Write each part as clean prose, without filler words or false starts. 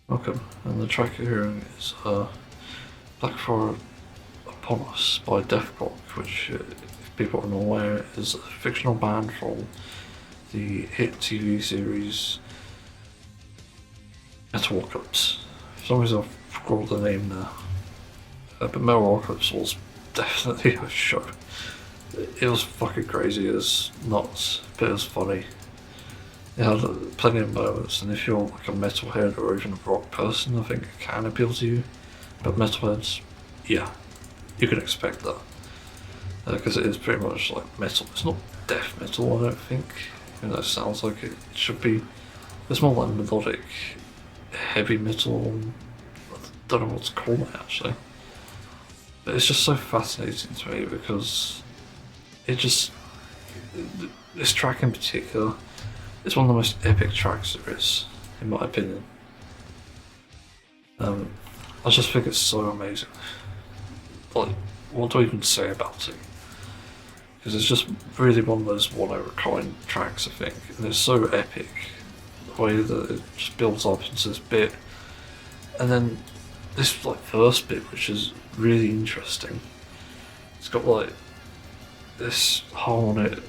Welcome, and the track you're hearing is Black Fire Upon Us by Dethklok, which, if people are unaware, is a fictional band from the hit TV series Metalocalypse. For some reason I've forgot the name now. But Metalocalypse was definitely a show. It was fucking crazy, it was nuts, but it was funny. It had plenty of moments, and if you're like a metalhead or even a rock person, I think it can appeal to you. But metalheads, yeah, you can expect that. Because it is pretty much like metal. It's not death metal, I don't think, even though it sounds like it should be. It's more like melodic, heavy metal. I don't know what to call it actually. But it's just so fascinating to me because it just. This track in particular, it's one of the most epic tracks there is, in my opinion. I just think it's so amazing. Like, what do I even say about it? Because it's just really one of those one-of-a-kind tracks, I think, and it's so epic. The way that it just builds up into this bit, and then this like first bit, which is really interesting. It's got like this harmonic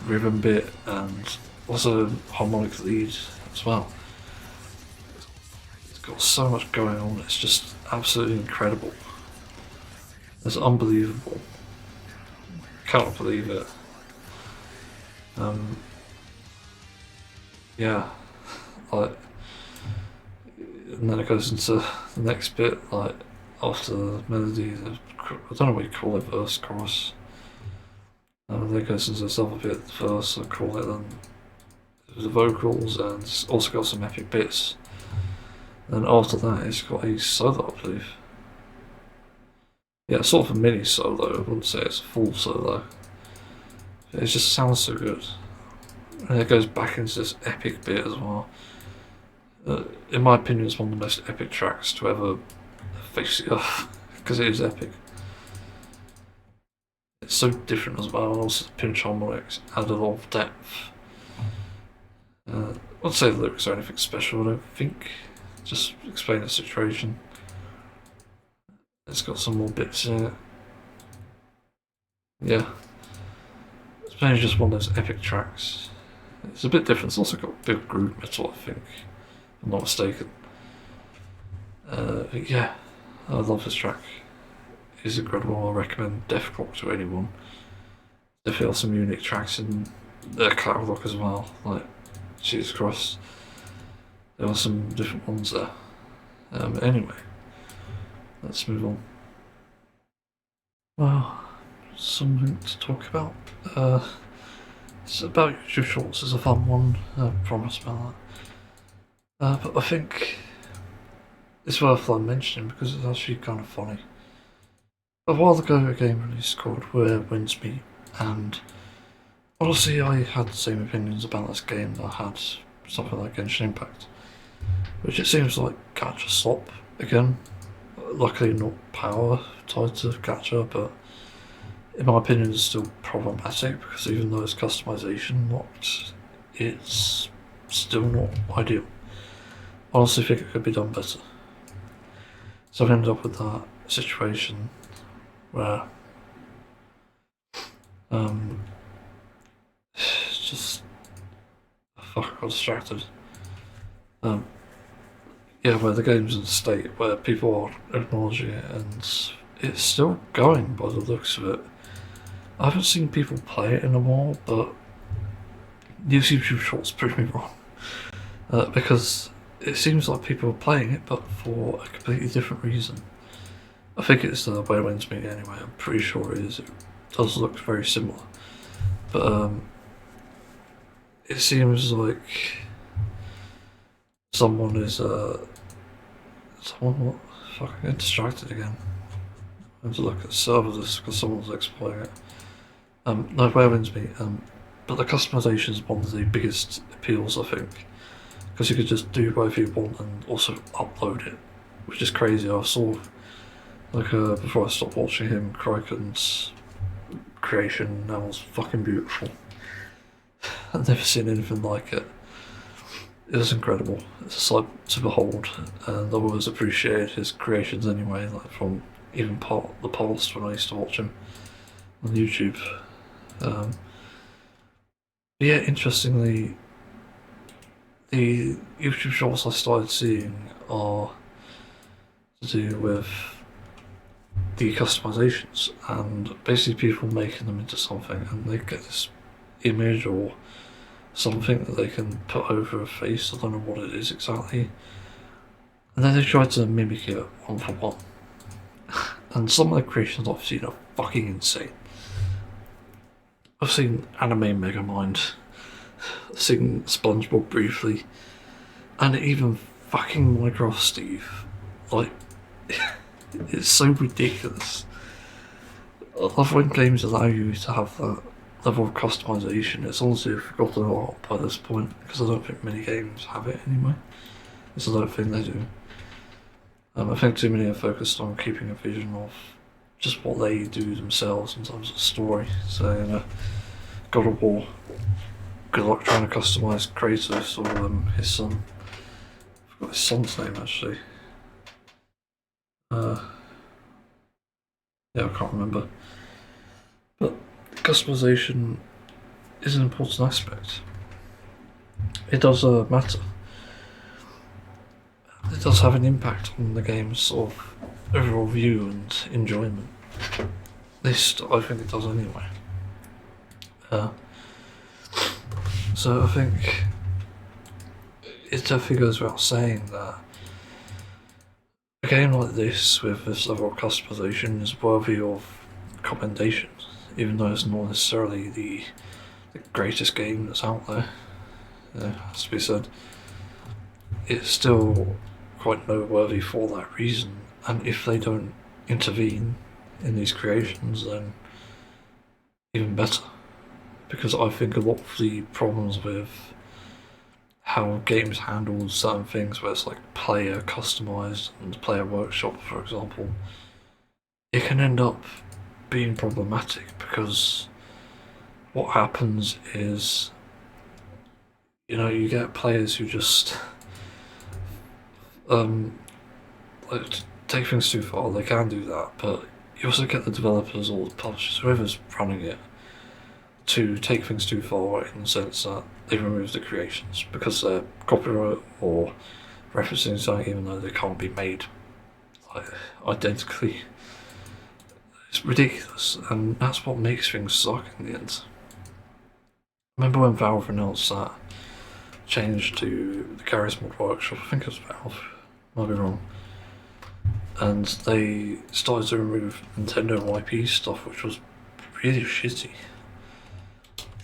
rhythm bit and also harmonic lead as well. It's got so much going on, it's just absolutely incredible. It's unbelievable. Cannot believe it. Yeah, like, and then it goes into the next bit, like after the melody, I don't know what you call it, verse, chorus. Then it goes into this other bit, verse, I call it, then the vocals, and it's also got some epic bits. And after that, it's got a solo, I believe. Yeah, sort of a mini solo, I wouldn't say it's a full solo. It just sounds so good. And it goes back into this epic bit as well. In my opinion, it's one of the most epic tracks to ever face the earth, because it is epic. It's so different as well, and also the pinch harmonics add a lot of depth. I wouldn't say the lyrics are anything special, I don't think. Just explain the situation. It's got some more bits in it. Yeah. It's mainly just one of those epic tracks. It's a bit different. It's also got a bit of groove metal, I think, if I'm not mistaken. Yeah, I love this track. It's incredible. I recommend Dethklok to anyone. They feel some unique tracks in their catalogue as well. Like, Jesus Christ, there are some different ones there. Anyway, let's move on. Well, something to talk about. It's about YouTube Shorts. It's a fun one. I promise about that. But I think it's worth mentioning because it's actually kind of funny. A while ago, a game released called Where Winds Meet, and honestly, I had the same opinions about this game that I had something like Genshin Impact, which it seems like gacha slop again. Luckily, not power tied to gacha, but in my opinion, it's still problematic because even though it's customization locked, it's still not ideal. I honestly think it could be done better. So I've ended up with that situation where it's just fuck, I got distracted. Yeah, where the game's in a state where people are acknowledging it and it's still going by the looks of it. I haven't seen people play it in a while, but these YouTube Shorts prove me wrong. Because it seems like people are playing it, but for a completely different reason. I think it's the Where Winds Meet anyway, I'm pretty sure it is. It does look very similar. But it seems like someone is someone what? Fuck, I get distracted again. I have to look at the server list because someone's exploiting it. No, Where Winds Meet, but the customization is one of the biggest appeals, I think, because you could just do whatever you want and also upload it, which is crazy. I saw, like, before I stopped watching him, Kraken's creation, that was fucking beautiful. I've never seen anything like it. it was incredible. It's a sight to behold, and I always appreciated his creations anyway, like from even the past when I used to watch him on YouTube. Yeah, interestingly, the YouTube shorts I started seeing are to do with the customizations and basically people making them into something, and they get this image or something that they can put over a face. I don't know what it is exactly, and then they try to mimic it one for one. And some of the creations I've seen are fucking insane. I've seen Anime Megamind, I've seen SpongeBob briefly, and even fucking Minecraft Steve. Like, it's so ridiculous. I love when games allow you to have that level of customization. It's honestly forgotten a lot by this point, because I don't think many games have it anyway. Because I don't think they do. I think too many are focused on keeping a vision of just what they do themselves in terms of story. So, you know, God of War, good luck trying to customise Kratos or his son. I forgot his son's name actually. Yeah, I can't remember. But customization is an important aspect. It does matter. It does have an impact on the game's sort of overall view and enjoyment. At least I think it does anyway. So I think it definitely goes without saying that a game like this, with this level of customization, is worthy of commendation, even though it's not necessarily the greatest game that's out there. Has to be said. It's still quite noteworthy for that reason, and if they don't intervene in these creations, then even better. Because I think a lot of the problems with how games handle certain things, where it's like player customized and player workshop, for example, it can end up being problematic, because what happens is, you know, you get players who just like take things too far. They can do that, but you also get the developers or the publishers, whoever's running it, to take things too far in the sense that they remove the creations because they're copyright or referencing something even though they can't be made like identically. It's ridiculous, and that's what makes things suck in the end. Remember when Valve announced that change to the Garry's Mod Workshop? I think it was Valve, might be wrong. And they started to remove Nintendo IP stuff, which was really shitty.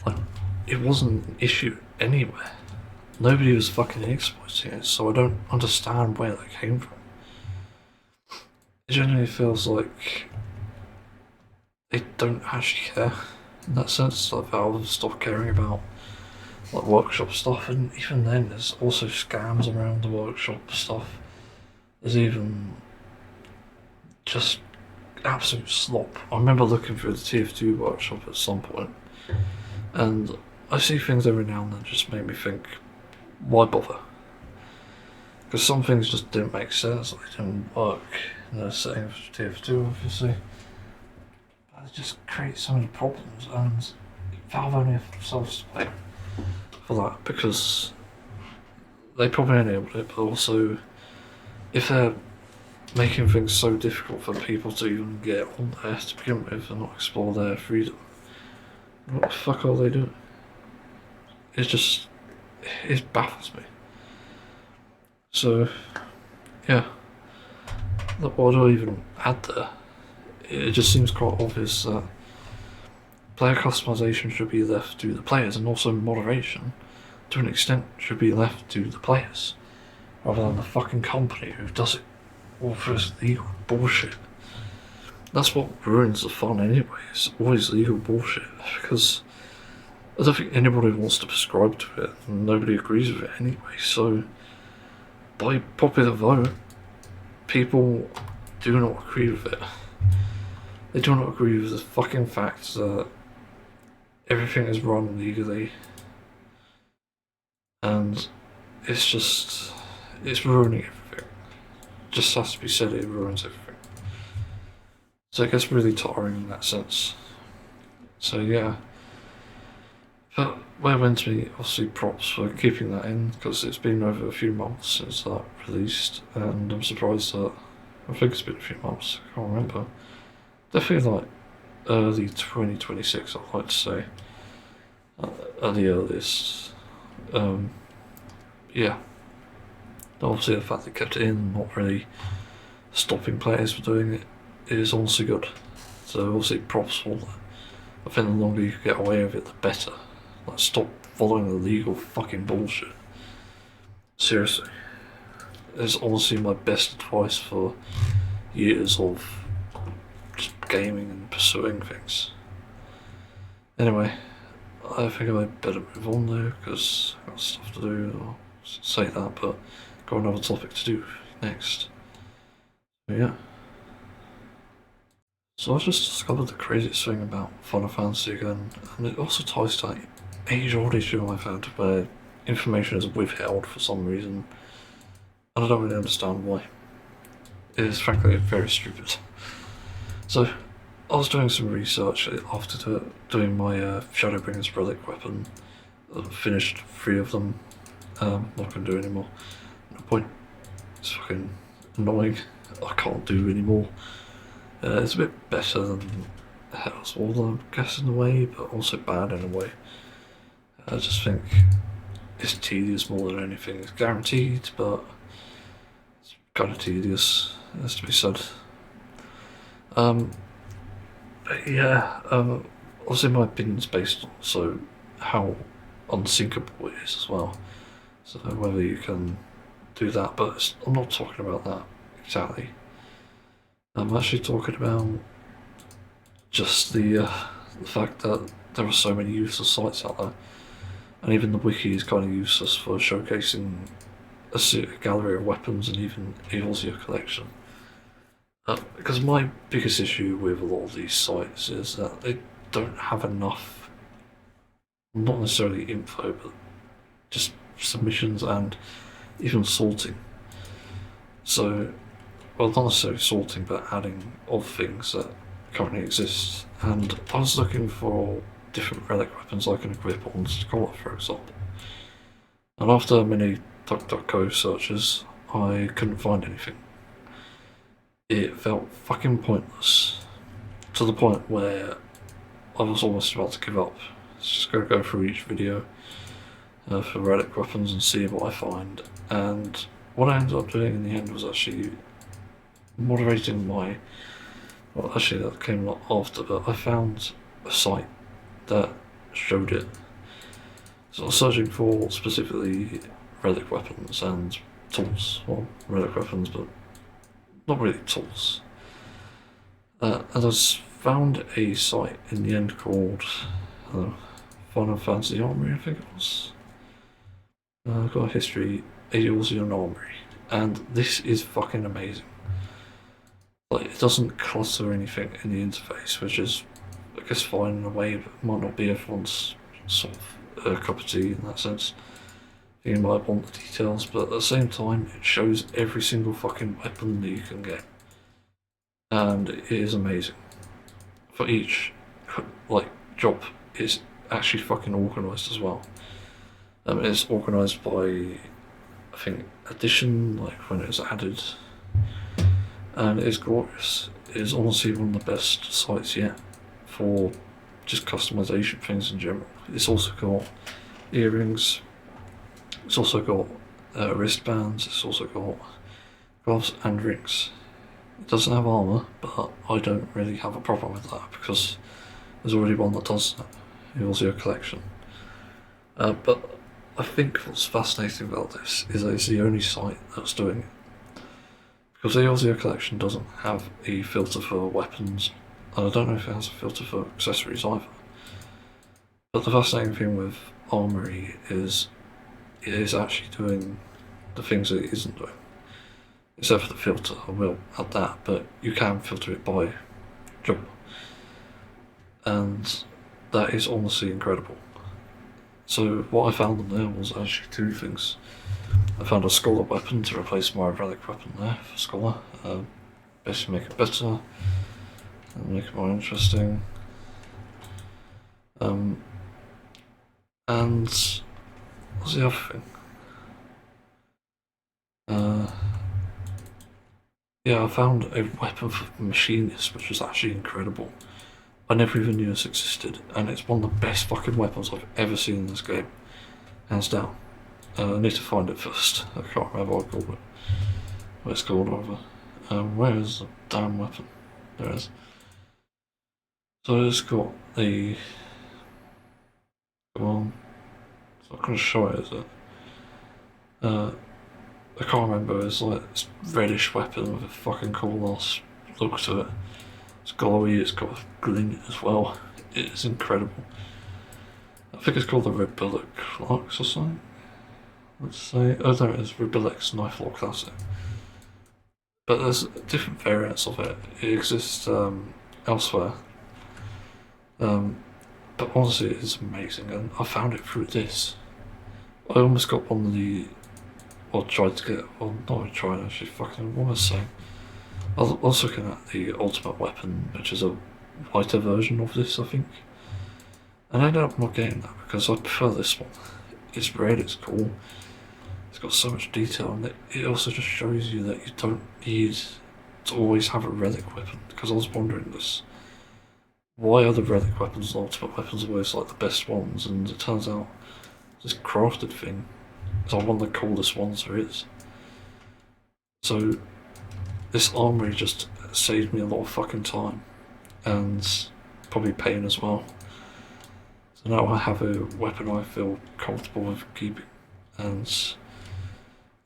Like, it wasn't an issue anywhere. Nobody was fucking exploiting it, so I don't understand where that came from. It genuinely feels like they don't actually care in that sense. Like, Valve stopped caring about like workshop stuff, and even then there's also scams around the workshop stuff. There's even just absolute slop. I remember looking through the TF2 workshop at some point, and I see things every now and then just make me think, why bother? Because some things just didn't make sense, like they didn't work in the setting for TF2 obviously. But it just creates so many problems, and Valve only have themselves to blame for that, because they probably enabled it, but also if they're making things so difficult for people to even get on there to begin with and not explore their freedom, what the fuck are they doing? It baffles me. So, yeah. What do I even add there? It just seems quite obvious that player customization should be left to the players, and also moderation, to an extent, should be left to the players, rather than the fucking company who does it all for this legal bullshit. That's what ruins the fun anyway. It's always legal bullshit, because I don't think anybody wants to prescribe to it, and nobody agrees with it anyway. So, by popular vote, people do not agree with it. They do not agree with the fucking fact that everything is run legally, and it's ruining everything. Just has to be said, it ruins everything. So it gets really tiring in that sense. So yeah. But we're meant to be obviously props for keeping that in, because it's been over a few months since that released, and I'm surprised that, I think it's been a few months, I can't remember. Definitely like early 2026, I'd like to say. At the earliest. Yeah. Obviously the fact they kept it in, not really stopping players from doing it, is honestly good. So obviously props for that. I think the longer you get away with it, the better. Like, stop following the legal fucking bullshit. Seriously. It's honestly my best advice for years of just gaming and pursuing things. Anyway, I think I better move on though, because I've got stuff to do. I'll say that, but got another topic to do next. So yeah. So I just discovered the craziest thing about Final Fantasy again, and it also ties to that age-old issue I've had where information is withheld for some reason, and I don't really understand why. It is frankly very stupid. So, I was doing some research after doing my Shadowbringer's relic weapon. I finished 3 of them. Not gonna do anymore. No point. It's fucking annoying. I can't do anymore. It's a bit better than Hell's Wall, I guess, in a way, but also bad in a way. I just think it's tedious more than anything. It's guaranteed, but it's kind of tedious, has to be said. But yeah, obviously my opinion's based on also how unsinkable it is as well. So whether you can do that, but I'm not talking about that exactly. I'm actually talking about just the fact that there are so many useless sites out there, and even the wiki is kind of useless for showcasing a gallery of weapons and even evil's your collection. Because my biggest issue with a lot of these sites is that they don't have enough, not necessarily info, but just submissions and even sorting. So, well, not necessarily sorting, but adding of things that currently exist. And I was looking for different relic weapons I can equip on Scholar, for example. And after many DuckDuckGo searches, I couldn't find anything. It felt fucking pointless, to the point where I was almost about to give up. Just gonna go through each video for relic weapons and see what I find. And what I ended up doing in the end was actually moderating my, well, actually that came a lot after, but I found a site that showed it. So I was searching for specifically relic weapons and tools. Well, relic weapons, but not really tools. And I found a site in the end called Final Fantasy Armoury, I think it was. I've got a history, Autism Armoury, and this is fucking amazing. Like, it doesn't clutter anything in the interface, which is, I guess, fine in a way, but might not be everyone's sort of cup of tea in that sense. You might want the details, but at the same time, it shows every single fucking weapon that you can get, and it is amazing. For each, like, job is actually fucking organised as well. It's organised by, I think, addition, like when it was added, and it is glorious. It is honestly one of the best sites yet for just customization things in general. It's also got earrings, it's also got wristbands, it's also got gloves and rings. It doesn't have armour, but I don't really have a problem with that because there's already one that does that. It was your collection. But I think what's fascinating about this is that it's the only site that's doing it. Because the Aussie collection doesn't have a filter for weapons, and I don't know if it has a filter for accessories either. But the fascinating thing with Armoury is it is actually doing the things that it isn't doing. Except for the filter, I will add that, but you can filter it by job. And that is honestly incredible. So what I found on there was actually 2 things. I found a Scholar weapon to replace my relic weapon there for Scholar. Basically make it better and make it more interesting. And what's the other thing? Yeah, I found a weapon for machinists, which was actually incredible. I never even knew this existed, and it's one of the best fucking weapons I've ever seen in this game, hands down. I need to find it first. I can't remember what I called it. What it's called, whatever. Where is the damn weapon? There it is. So it's got the. Come on. It's not going to show it, is it? I can't remember. It's like this reddish weapon with a fucking cool ass look to it. It's glowy. It's got a glint as well. It's incredible. I think it's called the Dethklok or something. Let's say, oh there it is, Dethklok's Knife Lock, that's it. But there's different variants of it. It exists elsewhere. But honestly, it's amazing, and I found it through this. I almost got one of the, or tried to get, well not really tried actually, fucking, what was I saying? I was looking at the ultimate weapon, which is a lighter version of this, I think. And I ended up not getting that because I prefer this one. It's red, it's cool. It's got so much detail, and it also just shows you that you don't need to always have a relic weapon. Because I was wondering this, why are the relic weapons and ultimate weapons always like the best ones? And it turns out this crafted thing is like one of the coolest ones there is. So this armory just saved me a lot of fucking time, and probably pain as well. So now I have a weapon I feel comfortable with keeping, and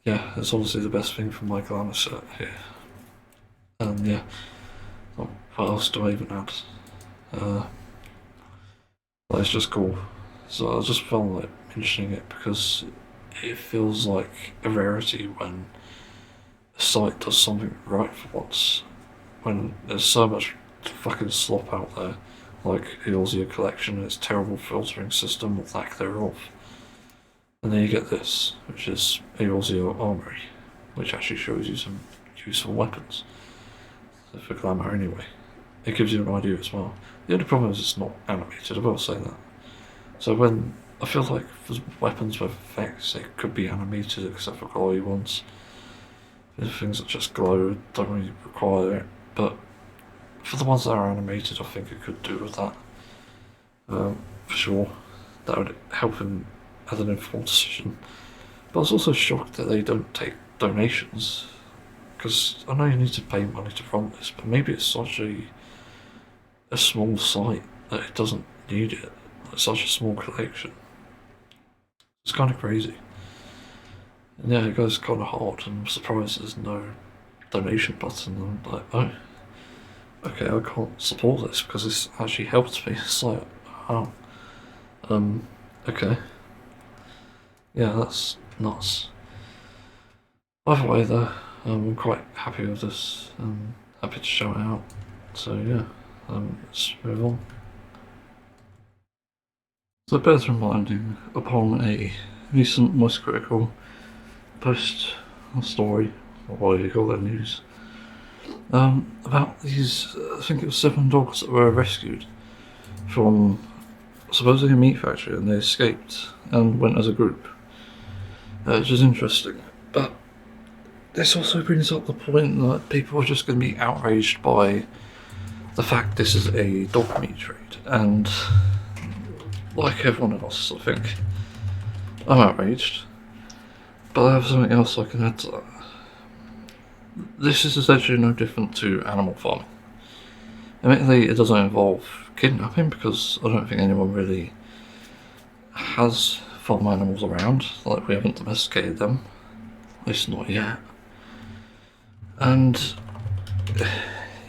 yeah, it's honestly the best thing for my glamour set here. And yeah, what else do I even add? It's just cool. So I just felt like mentioning it because it feels like a rarity when a site does something right for once. When there's so much fucking slop out there, like Eorzea Collection and its terrible filtering system or lack thereof. And then you get this, which is Eorzea Armoury, which actually shows you some useful weapons. For glamour anyway. It gives you an idea as well. The only problem is it's not animated, I will say that. So when, I feel like for weapons with effects, they could be animated except for glowy ones. The things that just glow don't really require it, but for the ones that are animated, I think it could do with that. For sure. That would help him as an informed decision. But I was also shocked that they don't take donations. Because I know you need to pay money to run this, but maybe it's such a small site that it doesn't need it. It's such a small collection. It's kind of crazy. And yeah, it goes kind of hard, and I'm surprised there's no donation button. I'm like, oh, okay, I can't support this because this actually helps me. It's like, oh, okay. Yeah, that's nuts. Either way though, I'm quite happy with this, and happy to show it out. So yeah, let's move on. So it bears reminding, upon a recent Most Critical post or story, or whatever you call that, news, about these, I think it was 7 dogs that were rescued from supposedly a meat factory, and they escaped and went as a group, which is interesting. But this also brings up the point that people are just going to be outraged by the fact this is a dog meat trade, and like everyone else, I think I'm outraged, but I have something else I can add to that. This is essentially no different to animal farming. Admittedly, it doesn't involve kidnapping because I don't think anyone really has farm animals around, like we haven't domesticated them, at least not yet. And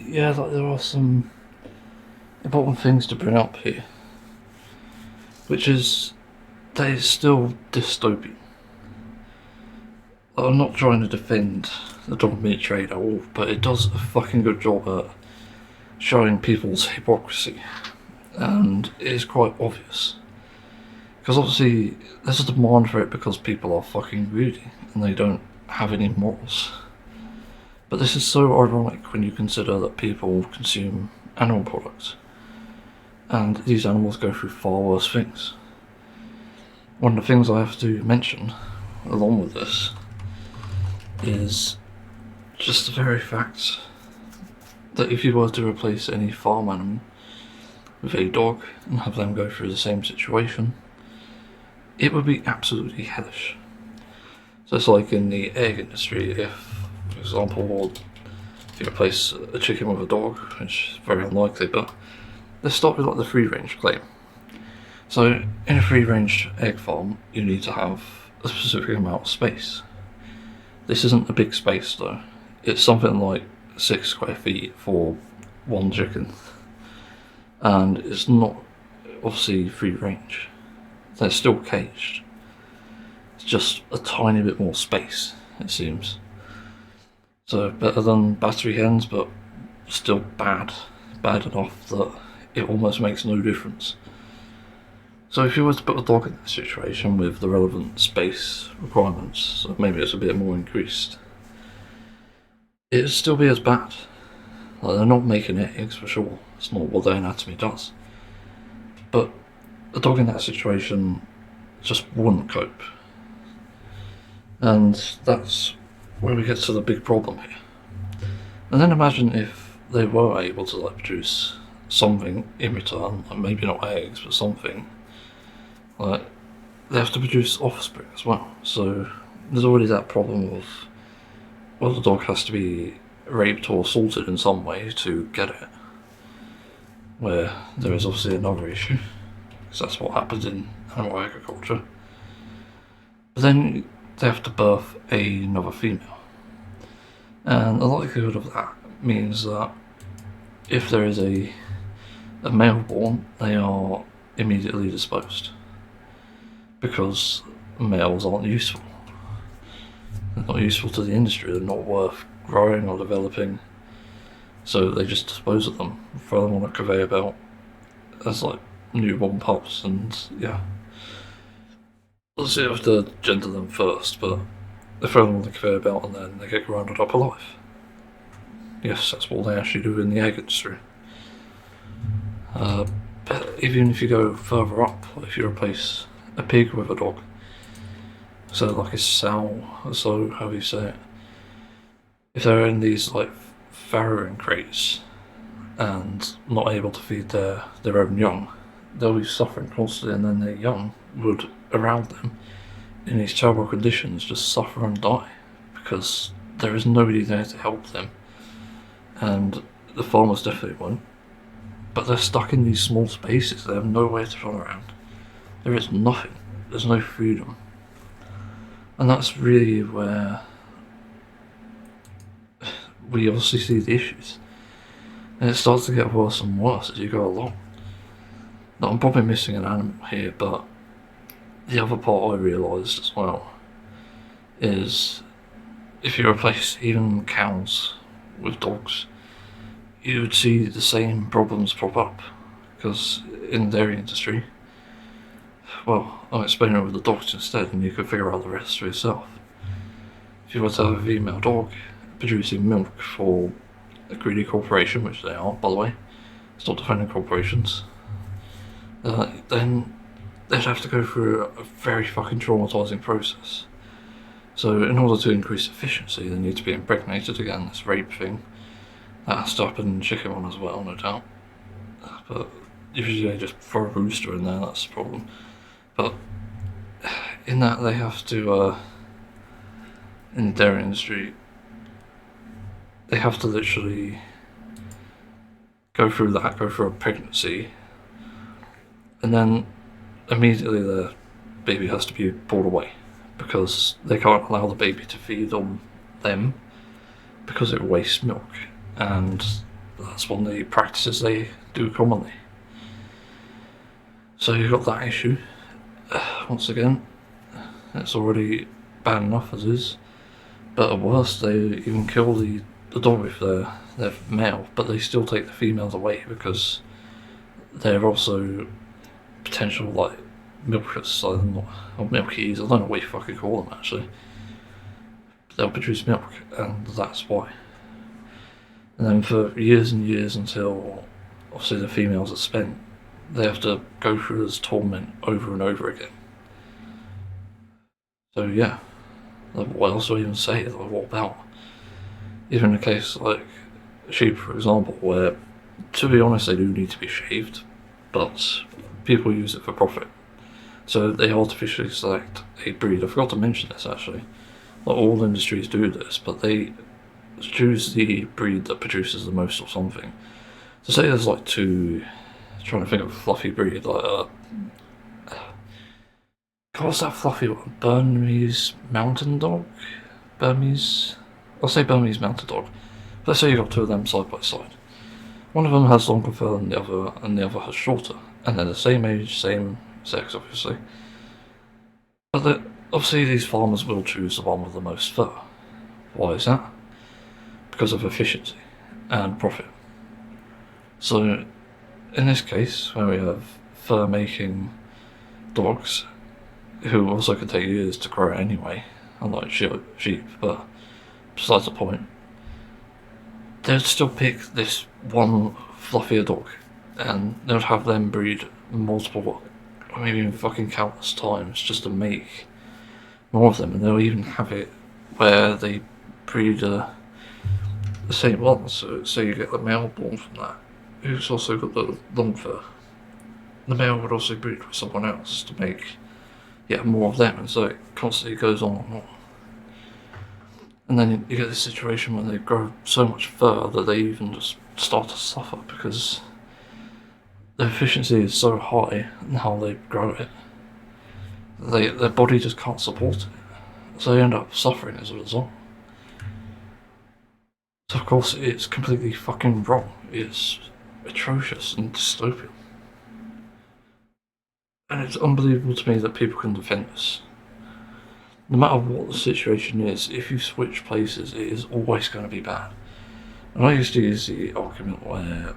yeah, like there are some important things to bring up here, which is that it's still dystopian. I'm not trying to defend the dog meat trade at all, but it does a fucking good job at showing people's hypocrisy, and it is quite obvious. Because obviously there's a demand for it because people are fucking greedy and they don't have any morals. But this is so ironic when you consider that people consume animal products and these animals go through far worse things. One of the things I have to mention along with this is just the very fact that if you were to replace any farm animal with a dog and have them go through the same situation, it would be absolutely hellish. So it's like in the egg industry, if, for example, if you replace a chicken with a dog, which is very unlikely, but let's start with like the free range claim. So in a free range egg farm, you need to have a specific amount of space. This isn't a big space though. It's something like 6 square feet for one chicken. And it's not obviously free range. They're still caged. It's just a tiny bit more space, it seems. So better than battery hens, but still bad enough that it almost makes no difference. So if you were to put a dog in that situation with the relevant space requirements, so maybe it's a bit more increased, it'd still be as bad. Like, they're not making eggs for sure, it's not what their anatomy does. But a dog in that situation just wouldn't cope. And that's where we get to the big problem here. And then imagine if they were able to like produce something in return, like maybe not eggs, but something. Like, they have to produce offspring as well. So there's already that problem of, well, the dog has to be raped or assaulted in some way to get it. Where there is obviously another issue, because that's what happens in animal agriculture. But then they have to birth another female. And the likelihood of that means that if there is a male born, they are immediately disposed. Because males aren't useful. They're not useful to the industry, they're not worth growing or developing. So they just dispose of them, throw them on a conveyor belt as like newborn pups, and yeah. Let's see, you have to gender them first, but they throw them on the conveyor belt and then they get grounded up alive. Yes, that's what they actually do in the egg industry. But even if you go further up, if you replace a pig with a dog, so like a sow, so how do you say it? If they're in these like farrowing crates and not able to feed their own young, they'll be suffering constantly, and then their young would, around them, in these terrible conditions, just suffer and die because there is nobody there to help them, and the farmers definitely won't. But they're stuck in these small spaces, they have nowhere to run around. There is nothing, there's no freedom. And that's really where we obviously see the issues. And it starts to get worse and worse as you go along. Now, I'm probably missing an animal here, but the other part I realised as well is if you replace even cows with dogs, you would see the same problems pop up. Because in the dairy industry, well, I'll explain it with the dogs instead and you can figure out the rest for yourself. If you were to have a female dog producing milk for a greedy corporation, which they are, by the way, it's not defending corporations, then they'd have to go through a very fucking traumatising process. So in order to increase efficiency, they need to be impregnated again, this rape thing. That has to happen in chicken one as well, no doubt. But usually they just throw a rooster in there, that's the problem. But in that they have to, in the dairy industry, they have to literally go through a pregnancy, and then immediately the baby has to be pulled away because they can't allow the baby to feed on them because it wastes milk, and that's one of the practices they do commonly. So you've got that issue. Once again, it's already bad enough as is, but at worst they even kill the dog if they're male, but they still take the females away because they're also potential like milkers, or milkies, I don't know what you fucking call them actually. They'll produce milk, and that's why. And then for years and years until obviously the females are spent, they have to go through this torment over and over again. So yeah, what else do I even say? Like, what about even in a case like sheep, for example, where, to be honest, they do need to be shaved, but people use it for profit. So they artificially select a breed. I forgot to mention this actually. Not all industries do this, but they choose the breed that produces the most or something. So say there's like two, trying to think of a fluffy breed, like what's that fluffy one? Burmese mountain dog? I'll say Burmese mountain dog. Let's say you've got two of them side by side. One of them has longer fur than the other, and the other has shorter. And they're the same age, same sex, obviously. But obviously these farmers will choose the one with the most fur. Why is that? Because of efficiency and profit. So, in this case, where we have fur-making dogs, who also can take years to grow anyway, unlike sheep, but besides the point, they'd still pick this one fluffier dog, and they'd have them breed multiple, maybe even fucking countless times just to make more of them, and they'll even have it where they breed the same one. So you get the male born from that, who's also got the long fur. The male would also breed with someone else to make more of them, and so it constantly goes on and on. And then you get this situation when they grow so much fur that they even just start to suffer because their efficiency is so high in how they grow it. Their body just can't support it, so they end up suffering as a result. So of course it's completely fucking wrong. It's atrocious and dystopian. And it's unbelievable to me that people can defend this. No matter what the situation is, if you switch places, it is always going to be bad. And I used to use the argument where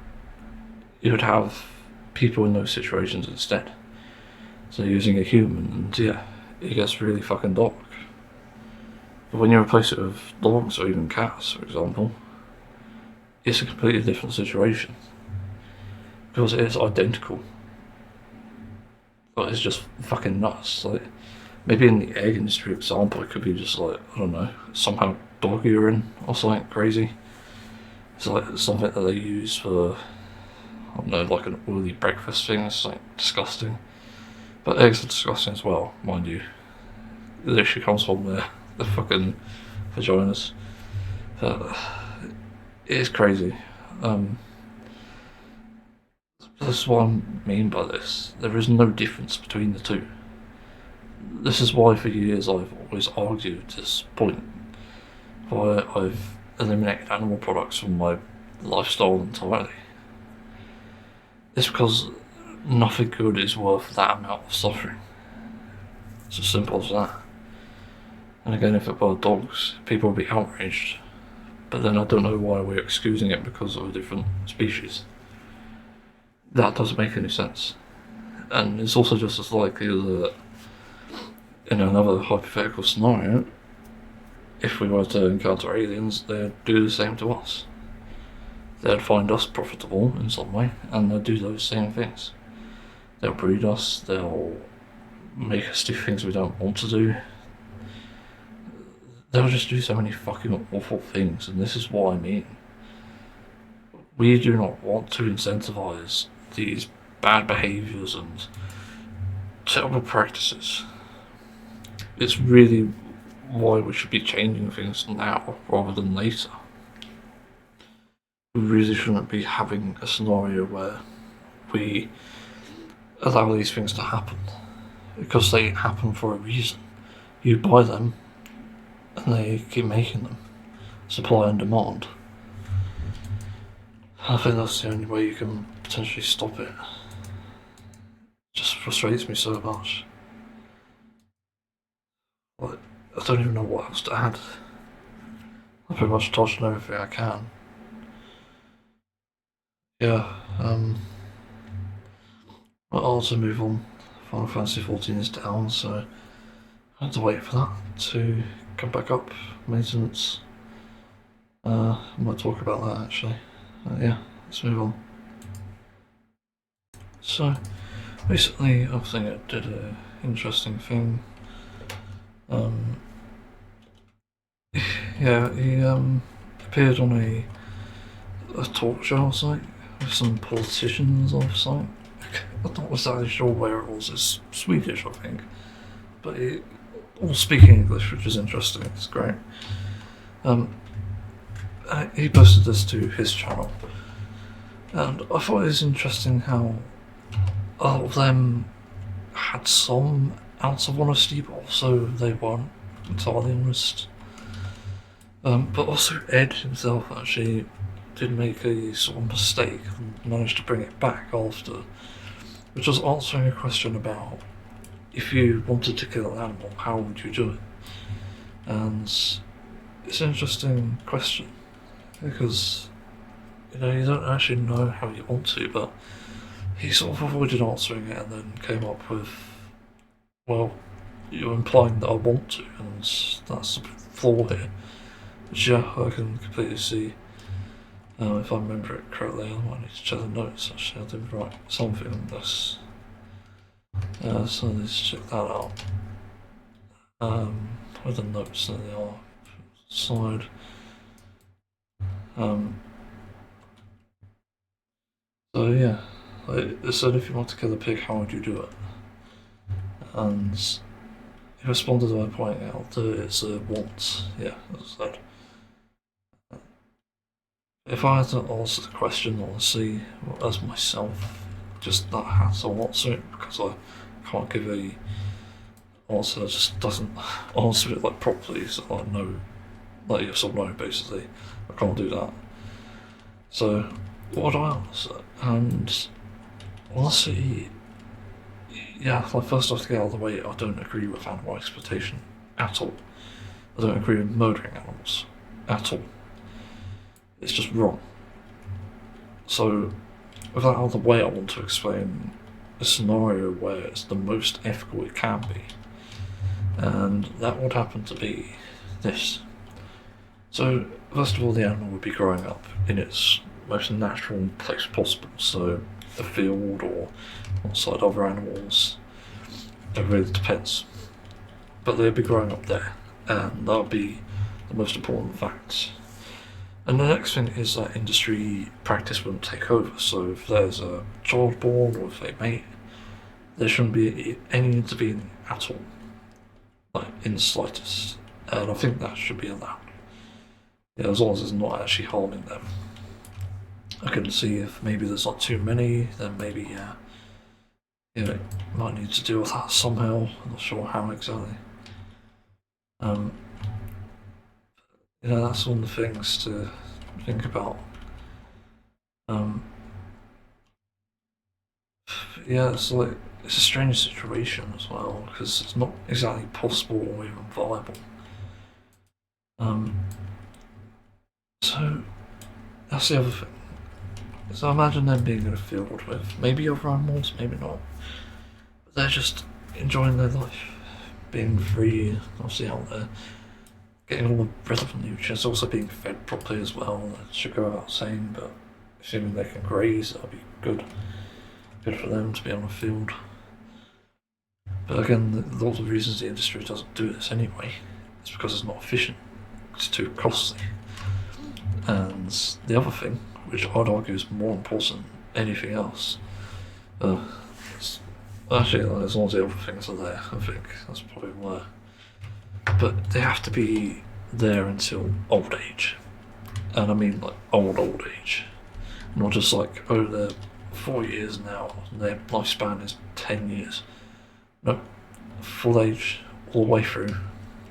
you would have people in those situations instead. So using a human, and it gets really fucking dark. But when you replace it with dogs or even cats, for example, it's a completely different situation. Because it is identical. But it's just fucking nuts. Like, maybe in the egg industry example, it could be just like, I don't know, somehow dog urine or something crazy. It's like something that they use for, I don't know, like an oily breakfast thing. It's like disgusting. But eggs are disgusting as well, mind you. It literally comes from the fucking vaginas. But it is crazy. That's what I mean by this. There is no difference between the two. This is why for years I've always argued this point, why I've eliminated animal products from my lifestyle entirely. It's because nothing good is worth that amount of suffering. It's as simple as that. And again, if it were dogs, people would be outraged. But then I don't know why we're excusing it because of a different species. That doesn't make any sense. And it's also just as likely that in another hypothetical scenario, if we were to encounter aliens, they'd do the same to us. They'd find us profitable in some way, and they'd do those same things. They'll breed us, they'll make us do things we don't want to do. They'll just do so many fucking awful things, and this is what I mean. We do not want to incentivize these bad behaviours and terrible practices. It's really why we should be changing things now rather than later. We really shouldn't be having a scenario where we allow these things to happen, because they happen for a reason. You buy them and they keep making them. Supply and demand. I think that's the only way you can potentially stop it. It just frustrates me so much. Like, I don't even know what else to add. I pretty much touched on everything I can. I'll also move on. Final Fantasy 14 is down, so I had to wait for that to come back up. Maintenance. I might talk about that actually. Yeah, let's move on. So, recently I think I did an interesting thing. Yeah, he appeared on a talk show site with some politicians off site. I'm not exactly sure where it was. It's Swedish, I think, but he all speaking English, which is interesting. It's great. He posted this to his channel, and I thought it was interesting how a lot of them had some ounce of honesty, but also they weren't entirely honest. But also Ed himself actually did make a sort of mistake and managed to bring it back after, which was answering a question about if you wanted to kill an animal, how would you do it? And it's an interesting question because you don't actually know how you want to, but he sort of avoided answering it and then came up with, well, you're implying that I want to, and that's the flaw here. Which, yeah, I can completely see. If I remember it correctly, I might need to check the notes actually. I did write something on this. So let's check that out. Where the notes that they are. Side. So yeah, it said if you want to kill a pig, how would you do it? And he responded by pointing out that it's a want. Yeah, as I said. If I had to answer the question honestly as myself, just that has to answer it because I can't give a answer that just doesn't answer it like properly, so like no, like yes or no basically. I can't do that. So what do I answer? And honestly, yeah, like first off to get out of the way, I don't agree with animal exploitation at all. I don't agree with murdering animals at all. It's just wrong. So, with that out of the way, I want to explain a scenario where it's the most ethical it can be. And that would happen to be this. So, first of all, the animal would be growing up in its most natural place possible. So, a field or alongside other animals. It really depends. But they'd be growing up there. And that would be the most important fact. And the next thing is that industry practice wouldn't take over. So if there's a child born or if they mate, there shouldn't be any intervening at all, like in the slightest. And I think that should be allowed. Yeah, as long as it's not actually harming them. I can see if maybe there's not too many, then maybe might need to deal with that somehow. I'm not sure how exactly. That's one of the things to think about. Yeah, it's a strange situation as well because it's not exactly possible or even viable. So that's the other thing. So imagine them being in a field with maybe other animals, maybe not, but they're just enjoying their life, being free, obviously out there. Getting all the relevant nutrients, also being fed properly as well. That should go without saying, but assuming they can graze, that'll be good. Good for them to be on a field. But again, lots of reasons the industry doesn't do this anyway. It's because it's not efficient. It's too costly. And the other thing, which I'd argue is more important than anything else, actually, as long as the other things are there, I think that's probably why. But they have to be there until old age. And I mean like old age. Not just like, oh, they're 4 years now, and their lifespan is 10 years. No, full age all the way through.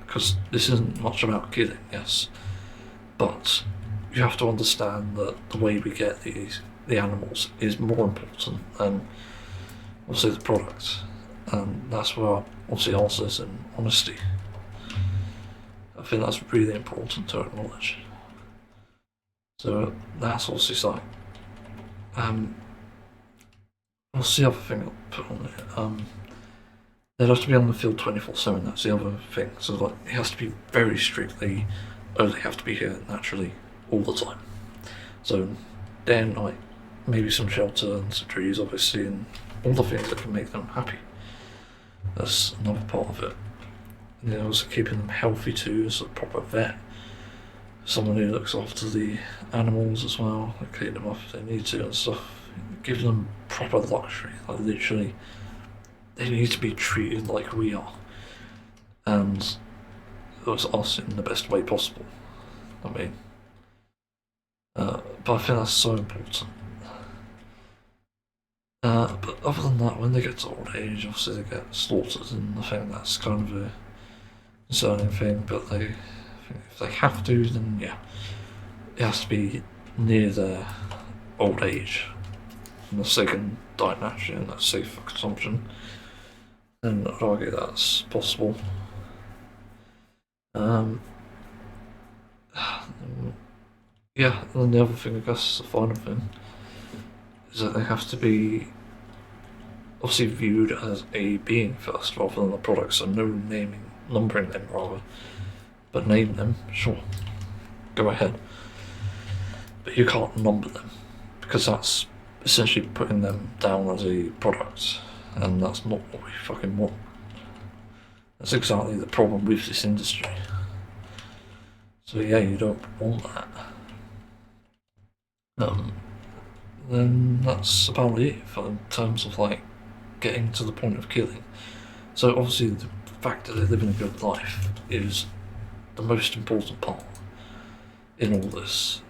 Because this isn't much about killing, yes. But you have to understand that the way we get the animals is more important than obviously the product. And that's where obviously answers and honesty. I think that's really important to acknowledge. So that's obviously something. What's the other thing I'll put on it? they'd have to be on the field 24/7. That's the other thing. So like, it has to be very strictly. Oh, they have to be here naturally all the time. So then, like, maybe some shelter and some trees, obviously, and all the things that can make them happy. That's another part of it. And then also keeping them healthy too, as a proper vet. Someone who looks after the animals as well, like clean them up if they need to and stuff. Give them proper luxury, like literally, they need to be treated like we are. And it's us in the best way possible. I mean, but I think that's so important. But other than that, when they get to old age, obviously they get slaughtered, and I think that's kind of a concerning thing. But if they have to, then yeah, it has to be near their old age, and if they can die naturally and that's safe for consumption, then I'd argue that's possible. Yeah, and then the other thing, I guess, the final thing, is that they have to be obviously viewed as a being first rather than a product, so no naming, numbering them rather, but name them, sure, go ahead. But you can't number them, because that's essentially putting them down as a product, and that's not what we fucking want. That's exactly the problem with this industry. So yeah, you don't want that. Then that's about it in terms of like getting to the point of killing. So obviously the fact that they're living a good life is the most important part in all this.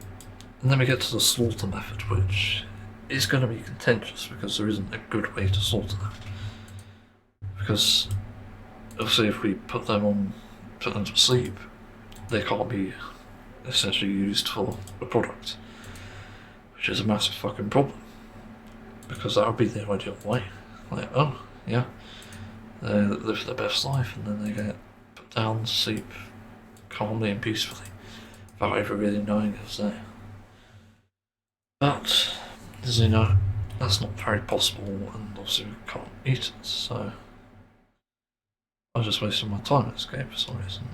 And then we get to the slaughter method, which is going to be contentious because there isn't a good way to slaughter them. Because obviously if we put them to sleep, they can't be essentially used for a product, which is a massive fucking problem, because that would be the ideal way. Like, oh yeah, they live their best life and then they get put down to sleep calmly and peacefully without ever really knowing it's there. But as you know, that's not very possible, and also we can't eat it, so I was just wasting my time in this game for some reason.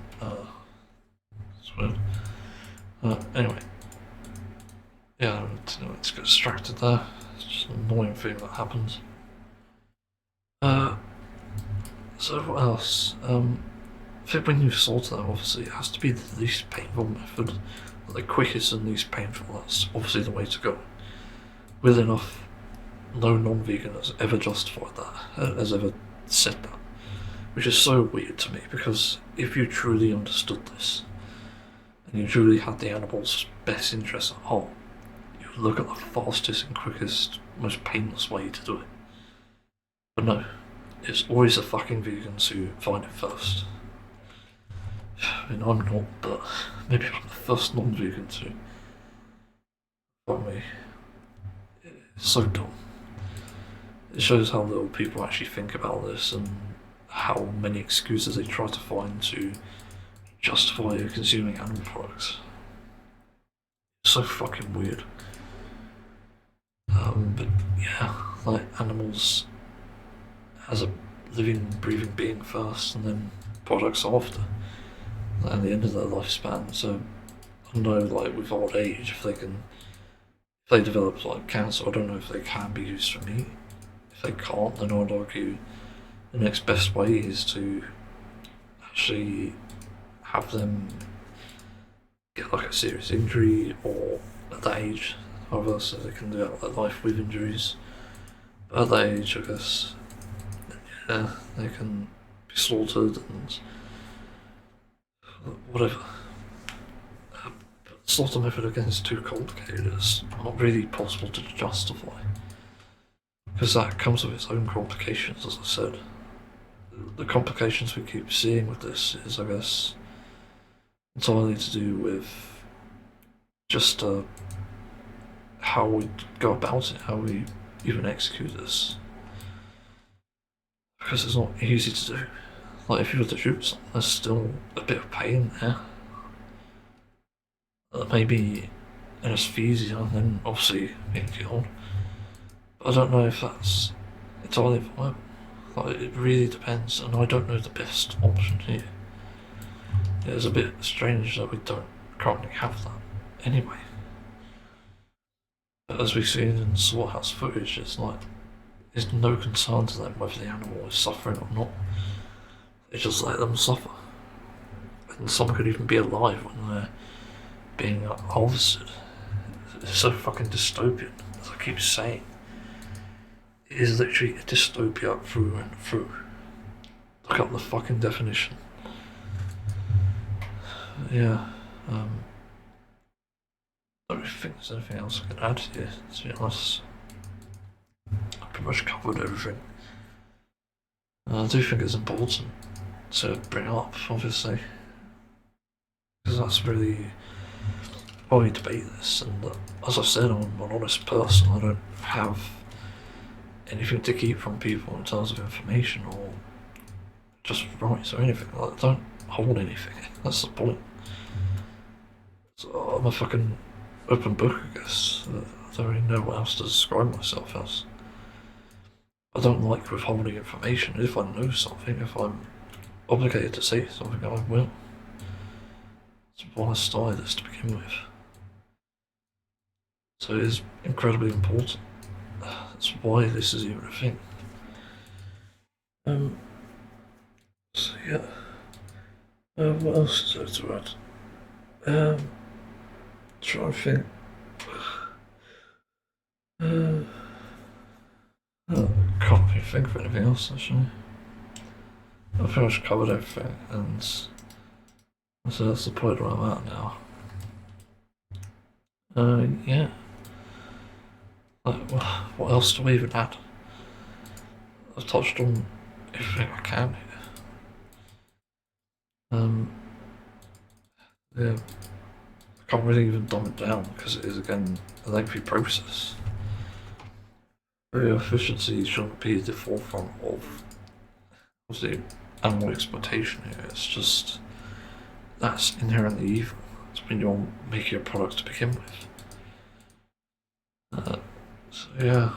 It's weird. Anyway, yeah, let's get distracted there. It's just an annoying thing that happens. So what else? I think when you slaughter them, obviously it has to be the least painful method, the quickest and least painful. That's obviously the way to go. With enough, no non-vegan has ever justified that, has ever said that, which is so weird to me, because if you truly understood this, and you truly had the animal's best interests at heart, you would look at the fastest and quickest, most painless way to do it. But no, it's always the fucking vegans who find it first. I mean, I'm not, but maybe I'm the first non-vegan to. Fuck me. It's so dumb. It shows how little people actually think about this and how many excuses they try to find to justify consuming animal products. It's so fucking weird. But yeah, like animals as a living, breathing being first, and then products after, at the end of their lifespan. So I know, like with old age, if they develop like cancer, I don't know if they can be used for meat. If they can't, then I'd argue the next best way is to actually have them get like a serious injury, or at that age, however, so they can develop their life with injuries. But at that age, I guess, yeah, they can be slaughtered and whatever. But slaughter method again is too complicated. It's not really possible to justify, because that comes with its own complications, as I said. The complications we keep seeing with this is, I guess, entirely to do with just how we go about it, how we even execute this. Because it's not easy to do. Like, if you were to shoot something, there's still a bit of pain there. Maybe anesthesia, and then obviously being killed. But I don't know if that's entirely viable. Like, it really depends, and I don't know the best option here. It's a bit strange that we don't currently have that anyway. But as we've seen in slaughterhouse footage, it's like there's no concern to them whether the animal is suffering or not. They just let them suffer. And some could even be alive when they're being harvested. It's so fucking dystopian, as I keep saying. It is literally a dystopia through and through. Look up the fucking definition. Yeah, I don't think there's anything else I can add here, to be honest. I've pretty much covered everything. I do think it's important to bring up, obviously, because that's really why we debate this. And as I said, I'm an honest person. I don't have anything to keep from people in terms of information or just rights or anything. Like, I don't hold anything. That's the point. So I'm a fucking open book, I guess. I don't really know what else to describe myself as. I don't like withholding information. If I know something, if I'm obligated to say something, I will. That's why I started this to begin with. So it is incredibly important. That's why this is even a thing. So yeah. What else is there to add? Try to think. I can't really think of anything else, actually. I've pretty much covered everything, and so that's the point where I'm at now. Yeah. Like, what else do we even add? I've touched on everything I can here. Yeah. I can't really even dumb it down because it is, again, a lengthy process. Efficiency shouldn't be the forefront of, obviously, animal exploitation here. It's just, that's inherently evil. It's when you're making a product to begin with. So yeah,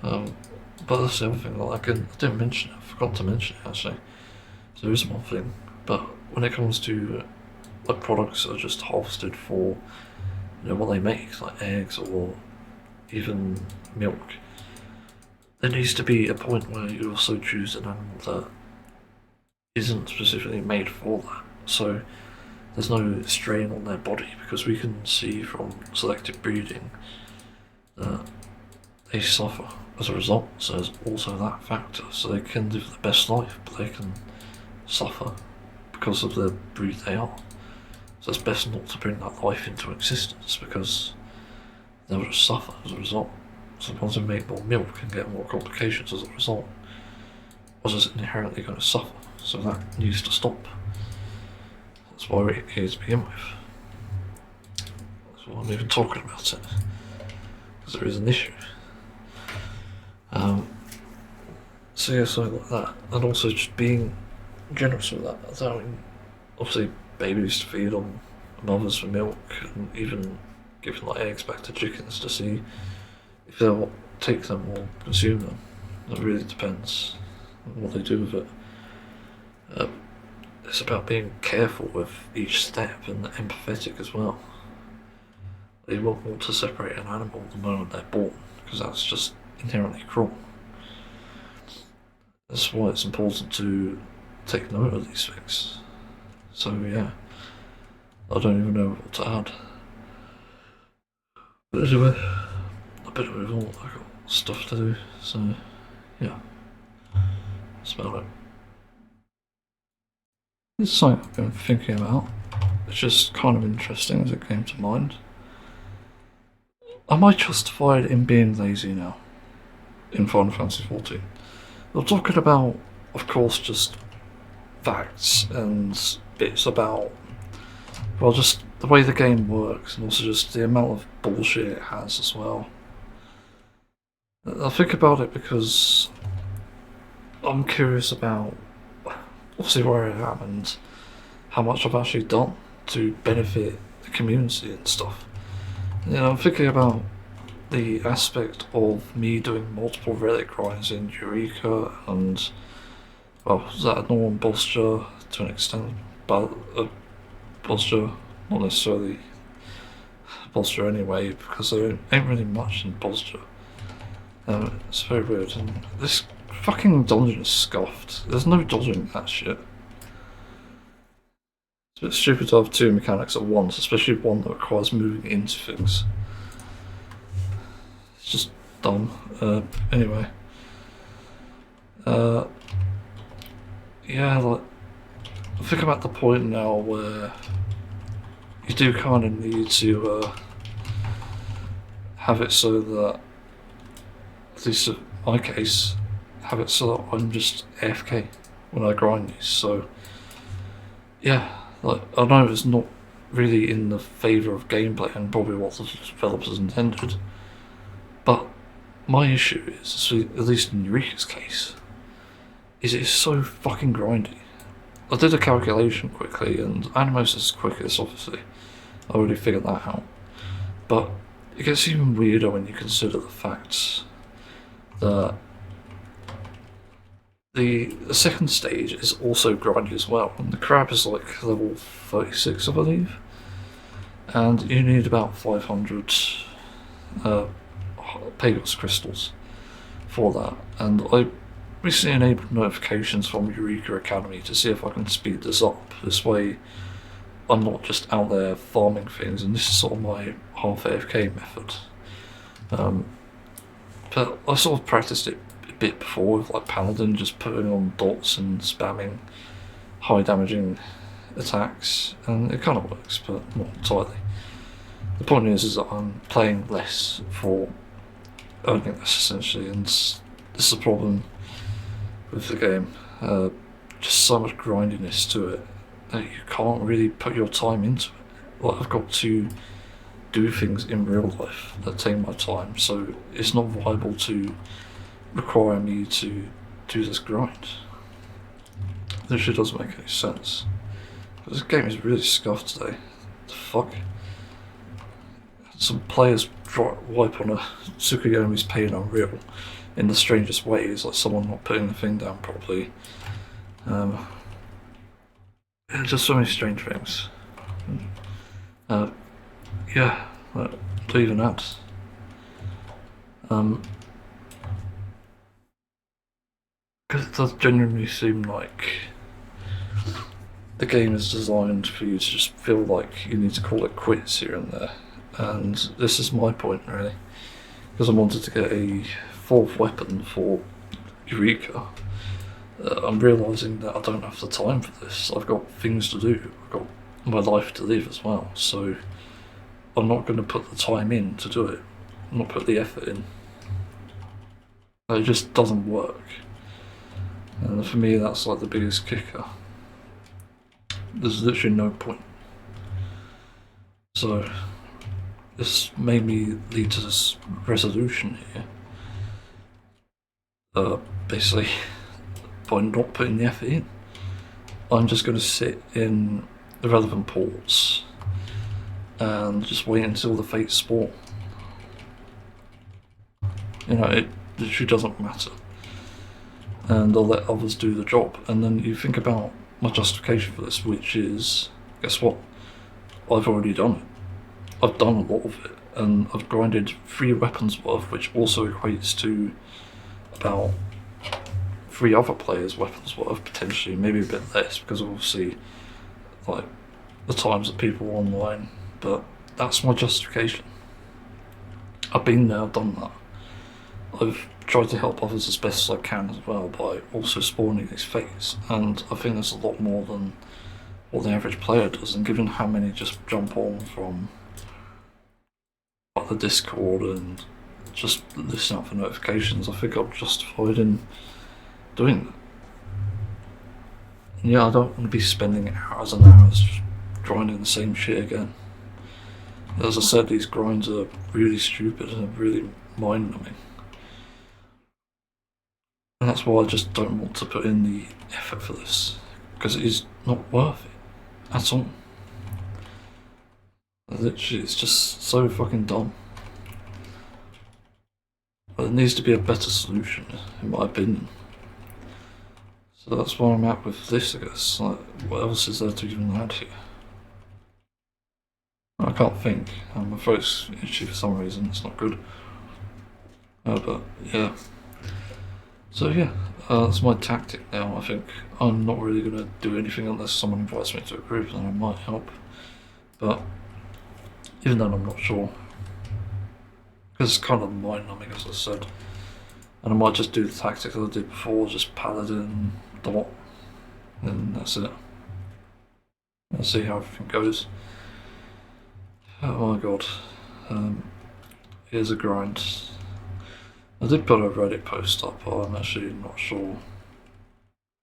but that's the other thing, like, I didn't mention it, I forgot to mention it actually. So there is one thing, but when it comes to like products that are just harvested for, you know, what they make, like eggs or even milk, there needs to be a point where you also choose an animal that isn't specifically made for that. So there's no strain on their body, because we can see from selective breeding that they suffer as a result. So there's also that factor. So they can live the best life, but they can suffer because of the breed they are. So it's best not to bring that life into existence, because they'll just suffer as a result. Sometimes they make more milk and get more complications as a result, or just inherently going to suffer. So that needs to stop. That's why we're here to begin with. That's why I'm even talking about it, because there is an issue. So yeah, something like that, and also just being generous with that, allowing obviously babies to feed on mothers for milk, and even giving like eggs back to chickens to see if they'll take them or consume them. It really depends on what they do with it. It's about being careful with each step and empathetic as well. You won't want to separate an animal the moment they're born, because that's just inherently cruel. That's why it's important to take note of these things. So yeah, I don't even know what to add. But anyway, a bit of it all, I got stuff to do, so yeah, that's about it. It's something I've been thinking about. It's just kind of interesting as it came to mind. Am I justified in being lazy now in Final Fantasy XIV? We're talking about, of course, just facts and bits about, well, just the way the game works, and also just the amount of bullshit it has as well. I think about it because I'm curious about, obviously, where I am and how much I've actually done to benefit the community and stuff. You know, I'm thinking about the aspect of me doing multiple relic grinds in Eureka and well, that a normal posture to an extent, but a posture, not necessarily posture anyway, because there ain't really much in posture. It's very weird, and this fucking dungeon is scuffed. There's no dodging that shit. It's a bit stupid to have two mechanics at once, especially one that requires moving into things. It's just dumb. Anyway. Yeah, like, I think I'm at the point now where you do kind of need to have it so that, at least in my case, have it so that I'm just AFK when I grind these. So, yeah, like, I know it's not really in the favour of gameplay and probably what the developers intended, but my issue is, at least in Eureka's case, is it's so fucking grindy. I did a calculation quickly, and Animos is quickest, obviously. I already figured that out. But it gets even weirder when you consider the fact that the second stage is also grindy as well. And the crab is like level 36, I believe. And you need about 500 Pagos crystals for that. And I recently enabled notifications from Eureka Academy to see if I can speed this up. This way I'm not just out there farming things, and this is sort of my half AFK method. But I sort of practiced it a bit before with like Paladin, just putting on dots and spamming high damaging attacks, and it kind of works, but not entirely. The point is that I'm playing less for earning less, essentially, and this is a problem with the game. Just so much grindiness to it that you can't really put your time into it. Like, I've got to do things in real life that take my time, so it's not viable to require me to do this grind. It literally doesn't make any sense. But this game is really scuffed today. The fuck? Some players wipe on a Tsukuyomi's Pain Unreal in the strangest ways, like someone not putting the thing down properly. Just so many strange things. Yeah, to even add. Because it does genuinely seem like the game is designed for you to just feel like you need to call it quits here and there. And this is my point, really. Because I wanted to get a fourth weapon for Eureka. I'm realising that I don't have the time for this. I've got things to do. I've got my life to live as well. So I'm not going to put the time in to do it. I'm not put the effort in. It just doesn't work. And for me, that's like the biggest kicker. There's literally no point. So this made me lead to this resolution here. Basically, by not putting the effort in, I'm just going to sit in the relevant ports and just wait until the fates spawn. You know, it literally doesn't matter. And I'll let others do the job. And then you think about my justification for this, which is, guess what? I've already done it. I've done a lot of it, and I've grinded 3 weapons worth, which also equates to about 3 other players' weapons worth, potentially, maybe a bit less, because obviously, like, the times that people are online, but that's my justification. I've been there, I've done that. I've tried to help others as best as I can as well by also spawning these fates, and I think there's a lot more than what the average player does, and given how many just jump on from the Discord and just listen out for notifications, I think I'm justified in doing that. And yeah, I don't want to be spending hours and hours just grinding the same shit again. As I said, these grinds are really stupid and really mind-numbing. And that's why I just don't want to put in the effort for this, because it is not worth it at all. Literally, it's just so fucking dumb. But there needs to be a better solution, in my opinion. So that's where I'm at with this, I guess. Like, what else is there to even add here? I can't think. My throat's itchy for some reason, it's not good. But yeah. So yeah, that's my tactic now. I think I'm not really going to do anything unless someone invites me to a group, then I might help. But even then I'm not sure. Because it's kind of mind-numbing, as I said. And I might just do the tactic that I did before, just Paladin, Dot, and that's it. I'll see how everything goes. Oh my god. Here's a grind. I did put a Reddit post up, but I'm actually not sure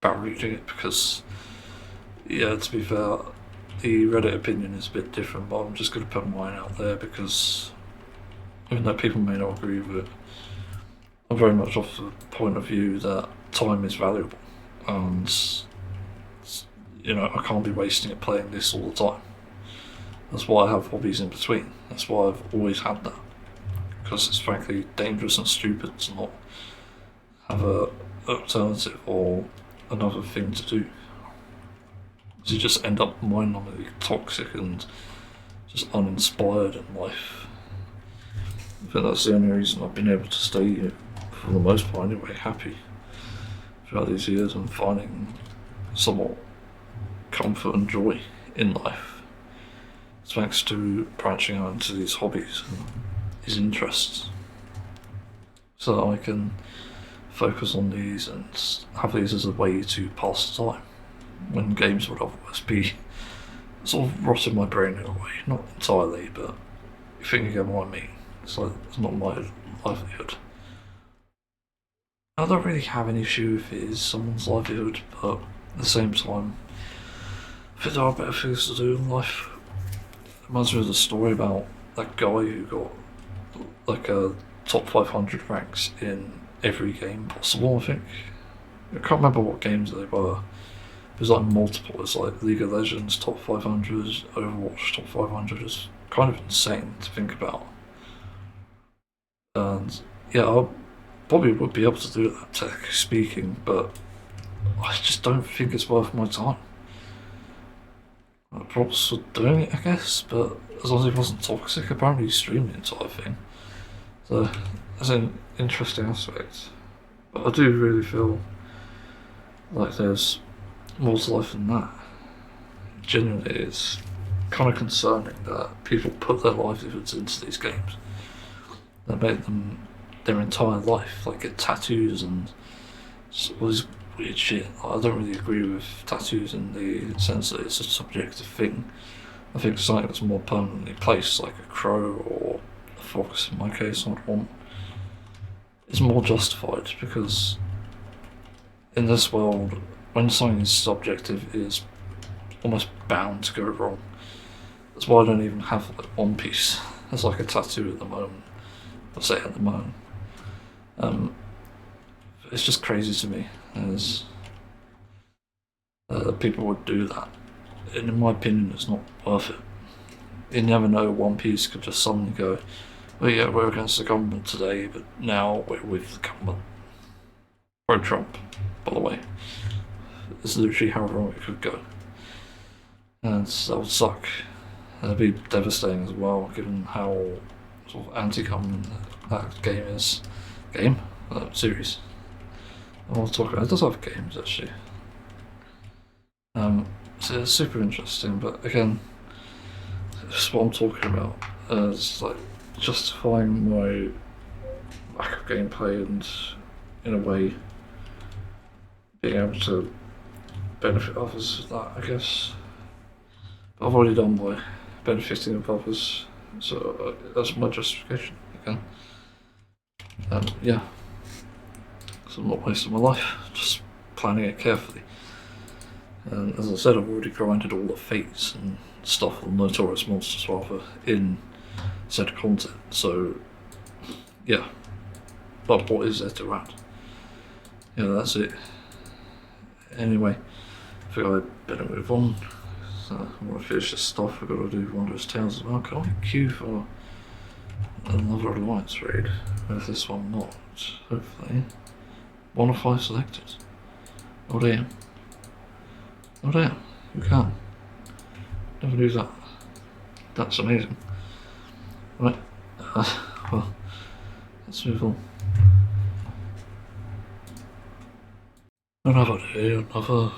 about reading it because, yeah, to be fair, the Reddit opinion is a bit different, but I'm just going to put mine out there because even though people may not agree with it, I'm very much off the point of view that time is valuable and, you know, I can't be wasting it playing this all the time. That's why I have hobbies in between. That's why I've always had that. Because it's frankly dangerous and stupid to not have a alternative or another thing to do. Because you just end up mind-numbingly toxic and just uninspired in life. I think that's the only reason I've been able to stay, for the most part anyway, happy throughout these years and finding somewhat comfort and joy in life. It's thanks to branching out into these hobbies and these interests, so that I can focus on these and have these as a way to pass the time when games would otherwise be sort of rotting my brain in a way. Not entirely, but you think you get what I mean. It's like it's not my livelihood. I don't really have an issue if it is someone's livelihood, but at the same time, I think there are better things to do in life. It reminds me of the story about that guy who got like a top 500 ranks in every game possible, I think. I can't remember what games they were. It was like multiple. It's like League of Legends top 500, Overwatch top 500. It's kind of insane to think about. And yeah, I probably would be able to do that, technically speaking, but I just don't think it's worth my time. Props for doing it, I guess, but as long as it wasn't toxic, apparently he streamed the entire thing. So that's an interesting aspect. But I do really feel like there's more to life than that. Genuinely, it's kind of concerning that people put their livelihoods into these games. That make them their entire life, like get tattoos and all this weird shit. I don't really agree with tattoos in the sense that it's a subjective thing. I think something that's more permanently placed, like a crow or a fox in my case, I'd want, is more justified, because in this world, when something is subjective, it is almost bound to go wrong. That's why I don't even have like One Piece as like a tattoo at the moment. I'll say at the moment. It's just crazy to me as people would do that. And in my opinion, it's not worth it. You never know, One Piece could just suddenly go, well, yeah, we're against the government today, but now we're with the government. Pro-Trump, by the way. It's literally how wrong it could go. And that would suck. That'd be devastating as well, given how sort of anti-government that game is. Series. I want to talk about it. Does have games, actually. So it's super interesting, but again, it's what I'm talking about. It's like justifying my lack of gameplay and, in a way, being able to benefit others with that, I guess. But I've already done by benefiting of others, so that's my justification again. Yeah. So I'm not wasting my life, just planning it carefully. And as I said, I've already grinded all the fates and stuff on Notorious Monsters rather in said content, so yeah. But what is there to add? Yeah, that's it. Anyway, I think I better move on. So I want to finish this stuff. I've got to do Wondrous Tales as well. Can I queue for another Alliance raid? With this one not, hopefully. 1 of 5 selected. Oh damn. Oh damn. You can. Never knew that. That's amazing. Right. Well, let's move on. Another day, another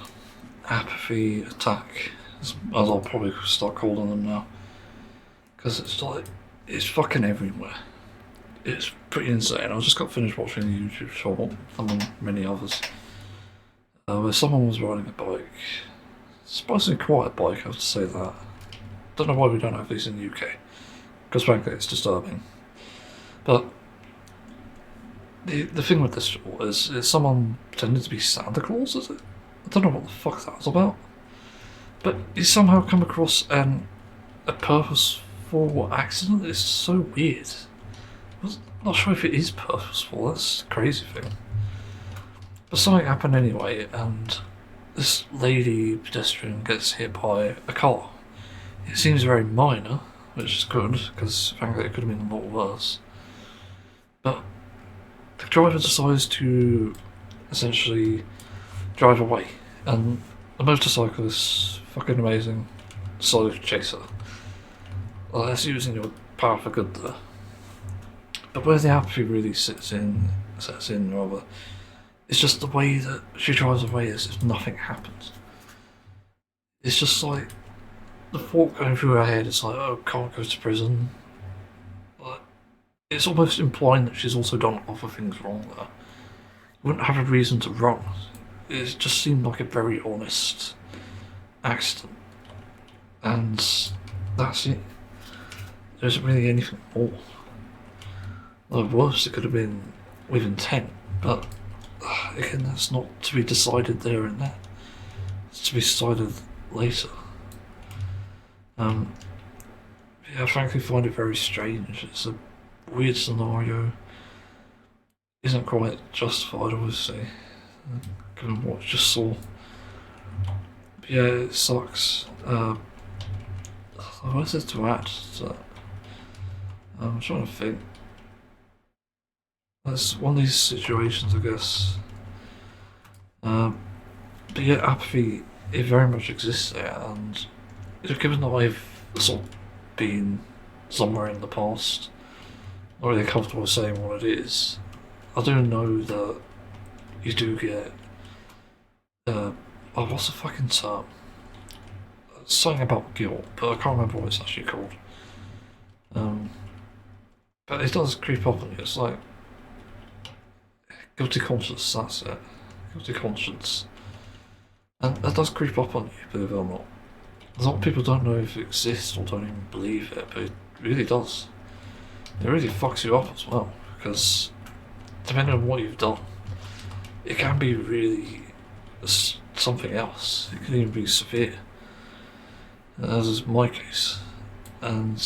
apathy attack, as I'll probably start calling them now. Because it's like, it's fucking everywhere. It's pretty insane. I just got finished watching a YouTube short, among many others, where someone was riding a bike. Surprisingly quiet bike, I have to say that. Don't know why we don't have these in the UK, because frankly it's disturbing. But the thing with this short is someone pretending to be Santa Claus, is it? I don't know what the fuck that was about. But he somehow come across a purposeful accident. It's so weird. I'm not sure if it is purposeful, that's the crazy thing. But something happened anyway, and this lady pedestrian gets hit by a car. It seems very minor, which is good, because frankly it could have been a lot worse. But the driver decides to essentially drive away, and the motorcyclist, fucking amazing, decided to chase her. Well, that's using your power for good there. But where the apathy really sets in, it's just the way that she drives away as if nothing happens. It's just like, the thought going through her head is like, oh, can't go to prison. But it's almost implying that she's also done other things wrong there. You wouldn't have a reason to run. It just seemed like a very honest accident. And that's it. There isn't really anything more. At worst, it could have been with intent, but again, that's not to be decided there and then. It's to be decided later. Yeah, I frankly find it very strange. It's a weird scenario. Isn't quite justified, obviously, given what I just saw. But yeah, it sucks. What is there to add to that? I'm trying to think. That's one of these situations, I guess. But yeah, apathy, it very much exists there, and given that I've sort of been somewhere in the past, not really comfortable saying what it is, I do know that you do get, oh, what's the fucking term? Something about guilt, but I can't remember what it's actually called. But it does creep up on you. It's like guilty conscience. That's it. Guilty conscience, and that does creep up on you, believe it or not. A lot of people don't know if it exists or don't even believe it, but it really does. It really fucks you up as well, because depending on what you've done, it can be really something else. It can even be severe, as is my case. And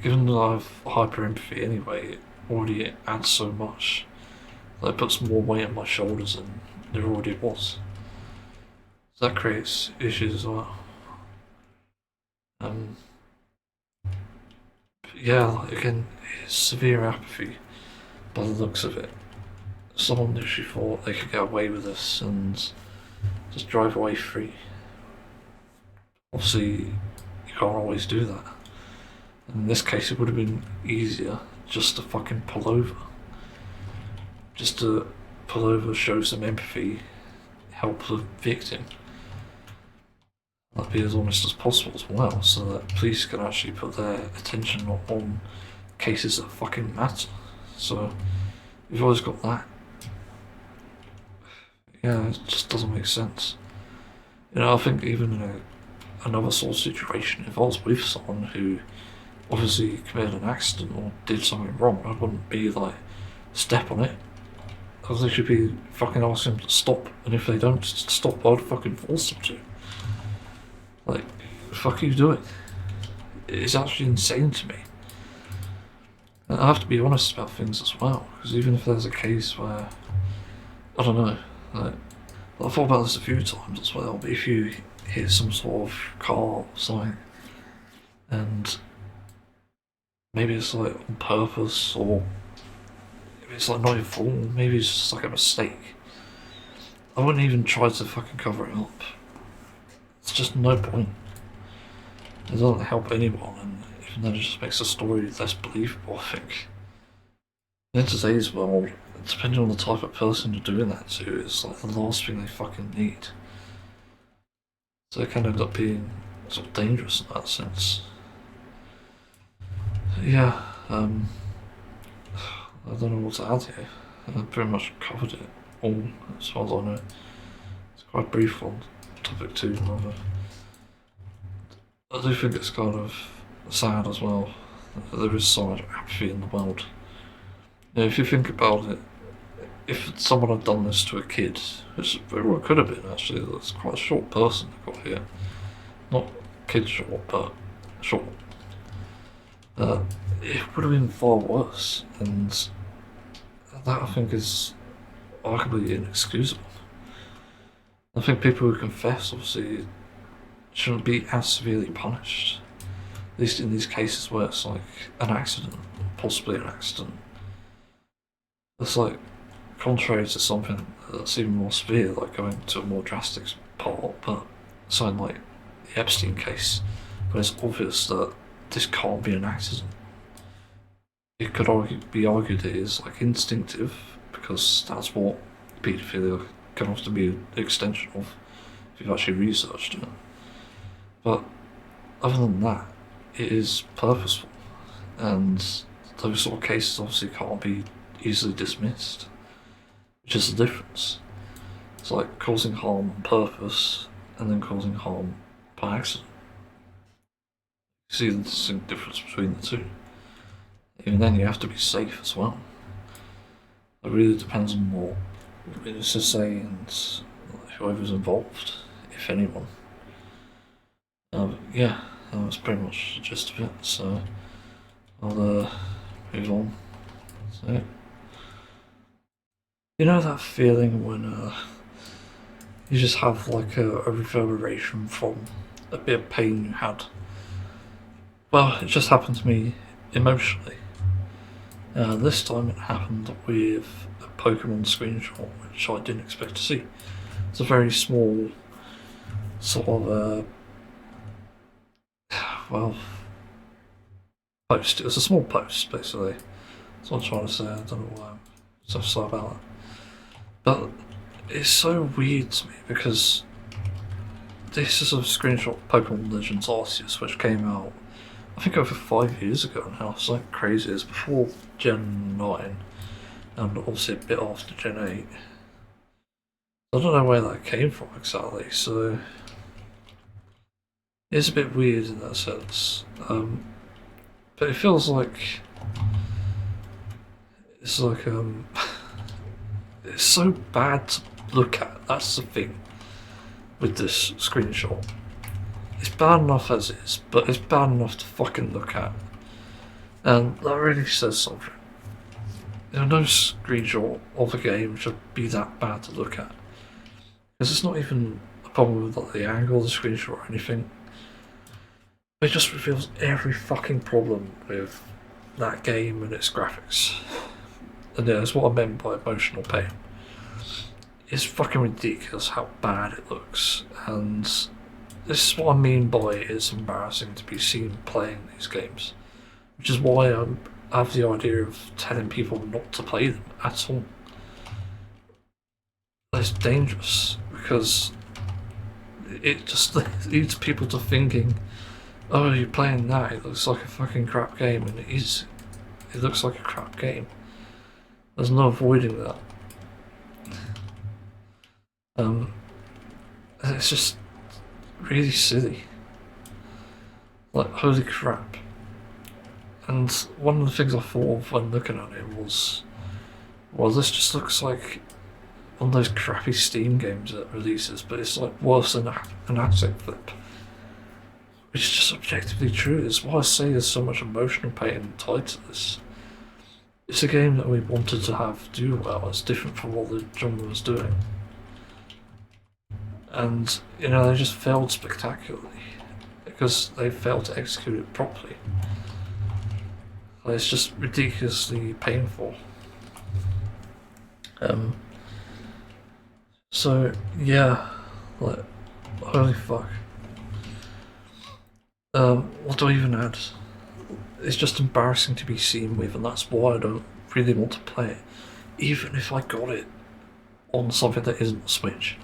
given that I have hyper empathy anyway, it already adds so much that it puts more weight on my shoulders than there already was. So that creates issues as well. Yeah, again, severe apathy by the looks of it. Someone literally thought they could get away with this and just drive away free. Obviously, you can't always do that. In this case, it would have been easier just to fucking pull over. Just to pull over, show some empathy, help the victim. That'd be as honest as possible as well, so that police can actually put their attention on cases that fucking matter. So, you've always got that. Yeah, it just doesn't make sense. You know, I think even in another sort of situation, if I was with someone who obviously committed an accident or did something wrong, I wouldn't be like, step on it. Because they should be fucking asking them to stop, and if they don't stop, I'd fucking force them to. Like, the fuck are you doing? It's actually insane to me. And I have to be honest about things as well, because even if there's a case where, I don't know, like, I've thought about this a few times as well, but if you hit some sort of car or something, and maybe it's like on purpose, or maybe it's like not your fault, maybe it's just like a mistake. I wouldn't even try to fucking cover it up. It's just no point. It doesn't help anyone, and even then it just makes the story less believable, I think. In today's world, depending on the type of person you're doing that to, it's like the last thing they fucking need. So it can end up being sort of dangerous in that sense. Yeah, I don't know what to add here. I pretty much covered it all as far as I know. It's quite a brief on topic 2, rather. I do think it's kind of sad as well that there is so much apathy in the world. You know, if you think about it, if someone had done this to a kid, which very well could have been actually, that's quite a short person they've got here. Not kid short, but short. It would have been far worse, and that I think is arguably inexcusable. I think people who confess obviously shouldn't be as severely punished, at least in these cases where it's like an accident, possibly an accident. It's like contrary to something that's even more severe, like going to a more drastic part, but something like the Epstein case, where it's obvious that this can't be an accident. It could be argued it is like instinctive, because that's what paedophilia can often be an extension of if you've actually researched it. But other than that, it is purposeful, and those sort of cases obviously can't be easily dismissed, which is the difference. It's like causing harm on purpose and then causing harm by accident. You see the distinct difference between the two. Even then, you have to be safe as well. It really depends on what witnesses say and whoever's involved, if anyone. Yeah, that was pretty much the gist of it, so I'll move on. So, you know that feeling when you just have like a reverberation from a bit of pain you had? Well, it just happened to me emotionally. This time it happened with a Pokemon screenshot, which I didn't expect to see. It's a very small sort of post. It was a small post, basically. That's what I'm trying to say. I don't know why I'm so sad about it. But it's so weird to me because this is a screenshot of Pokemon Legends Arceus, which came out, I think, over 5 years ago now. It's like crazy. It's before Gen 9, and obviously a bit after Gen 8. I don't know where that came from exactly, so it's a bit weird in that sense. But it feels like it's like it's so bad to look at. That's the thing with this screenshot. It's bad enough as is, but it's bad enough to fucking look at, and that really says something. You know, no screenshot of a game should be that bad to look at, because it's not even a problem with like the angle of the screenshot or anything. It just reveals every fucking problem with that game and its graphics. And yeah, that's what I meant by emotional pain. It's fucking ridiculous how bad it looks, and this is what I mean by it's embarrassing to be seen playing these games. Which is why I have the idea of telling people not to play them at all. It's dangerous, because it just leads people to thinking, oh, you're playing that, it looks like a fucking crap game, and it is. It looks like a crap game. There's no avoiding that. It's just really silly. Like, holy crap. And one of the things I thought of when looking at it was, well, this just looks like one of those crappy Steam games that releases, but it's like worse than an asset flip. Which is just objectively true. It's why I say there's so much emotional pain tied to this. It's a game that we wanted to have do well. It's different from what the genre was doing. And, you know, they just failed spectacularly because they failed to execute it properly. Like, it's just ridiculously painful. So yeah, like holy fuck. What do I even add? It's just embarrassing to be seen with, and that's why I don't really want to play it, even if I got it on something that isn't a Switch.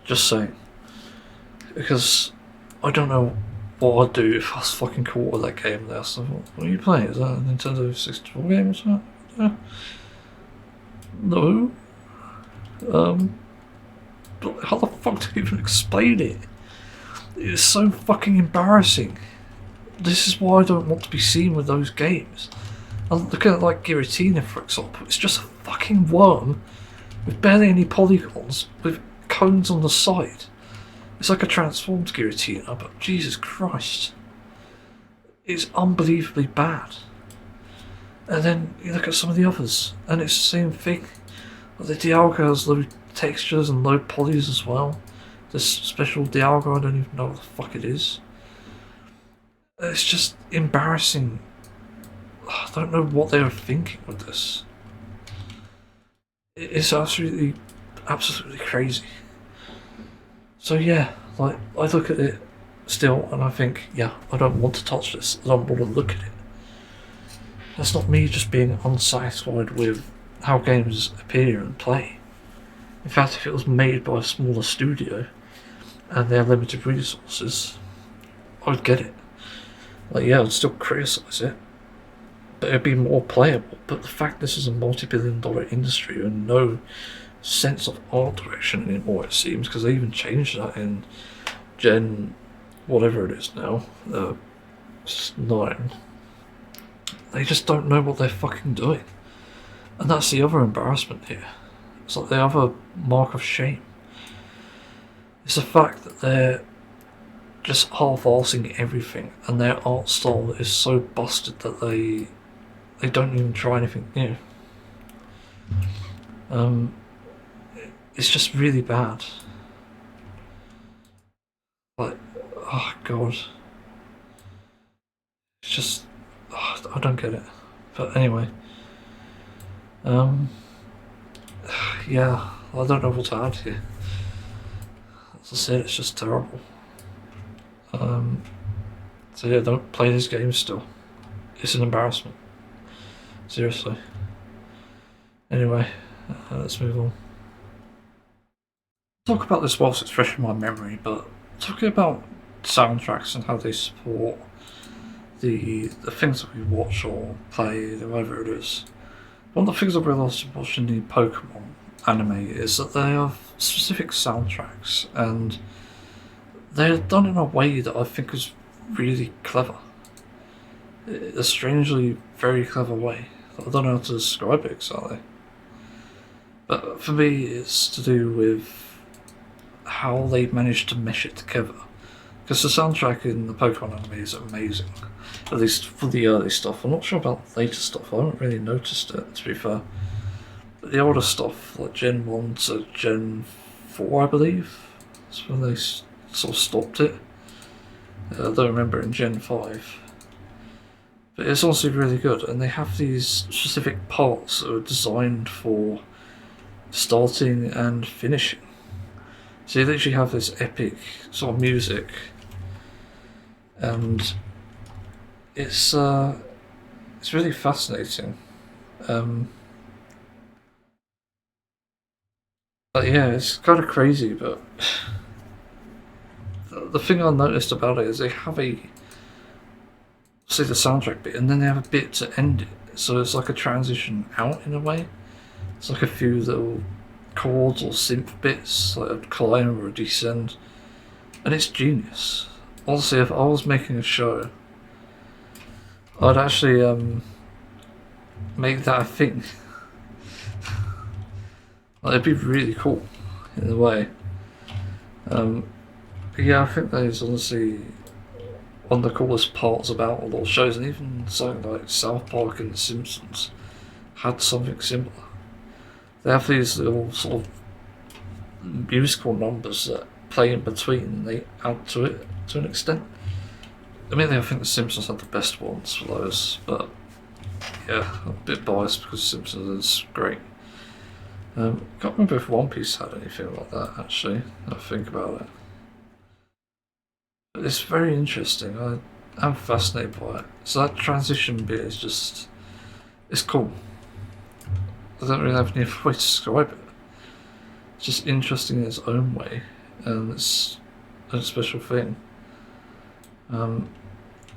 Just saying, because I don't know what I'd do if I was fucking caught with that game there. So what are you playing? Is that a Nintendo 64 game or something? No. But how the fuck do you even explain it? It's so fucking embarrassing. This is why I don't want to be seen with those games. I look at it like Giratina, for example. It's just a fucking worm with barely any polygons, with cones on the side. It's like a transformed Giratina, but Jesus Christ. It's unbelievably bad. And then you look at some of the others, and it's the same thing. The Dialga has low textures and low polys as well. This special Dialga, I don't even know what the fuck it is. It's just embarrassing. I don't know what they were thinking with this. It's absolutely crazy. So yeah, like I look at it still and I think, yeah, I don't want to touch this. I don't want to look at it. That's not me just being unsatisfied with how games appear and play. In fact, if it was made by a smaller studio and they have limited resources, I'd get it. Like, yeah, I'd still criticise it, but it'd be more playable. But the fact this is a multi-billion-dollar industry and no sense of art direction anymore, it seems, because they even changed that in Gen whatever it is now, 9. They just don't know what they're fucking doing. And that's the other embarrassment here. It's like the other mark of shame. It's the fact that they're just half-arsing everything, and their art style is so busted that they don't even try anything new. It's just really bad. Like, oh god. It's just, I don't get it. But anyway. Yeah, I don't know what to add here. As I said, it's just terrible. So yeah, don't play this game still. It's an embarrassment. Seriously. Anyway, let's move on. Talk about this whilst it's fresh in my memory, but talking about soundtracks and how they support the things that we watch or play, whatever it is. One of the things I realised watching the Pokemon anime is that they have specific soundtracks, and they're done in a way that I think is really clever. A strangely very clever way. I don't know how to describe it exactly. But for me, it's to do with how they managed to mesh it together. Because the soundtrack in the Pokemon anime is amazing. At least for the early stuff. I'm not sure about the later stuff. I haven't really noticed it, to be fair. But the older stuff, like Gen 1 to Gen 4, I believe, that's when they sort of stopped it. I don't remember in Gen 5. But it's also really good, and they have these specific parts that are designed for starting and finishing. So you literally have this epic sort of music, and it's really fascinating. But yeah, it's kind of crazy, but the thing I noticed about it is they have the soundtrack bit, and then they have a bit to end it, so it's like a transition out in a way. It's like a few little chords or synth bits, like a climb or a descend, and it's genius. Honestly, if I was making a show, I'd actually make that a thing. Like, it'd be really cool in a way. Yeah, I think that is honestly one of the coolest parts about all those shows, and even something like South Park and The Simpsons had something similar. They have these little sort of musical numbers that play in between, and they add to it to an extent. I mean, I think The Simpsons had the best ones for those, but yeah, I'm a bit biased because Simpsons is great. Can't remember if One Piece had anything like that, actually, now I think about it. But it's very interesting. I'm fascinated by it. So that transition bit is just... it's cool. I don't really have any other way to describe it. It's just interesting in its own way, and it's a special thing. But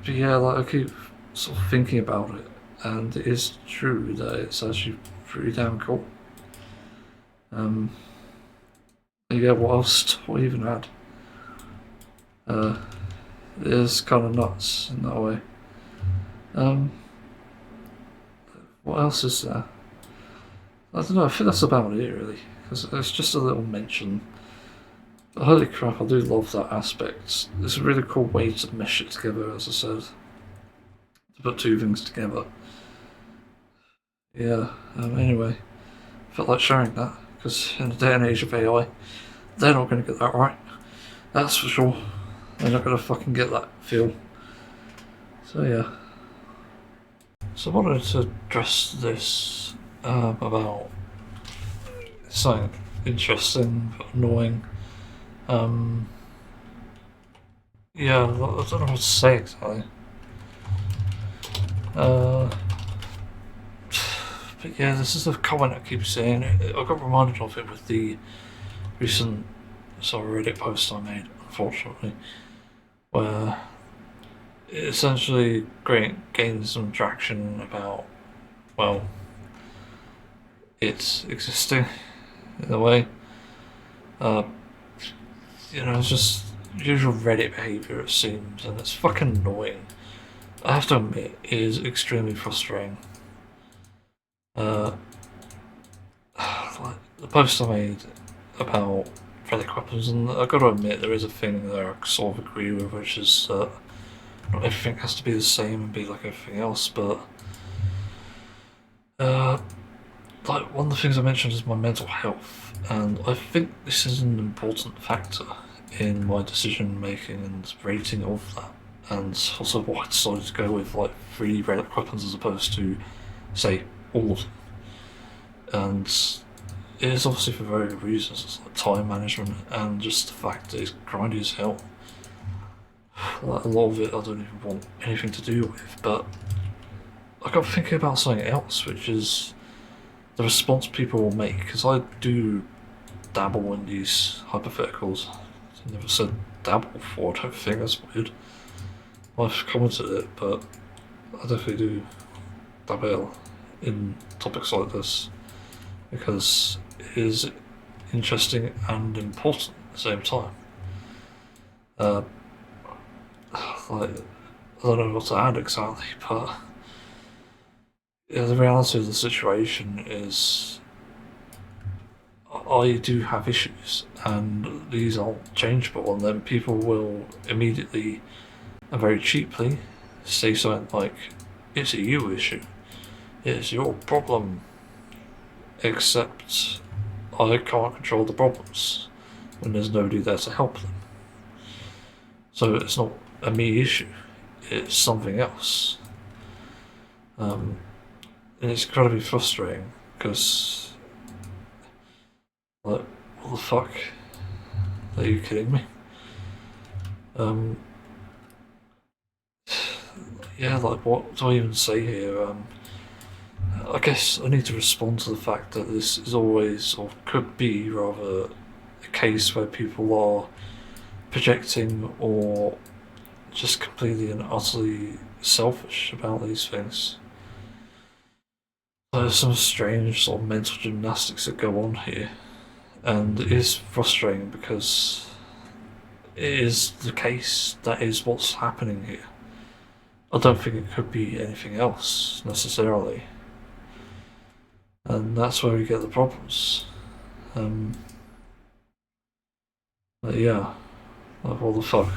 yeah, like I keep sort of thinking about it, and it is true that it's actually pretty damn cool. Yeah, what else do I even add? It is kind of nuts in that way. What else is there? I don't know, I think that's about it really, because it's just a little mention. But holy crap, I do love that aspect. It's a really cool way to mesh it together, as I said. To put two things together. Yeah, anyway, felt like sharing that, because in the day and age of AI, they're not going to get that right. That's for sure. They're not going to fucking get that feel. So yeah. So I wanted to address this about something interesting but annoying. Yeah, I don't know what to say exactly. But yeah, this is a comment I keep saying. I got reminded of it with the recent Reddit post I made, unfortunately, where it essentially gained some traction about, well, it's existing in a way. It's just usual Reddit behaviour, it seems, and it's fucking annoying. I have to admit, it is extremely frustrating. Like the post I made about relic weapons, and I've got to admit there is a thing that I sort of agree with, which is that not everything has to be the same and be like everything else, but like one of the things I mentioned is my mental health, and I think this is an important factor in my decision making and rating of that, and also why I decided to go with like 3 relic weapons as opposed to, say, all of them. And it is obviously for very good reasons. It's like time management and just the fact that it's grindy as hell. Like a lot of it I don't even want anything to do with, but I got thinking about something else, which is the response people will make, because I do dabble in these hypotheticals. I never said dabble before, I don't think, that's weird. I've commented it, but I definitely do dabble in topics like this, because it is interesting and important at the same time. Like, I don't know what to add exactly, but yeah, the reality of the situation is I do have issues, and these aren't changeable, and then people will immediately and very cheaply say something like, it's a you issue, it's your problem, except I can't control the problems when there's nobody there to help them. So it's not a me issue, it's something else. And it's incredibly frustrating, because, like, what the fuck? Are you kidding me? Yeah, like, what do I even say here? I guess I need to respond to the fact that this is always, or could be rather, a case where people are projecting or just completely and utterly selfish about these things. There's some strange sort of mental gymnastics that go on here, and it is frustrating because it is the case, that is what's happening here. I don't think it could be anything else necessarily, and that's where we get the problems. But yeah, like, what the fuck?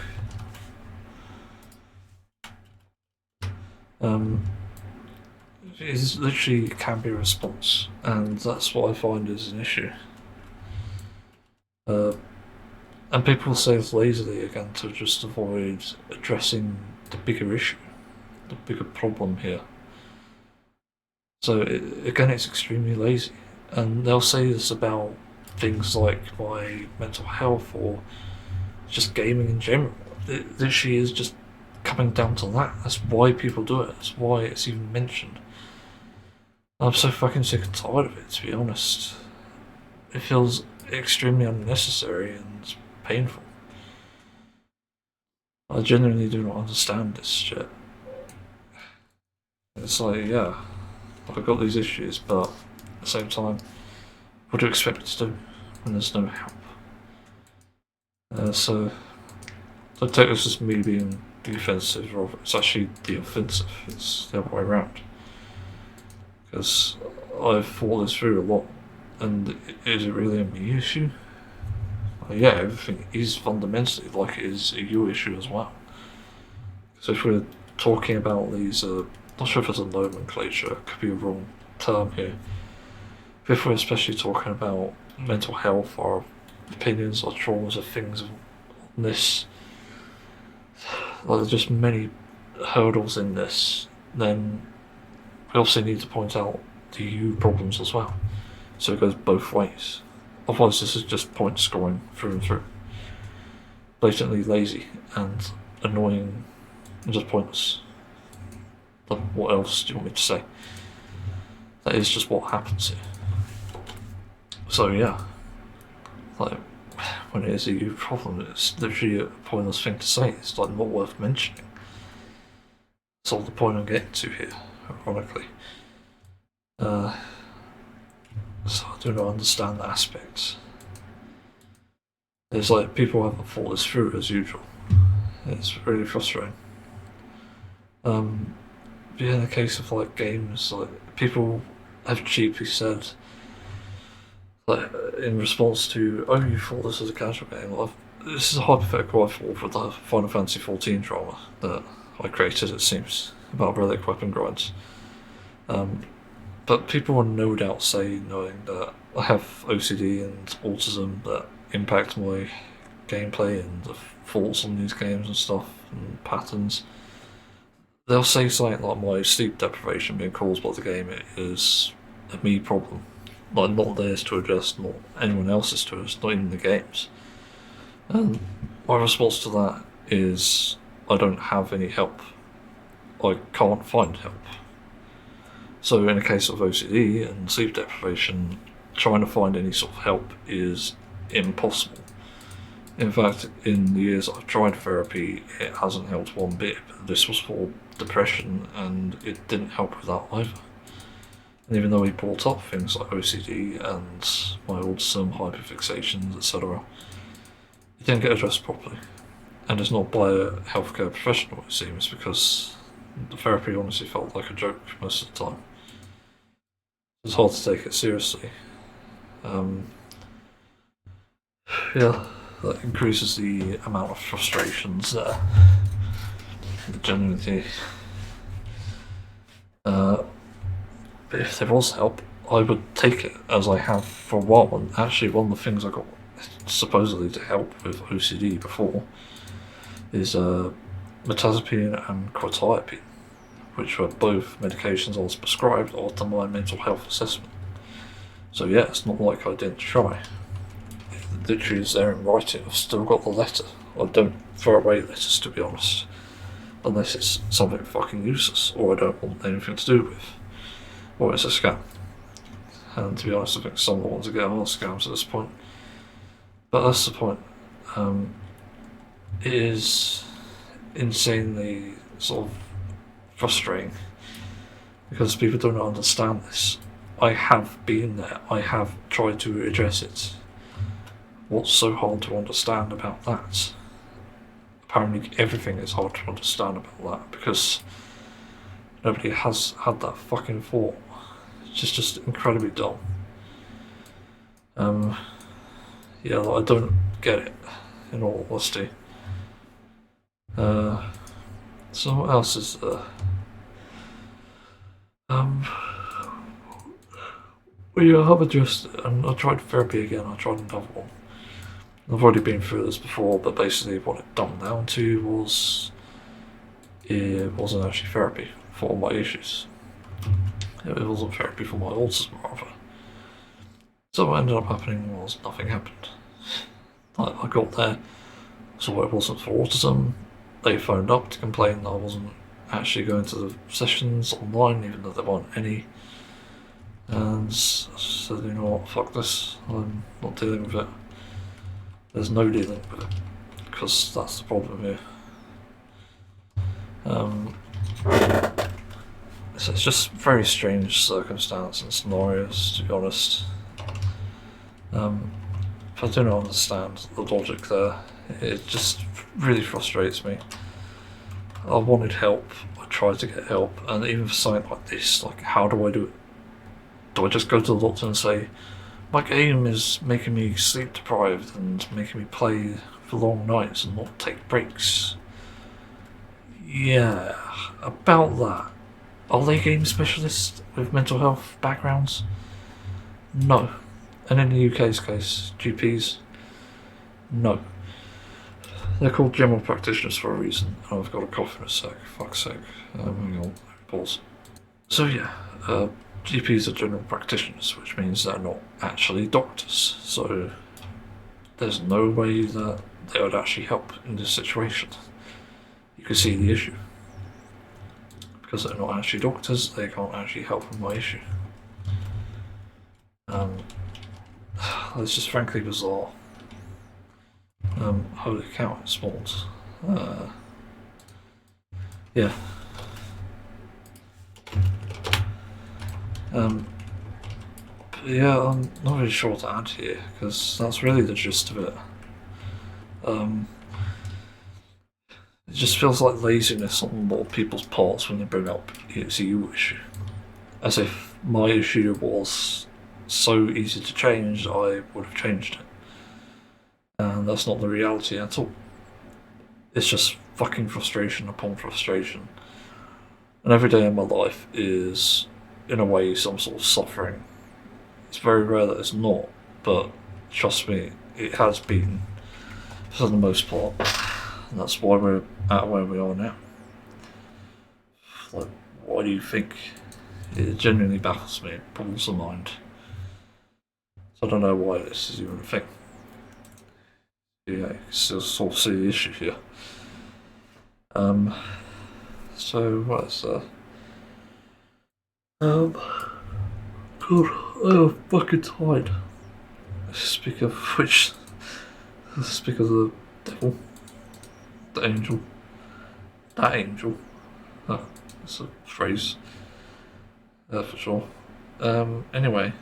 It literally can be a response, and that's what I find is an issue. And people say this lazily again to just avoid addressing the bigger issue, the bigger problem here. So again, it's extremely lazy, And they'll say this about things like my mental health or just gaming in general. It literally is just coming down to that. That's why people do it. That's why it's even mentioned. I'm so fucking sick and tired of it, to be honest. It feels extremely unnecessary and painful. I genuinely do not understand this shit. It's like, yeah, I've got these issues, but at the same time, what do you expect me to do when there's no help? So don't take this as me being defensive, or it's actually the offensive. It's the other way around. Because I've thought this through a lot, and is it really a me issue? Yeah, everything is fundamentally like it is a you issue as well. So if we're talking about these, not sure if it's a nomenclature, could be a wrong term here. But if we're especially talking about mental health, our opinions, our traumas, or things on this, like there's just many hurdles in this, then we also need to point out the you problems as well. So it goes both ways. Otherwise this is just point scoring through and through. Blatantly lazy and annoying and just pointless. But what else do you want me to say? That is just what happens here. So yeah, like when it is a you problem, it's literally a pointless thing to say. It's like not worth mentioning. That's all the point I'm getting to here, ironically. So I do not understand the aspects. It's like people haven't thought this through as usual. It's really frustrating. But in the case of like games, like people have cheaply said, like in response to, "Oh, you thought this was a casual game." Well, this is a hypothetical I thought for the Final Fantasy XIV drama that I created. It seems about relic weapon grinds. But people will no doubt say, knowing that I have OCD and autism that impact my gameplay and the faults on these games and stuff and patterns, they'll say something like my sleep deprivation being caused by the game is a me problem. Like, not theirs to address, not anyone else's to address, not even the games. And my response to that is, I don't have any help. I can't find help. So in a case of OCD and sleep deprivation, trying to find any sort of help is impossible. In fact, in the years I've tried therapy, it hasn't helped one bit. This was for depression, and it didn't help with that either. And even though he brought up things like OCD and my autism, hyperfixations, etc., it didn't get addressed properly. And it's not by a healthcare professional, it seems, because the therapy honestly felt like a joke most of the time. It's hard to take it seriously. Yeah, that increases the amount of frustrations there. Genuinely. But if there was help, I would take it, as I have for a while. And actually, one of the things I got supposedly to help with OCD before is mirtazapine and quetiapine, which were both medications I was prescribed after my mental health assessment. So yeah, it's not like I didn't try. It literally is there in writing. I've still got the letter. I don't throw away letters, to be honest, unless it's something fucking useless or I don't want anything to do with, or it's a scam. And to be honest, I think some of the ones I get are scams at this point. But that's the point. It is insanely sort of frustrating because people don't understand this. I have been there. I have tried to address it. What's so hard to understand about that? Apparently everything is hard to understand about that because nobody has had that fucking thought. It's just incredibly dumb. Yeah, I don't get it, in all honesty. So what else is there? Well, yeah, I have addressed it, and I tried therapy again. I tried another one. I've already been through this before, but basically what it dumbed down to was it wasn't actually therapy for all my issues. It wasn't therapy for my autism, rather. So what ended up happening was nothing happened. I got there, so it wasn't for autism. They phoned up to complain that I wasn't actually going to the sessions online, even though there weren't any. And I said, you know what, fuck this, I'm not dealing with it. There's no dealing with it, because that's the problem here. So it's just very strange circumstance and scenarios, to be honest. I do not understand the logic there. It just really frustrates me. I wanted help, I tried to get help, and even for something like this, like, how do I do it? Do I just go to the doctor and say, my game is making me sleep deprived and making me play for long nights and not take breaks? Yeah, about that. Are they game specialists with mental health backgrounds? No. And in the UK's case, GPs? No. They're called general practitioners for a reason. Oh, I've got a cough in a sec, fuck's sake. Hang on, pause. So yeah, GPs are general practitioners, which means they're not actually doctors. So there's no way that they would actually help in this situation. You can see the issue. Because they're not actually doctors, they can't actually help with my issue. It's just frankly bizarre. Holy cow, it spawns. Yeah. Yeah, I'm not really sure what to add here, because that's really the gist of it. It just feels like laziness on a lot of people's parts when they bring up it's a you issue. As if my issue was so easy to change, I would have changed it. And that's not the reality at all. It's just fucking frustration upon frustration. And every day in my life is, in a way, some sort of suffering. It's very rare that it's not, but trust me, it has been, for the most part. And that's why we're at where we are now. Like, why do you think? It genuinely baffles me, it boggles the mind. So I don't know why this is even a thing. Yeah, it's a sort of see the issue here. So what is that? God, I'm fucking tired. Speak of which, speak of the devil, the angel, that angel. Oh, that's a phrase. For sure. Anyway,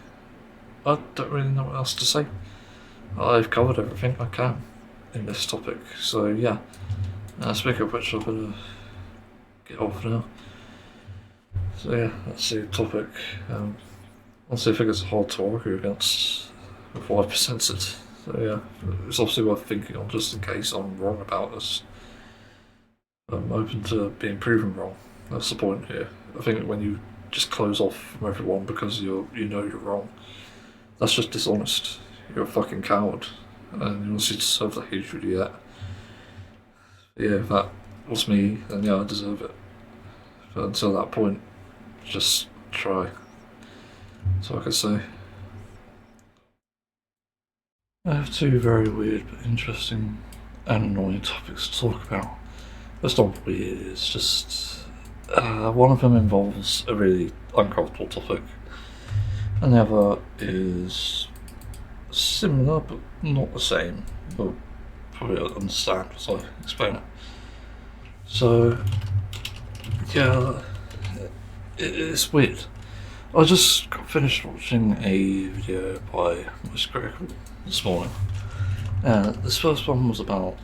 I don't really know what else to say. I've covered everything I can in this topic, so yeah. Speaking of which, I better get off now. So yeah, that's the topic. Honestly, I think it's hard to argue against before I present it. So yeah, it's obviously worth thinking on just in case I'm wrong about this. I'm open to being proven wrong. That's the point here. I think when you just close off from everyone because you know you're wrong, that's just dishonest. You're a fucking coward, and you honestly deserve the hatred you get. Yeah, if that was me, then yeah, I deserve it. But until that point, just try. That's all I can say. I have two very weird but interesting and annoying topics to talk about. It's not weird, it's just one of them involves a really uncomfortable topic, and the other is similar but not the same. But probably understand as I explain it. So yeah, it's weird. I just got finished watching a video by Miss Critical this morning. This first one was about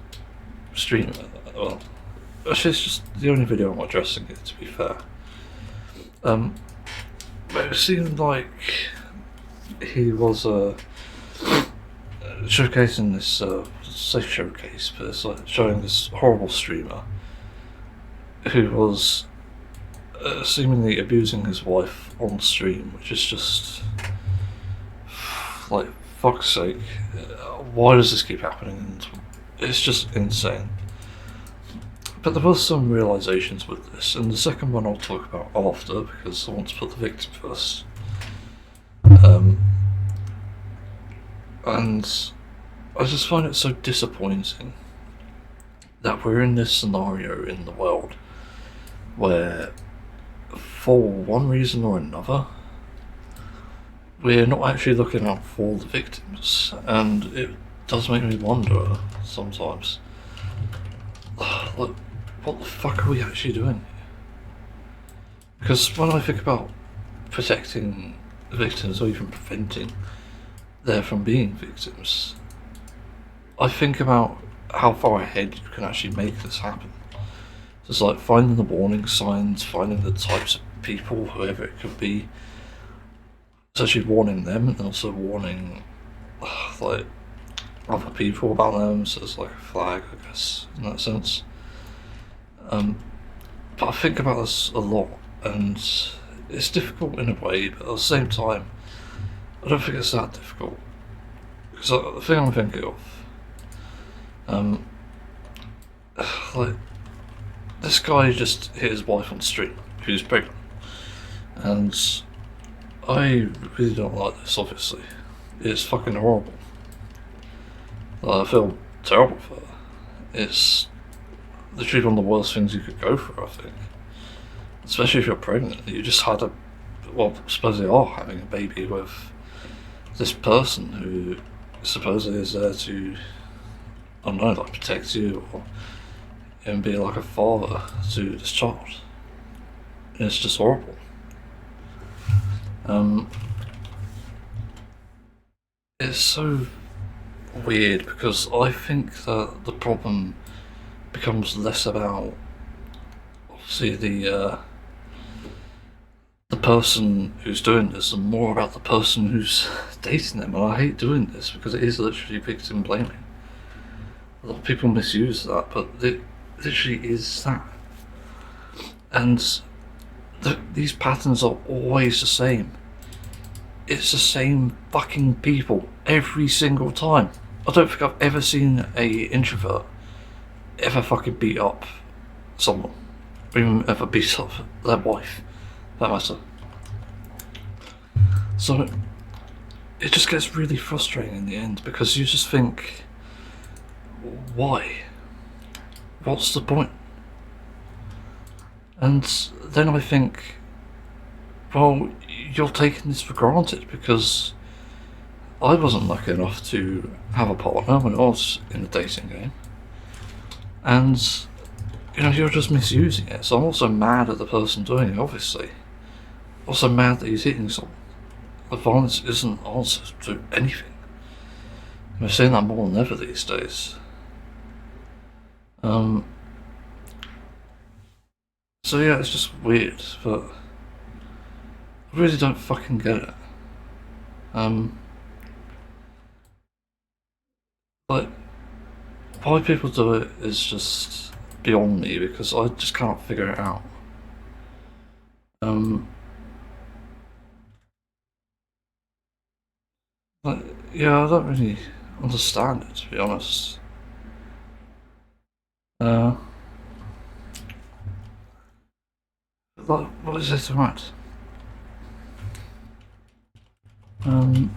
streaming. Well, actually, it's just the only video I'm addressing it, to be fair. But it seemed like he was showcasing this, say showcase, but it's like showing this horrible streamer who was seemingly abusing his wife on stream, which is just like, fuck's sake, why does this keep happening? And it's just insane. But there were some realizations with this, and the second one I'll talk about after because I want to put the victim first. And I just find it so disappointing that we're in this scenario in the world where, for one reason or another, we're not actually looking out for the victims, and it does make me wonder sometimes, like, what the fuck are we actually doing? Because when I think about protecting victims or even preventing them from being victims, I think about how far ahead you can actually make this happen. Just like finding the warning signs, finding the types of people, whoever it could be. It's actually warning them and also warning like other people about them, so it's like a flag, I guess, in that sense. But I think about this a lot, and it's difficult in a way, but at the same time, I don't think it's that difficult. Because the thing I'm thinking of, like, this guy just hit his wife on the street, who's pregnant, and I really don't like this, obviously. It's fucking horrible. I feel terrible for her. It's literally one of the worst things you could go for, I think. Especially if you're pregnant. You just had well, supposedly are having a baby with this person who supposedly is there to, I don't know, like protect you or even be like a father to this child. And it's just horrible. It's so weird because I think that the problem becomes less about obviously the person who's doing this and more about the person who's dating them. And I hate doing this because it is literally victim blaming. A lot of people misuse that, but it literally is that. And these patterns are always the same. It's the same fucking people every single time. I don't think I've ever seen a introvert ever fucking beat up someone, or even ever beat up their wife, that matter. So it just gets really frustrating in the end because you just think, why? What's the point? And then I think, well, you're taking this for granted because I wasn't lucky enough to have a partner when I was in the dating game. And, you know, you're just misusing it. So I'm also mad at the person doing it, obviously. Also mad that he's hitting someone. The violence isn't answer to anything. We're seeing that more than ever these days. So yeah, it's just weird, but I really don't fucking get it. Like, why people do it is just beyond me because I just can't figure it out. Like, yeah, I don't really understand it, to be honest. Like, what is it about? I'm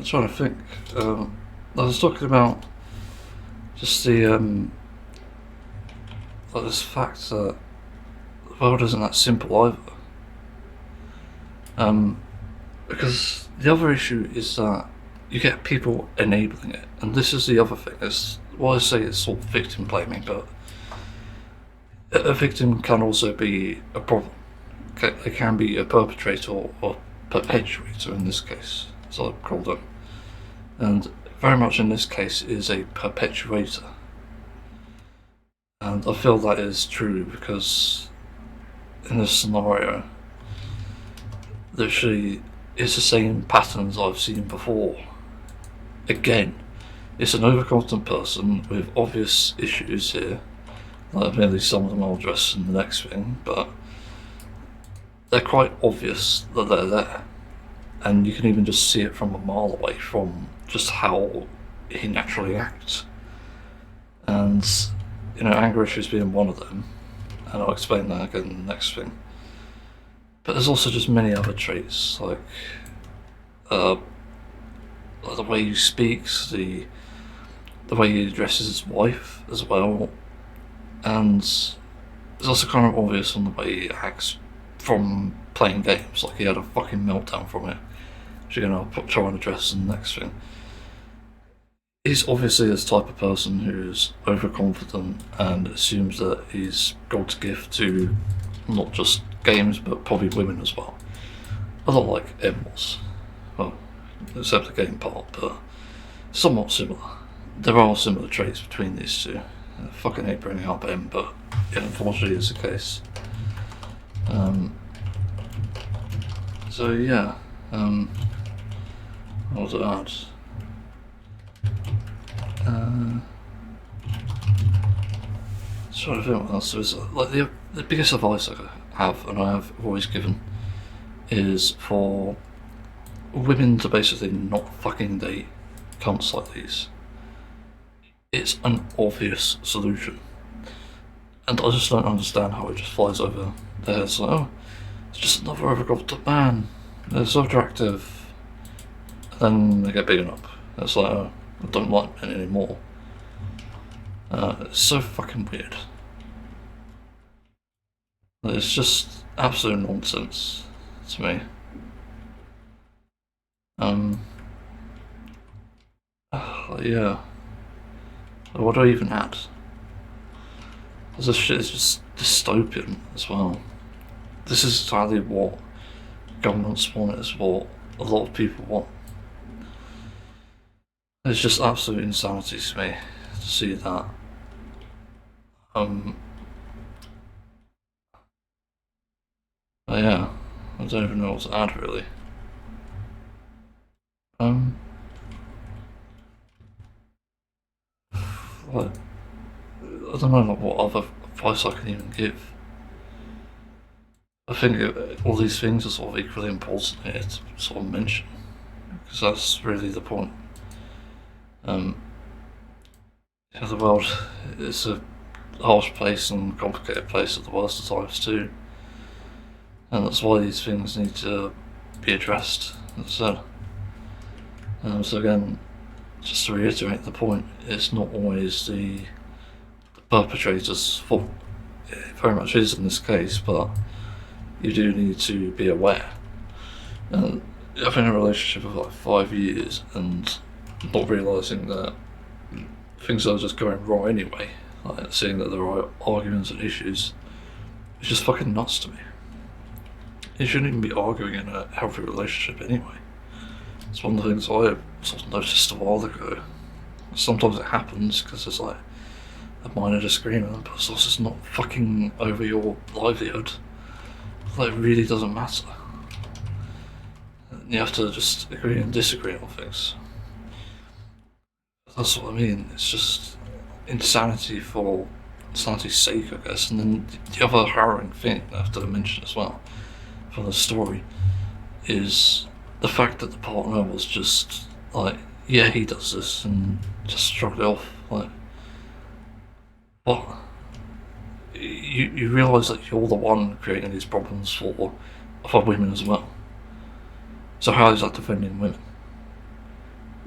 trying to think. I was talking about just the like this fact that the world isn't that simple either. Because the other issue is that you get people enabling it, and this is the other thing. Is why I say it's sort of victim blaming, but a victim can also be a problem. It can be a perpetrator or perpetuator in this case, as I call them, and very much in this case is a perpetuator. And I feel that is true because in this scenario, literally, it's the same patterns I've seen before. Again, it's an overconfident person with obvious issues here. Like, maybe some of them I'll address in the next thing, but they're quite obvious that they're there. And you can even just see it from a mile away from just how he naturally acts. And, you know, anger issues being one of them, and I'll explain that again in the next thing. But there's also just many other traits, like the way he speaks, the way he addresses his wife as well, and it's also kind of obvious on the way he acts from playing games. Like he had a fucking meltdown from it, which you're gonna try and address in the next thing. He's obviously this type of person who's overconfident and assumes that he's God's gift to not just games but probably women as well. A lot like M was. Well, except the game part, but somewhat similar. There are similar traits between these two. I fucking hate bringing up M, but yeah, unfortunately it's the case. So yeah, what was it add? Trying to think what else there is. Like the biggest advice I have, and I have always given, is for women to basically not fucking date cunts like these. It's an obvious solution, and I just don't understand how it just flies over their heads. Like, oh, it's just another overconfident man. They're so attractive. And then they get beaten up. It's like, oh, I don't like men anymore. It's so fucking weird. It's just absolute nonsense to me. Yeah. What do I even add? This shit is just dystopian as well. This is entirely what governments want, is what a lot of people want. It's just absolute insanity to me to see that. But yeah, I don't even know what to add really. Like, I don't know like, what other advice I can even give. I think all these things are sort of equally important here to sort of mention, because that's really the point. Yeah, the world is a harsh place and complicated place at the worst of times too, and that's why these things need to be addressed, as I said. So again, just to reiterate the point, it's not always the perpetrator's fault. It very much is in this case, but you do need to be aware. And I've been in a relationship of like 5 years and not realising that things are just going wrong anyway, like seeing that there are arguments and issues, it's just fucking nuts to me. You shouldn't even be arguing in a healthy relationship anyway. It's one of the things I sort of noticed a while ago. Sometimes it happens because there's like a minor disagreement, but it's also just not fucking over your livelihood. Like, it really doesn't matter. You have to just agree and disagree on things. That's what I mean. It's just insanity for insanity's sake, I guess. And then the other harrowing thing I have to mention as well from the story is the fact that the partner was just like, yeah, he does this, and just shrugged it off. Like, what? You realise that you're the one creating these problems for women as well. So how is that defending women?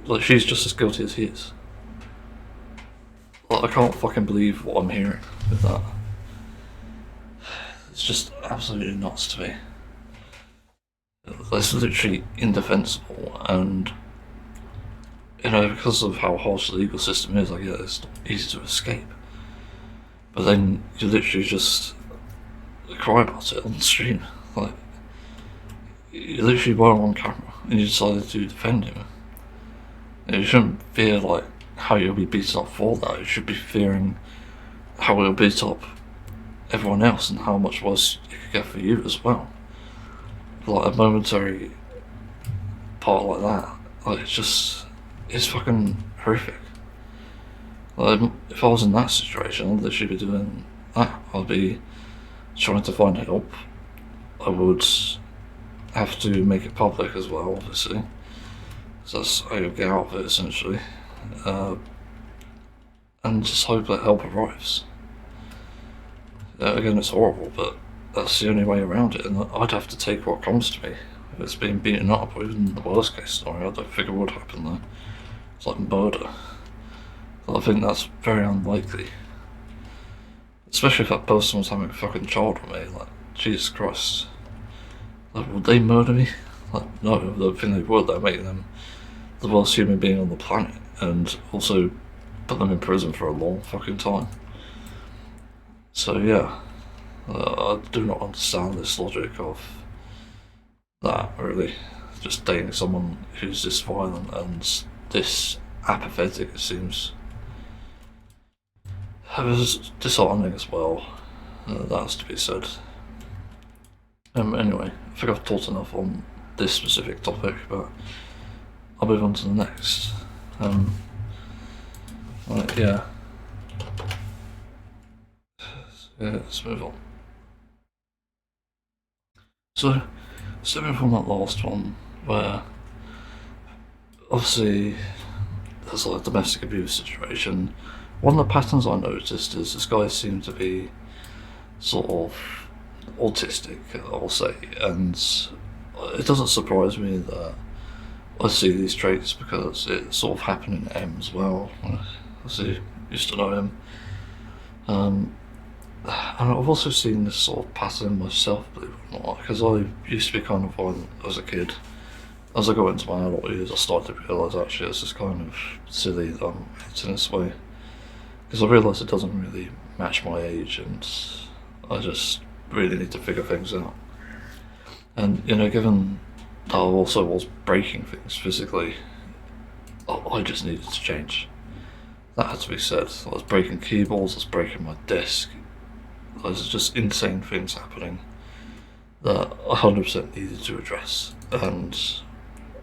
Like, she's just as guilty as he is. Like, I can't fucking believe what I'm hearing with that. It's just absolutely nuts to me. It's literally indefensible, and you know, because of how harsh the legal system is, like, yeah, it's not easy to escape. But then you literally just cry about it on the stream. Like, you literally were on camera and you decided to defend him. And you shouldn't fear like how you'll be beaten up for that. You should be fearing how it'll beat up everyone else and how much worse it could get for you as well. Like a momentary part like that, like it's fucking horrific. Like, if I was in that situation, I'd literally be doing that. I'd be trying to find help. I would have to make it public as well, obviously, because that's how you'll get out of it, essentially. And just hope that help arrives. Again, it's horrible, but that's the only way around it, and I'd have to take what comes to me. If it's being beaten up, or even the worst case scenario, I don't think it would happen there. It's like murder. But I think that's very unlikely. Especially if that person was having a fucking child with me, like, Jesus Christ. Like, would they murder me? Like, no, I don't think they would. They'd make them the worst human being on the planet, and also put them in prison for a long fucking time. So yeah, I do not understand this logic of that, really. Just dating someone who's this violent and this apathetic, it seems. It was disheartening as well, that has to be said. Anyway, I think I've talked enough on this specific topic, but I'll move on to the next. Right, yeah, let's move on. So, stemming from that last one, where obviously there's like a domestic abuse situation, one of the patterns I noticed is this guy seemed to be sort of autistic, I'll say, and it doesn't surprise me that I see these traits because it sort of happened in M as well. I used to know him. And I've also seen this sort of pattern myself, believe it or not, because I used to be kind of violent as a kid. As I got into my adult years, I started to realise actually it's just kind of silly that I'm acting this way. Because I realise it doesn't really match my age, and I just really need to figure things out. And, you know, given that I also was breaking things physically, I just needed to change. That had to be said. I was breaking keyboards, I was breaking my desk. There's just insane things happening that I 100% needed to address, and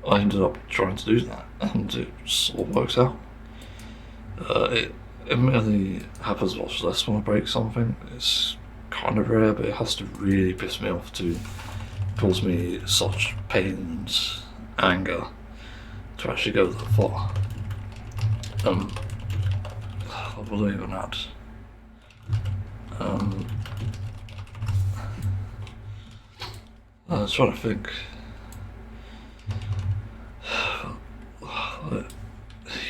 I ended up trying to do that, and it sort of works out. It admittedly happens much less when I break something. It's kind of rare, but it has to really piss me off to cause me such pain and anger to actually go that far. I believe in that. I was trying to think.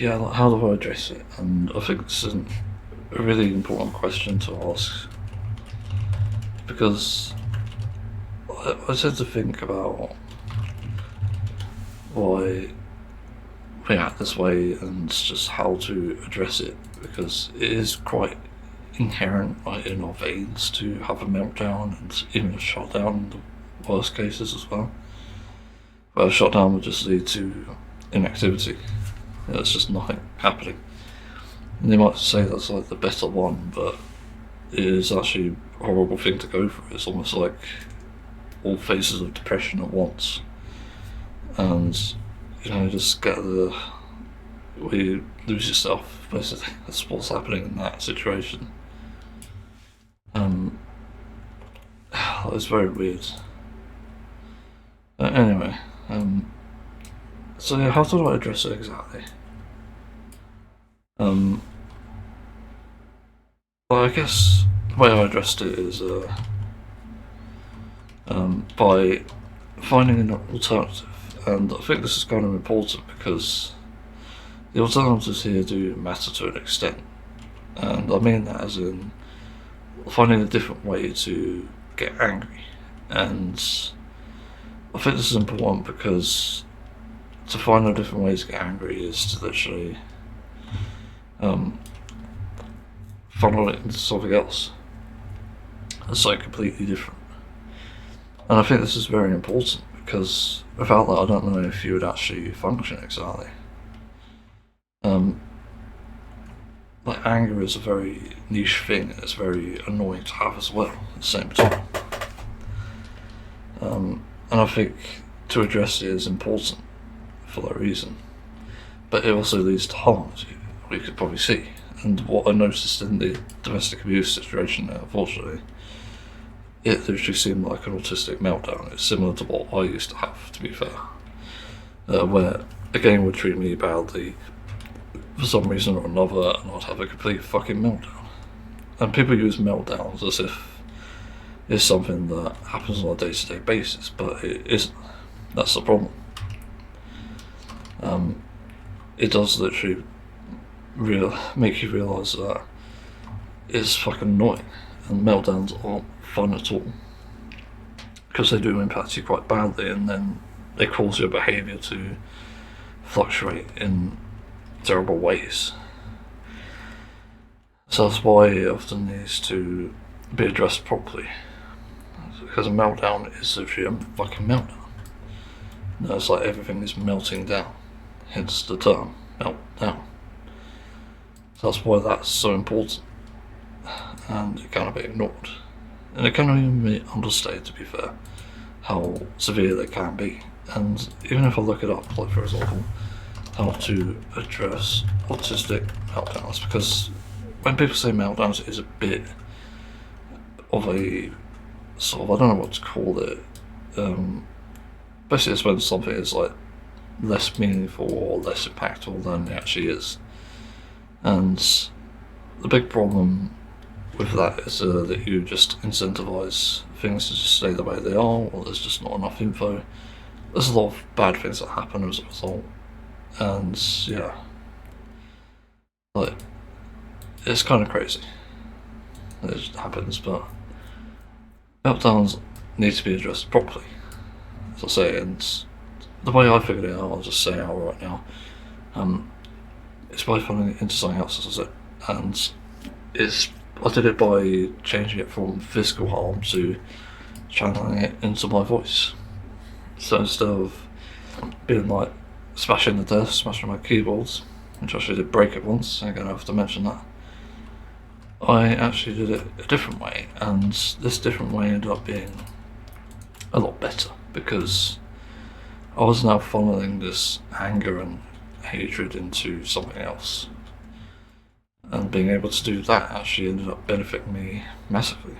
Yeah, like, how do I address it? And I think this is a really important question to ask, because I tend to think about why we act this way and just how to address it, because it is quite inherent, like, in our veins to have a meltdown and even a shutdown in the worst cases as well. But a shutdown would just lead to inactivity. There's just nothing happening. And they might say that's like the better one, but it is actually a horrible thing to go through. It's almost like all phases of depression at once. And, you know, just get where you lose yourself, basically. That's what's happening in that situation. It's very weird. Anyway, so yeah, how do I address it exactly? Well, I guess the way I addressed it is by finding an alternative, and I think this is kind of important because the alternatives here do matter to an extent, and I mean that as in finding a different way to get angry. And I think this is important because to find a different way to get angry is to literally funnel it into something else that's like completely different. And I think this is very important because without that I don't know if you would actually function exactly. Like, anger is a very niche thing, and it's very annoying to have as well at the same time. And I think to address it is important for that reason. But it also leads to harm, as you could probably see. And what I noticed in the domestic abuse situation, unfortunately, it literally seemed like an autistic meltdown. It's similar to what I used to have, to be fair. Where a game would treat me badly for some reason or another, and I'd have a complete fucking meltdown. And people use meltdowns as if is something that happens on a day-to-day basis, but it isn't. That's the problem. It does literally make you realise that it's fucking annoying, and meltdowns aren't fun at all, because they do impact you quite badly, and then they cause your behaviour to fluctuate in terrible ways. So that's why it often needs to be addressed properly, because a meltdown is literally a fucking meltdown. It's like everything is melting down, hence the term meltdown. So that's why that's so important, and it cannot be ignored. And it cannot even be understated, to be fair, how severe they can be. And even if I look it up, like for example, how to address autistic meltdowns, because when people say meltdowns, it is a bit of a sort of, I don't know what to call it. Basically, it's when something is like less meaningful or less impactful than it actually is. And the big problem with that is that you just incentivize things to just stay the way they are, or there's just not enough info. There's a lot of bad things that happen as a result, and yeah, like, it's kind of crazy. It just happens, but meltdowns need to be addressed properly, as I say, and the way I figured it out, I'll just say it out right now, it's by funneling it into something else, as I said, and I did it by changing it from physical harm to channeling it into my voice. So instead of being like smashing the desk, smashing my keyboards, which I actually did break it once, I'm going to have to mention that, I actually did it a different way, and this different way ended up being a lot better, because I was now funneling this anger and hatred into something else. And being able to do that actually ended up benefiting me massively.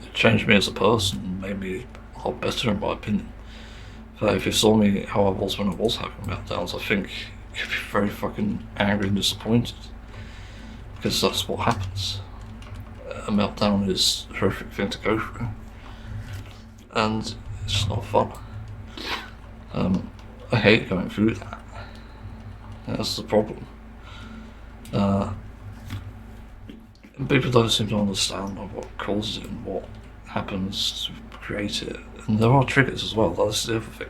It changed me as a person, made me a lot better in my opinion. But if you saw me how I was when I was having meltdowns, I think you'd be very fucking angry and disappointed. Because that's what happens. A meltdown is a horrific thing to go through. And it's not fun. I hate going through that. That's the problem. People don't seem to understand what causes it and what happens to create it. And there are triggers as well, that's the other thing.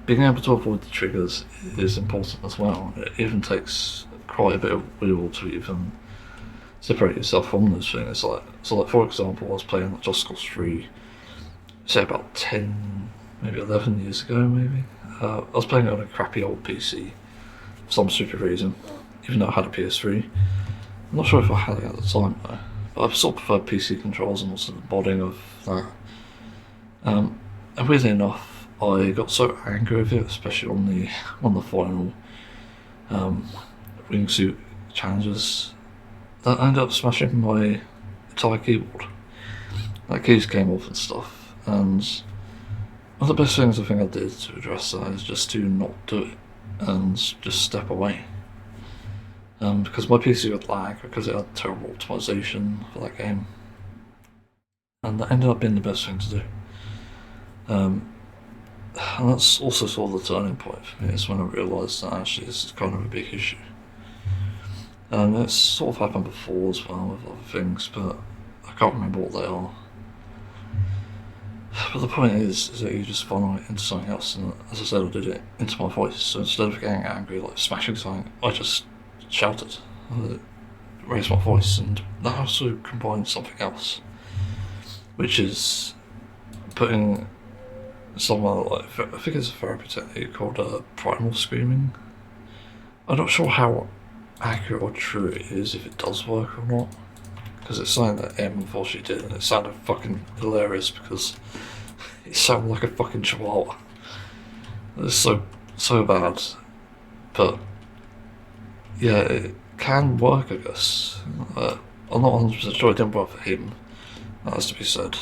Being able to avoid the triggers is important as well. It even takes quite a bit of will to even separate yourself from those things. So like for example, I was playing Just Cause 3, say about 10, maybe 11 years ago maybe. I was playing it on a crappy old PC for some stupid reason, even though I had a PS3. I'm not sure if I had it at the time though, but I sort of preferred PC controls and also the modding of that. And weirdly enough, I got so angry with it, especially on the final wingsuit challenges, that I ended up smashing my entire keyboard. Like, keys came off and stuff, and one of the best things I think I did to address that is just to not do it and just step away. Because my PC would lag because it had terrible optimization for that game, and that ended up being the best thing to do. And that's also sort of the turning point for me, is when I realised that actually this is kind of a big issue. And it's sort of happened before as well with other things, but I can't remember what they are. But the point is that you just funnel it into something else, and as I said, I did it into my voice. So instead of getting angry, like smashing something, I just shouted, raised my voice, and that also combined something else, which is putting someone like, I think it's a therapy technique called primal screaming. I'm not sure how accurate or true it is, if it does work or not, because it's something that unfortunately did, and it sounded fucking hilarious because it sounded like a fucking chihuahua. It's so bad, but yeah, it can work, I guess. I'm not 100% sure it didn't work for him, that has to be said.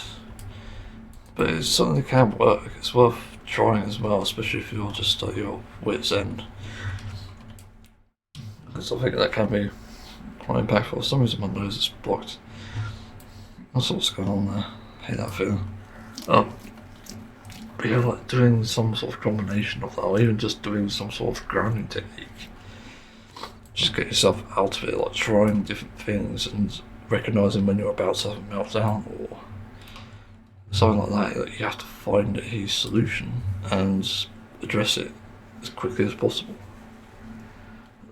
But it certainly can work. It's worth trying as well, especially if you're just at your wit's end. Because I think that can be quite impactful. For some reason my nose is blocked. That's what's going on there. hate that feeling. But yeah, like doing some sort of combination of that, or even just doing some sort of grounding technique. Just get yourself out of it, like trying different things and recognising when you're about to have a meltdown or something like that. Like you have to find a solution and address it as quickly as possible.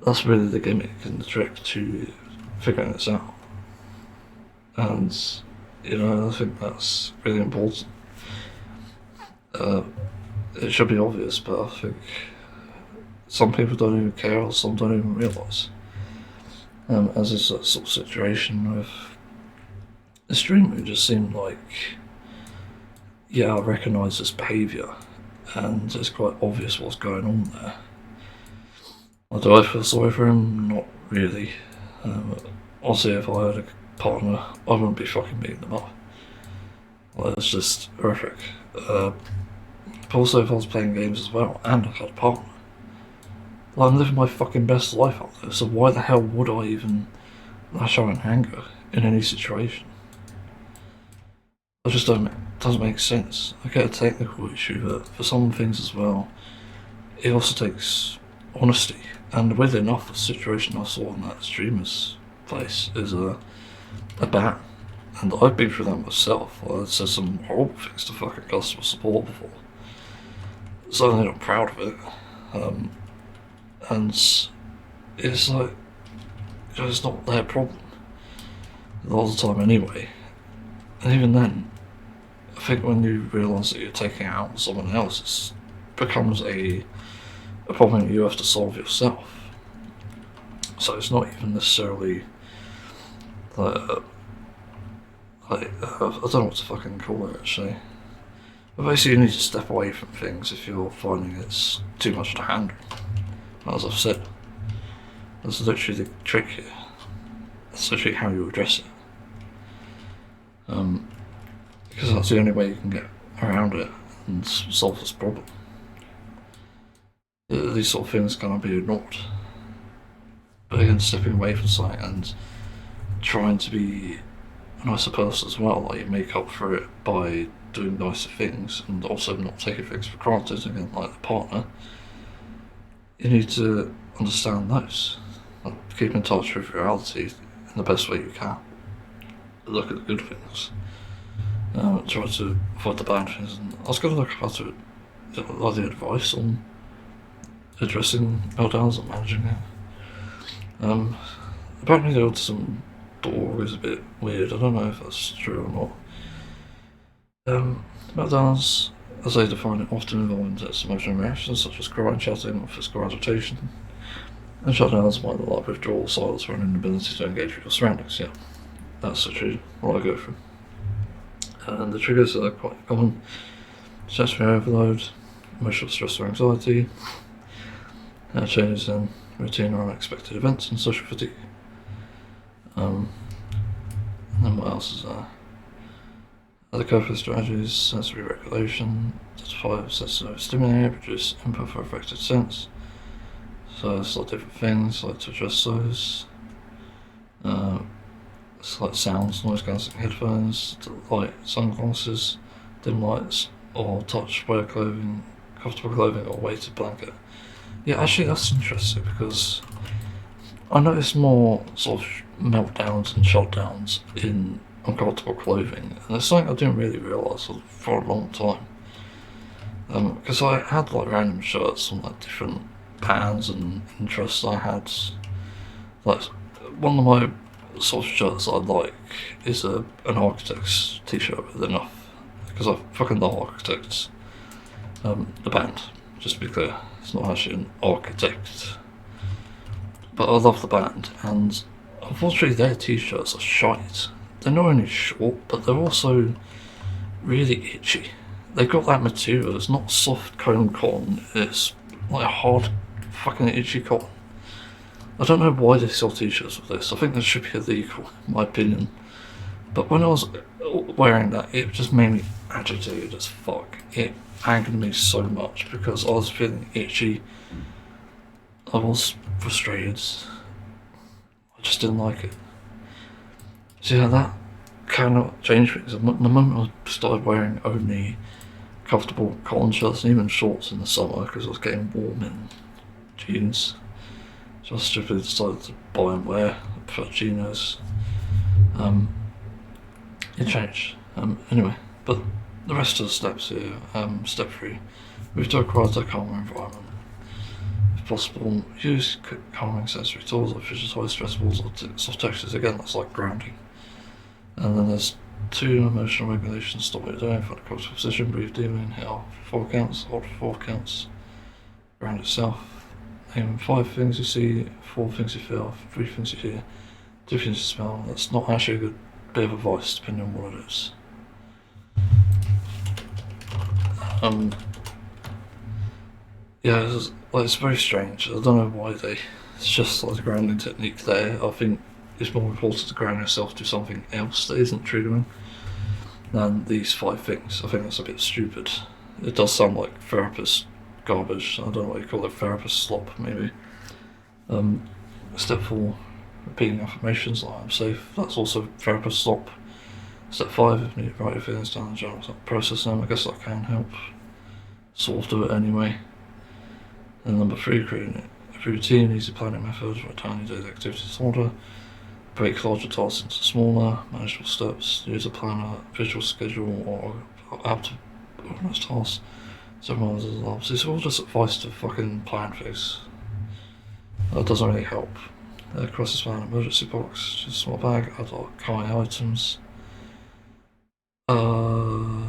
That's really the gimmick and the trick to figuring this out. And, you know, I think that's really important. It should be obvious, but I think some people don't even care, or some don't even realise. As is that sort of situation with the stream, it just seemed like, yeah, I recognise this behaviour, and it's quite obvious what's going on there. Do I feel sorry for him? Not really. Honestly, if I had a partner, I wouldn't be fucking beating them up. Well, it's just horrific. But also, if I was playing games as well, and I had a partner, well, I'm living my fucking best life out there, so why the hell would I even lash out in anger in any situation? It just doesn't make sense. I get a technical issue, but for some things as well, it also takes honesty. And weirdly enough, the situation I saw in that streamer's place is a ban. And I've been through that myself. I've said some horrible things to fucking customer support before. So I'm not proud of it. And it's like, you know, it's not their problem. A lot of the time anyway. And even then, I think when you realise that you're taking out on someone else, it becomes a problem you have to solve yourself. So it's not even necessarily I don't know what to fucking call it actually. But basically you need to step away from things if you're finding it's too much to handle. As I've said, that's literally the trick here. That's literally how you address it. Because that's the only way you can get around it and solve this problem. These sort of things cannot be ignored. But again, stepping away from something and trying to be a nicer person as well, like you make up for it by doing nicer things and also not taking things for granted, again, like the partner. You need to understand those. Like, keep in touch with reality in the best way you can. Look at the good things. Try to avoid the bad things. And I was going to look about it, like the advice on addressing meltdowns and managing it. Apparently the autism door is a bit weird. I don't know if that's true or not. Meltdowns, as they define it, often involve intense emotional reactions such as crying, shouting, or physical agitation. And shutdowns might look like withdrawal, silence, or an inability to engage with your surroundings. Yeah, that's actually what I go through. And the triggers are quite common: sensory overload, emotional stress or anxiety, changes in routine or unexpected events, and social fatigue. And then what else is there? Other coping strategies: sensory regulation, identify sensory stimuli, produce input for affected sense. So it's like different things, like to address those. It's like sounds, noise cancelling headphones, light sunglasses, dim lights, or touch wear clothing, comfortable clothing, or weighted blanket. Yeah, actually that's interesting because I noticed more sort of meltdowns and shutdowns in uncomfortable clothing, and it's something I didn't really realise for a long time. Because I had like random shirts on like different patterns and interests. I had like one of my sort of shirts I like is an Architects t-shirt with enough, because I fucking love Architects. The band, just to be clear, it's not actually an architect, but I love the band, and unfortunately their t-shirts are shite. They're not only short, but they're also really itchy. They've got that material, it's not soft comb cotton, it's like a hard fucking itchy cotton. I don't know why they sell t-shirts with this. I think this should be illegal, in my opinion. But when I was wearing that, it just made me agitated as fuck. It angered me so much because I was feeling itchy. I was frustrated. I just didn't like it. So yeah, that cannot change things. The moment I started wearing only comfortable cotton shirts and even shorts in the summer because I was getting warm in jeans, so I stupidly decided to buy and wear Perpetuators. It changed. Anyway, but the rest of the steps here, step 3, move to a quieter, calmer environment. If possible, use calming sensory tools like visualize stress balls or soft textures. Again, that's like grounding. And then there's 2 emotional regulations. Stop what you're doing, find a comfortable position, breathe deeply, inhale for 4 counts, hold for 4 counts, ground yourself. Name 5 things you see, 4 things you feel, 3 things you hear, 2 things you smell. That's not actually a good bit of advice depending on what it is. Yeah, it's very strange. I don't know why it's just like the grounding technique there. I think it's more important to ground yourself to something else that isn't triggering than these 5 things. I think that's a bit stupid. It does sound like therapist garbage. I don't know what you call it, therapist slop maybe. Step 4, repeating affirmations like I'm safe. That's also therapist slop. Step 5, if you need to write your feelings down and journal, process them. I guess that can help. Sort of do it anyway. And number 3, creating a routine, easy planning methods, write down your daily activities in order, break larger tasks into smaller, manageable steps, use a planner, visual schedule, or app to organise tasks. Several others alarms. It's all just advice to fucking plan things. That doesn't really help. Crisis plan, emergency box, just a small bag, adult high items. I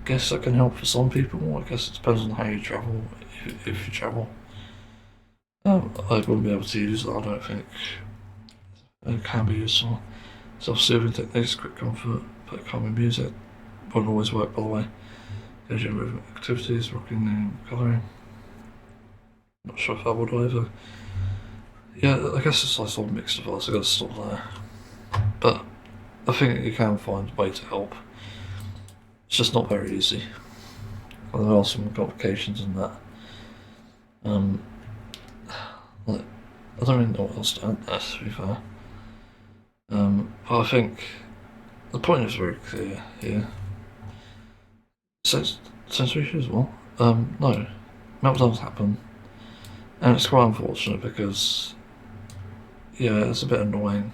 guess that can help for some people. I guess it depends on how you travel, if you travel. I wouldn't be able to use that, I don't think. It can be useful. Self-soothing techniques, quick comfort, play calming music. Won't always work, by the way. Engaging in movement activities, rocking and colouring. Not sure if that would either. Yeah, I guess it's like sort of mixed advice, I gotta stop there. But I think you can find a way to help. It's just not very easy. And there are some complications in that. Like, I don't really know what else to add there, to be fair. But I think the point is very clear here. Sensory issues as well? No. Meltdowns happen. And it's quite unfortunate because, yeah, it's a bit annoying.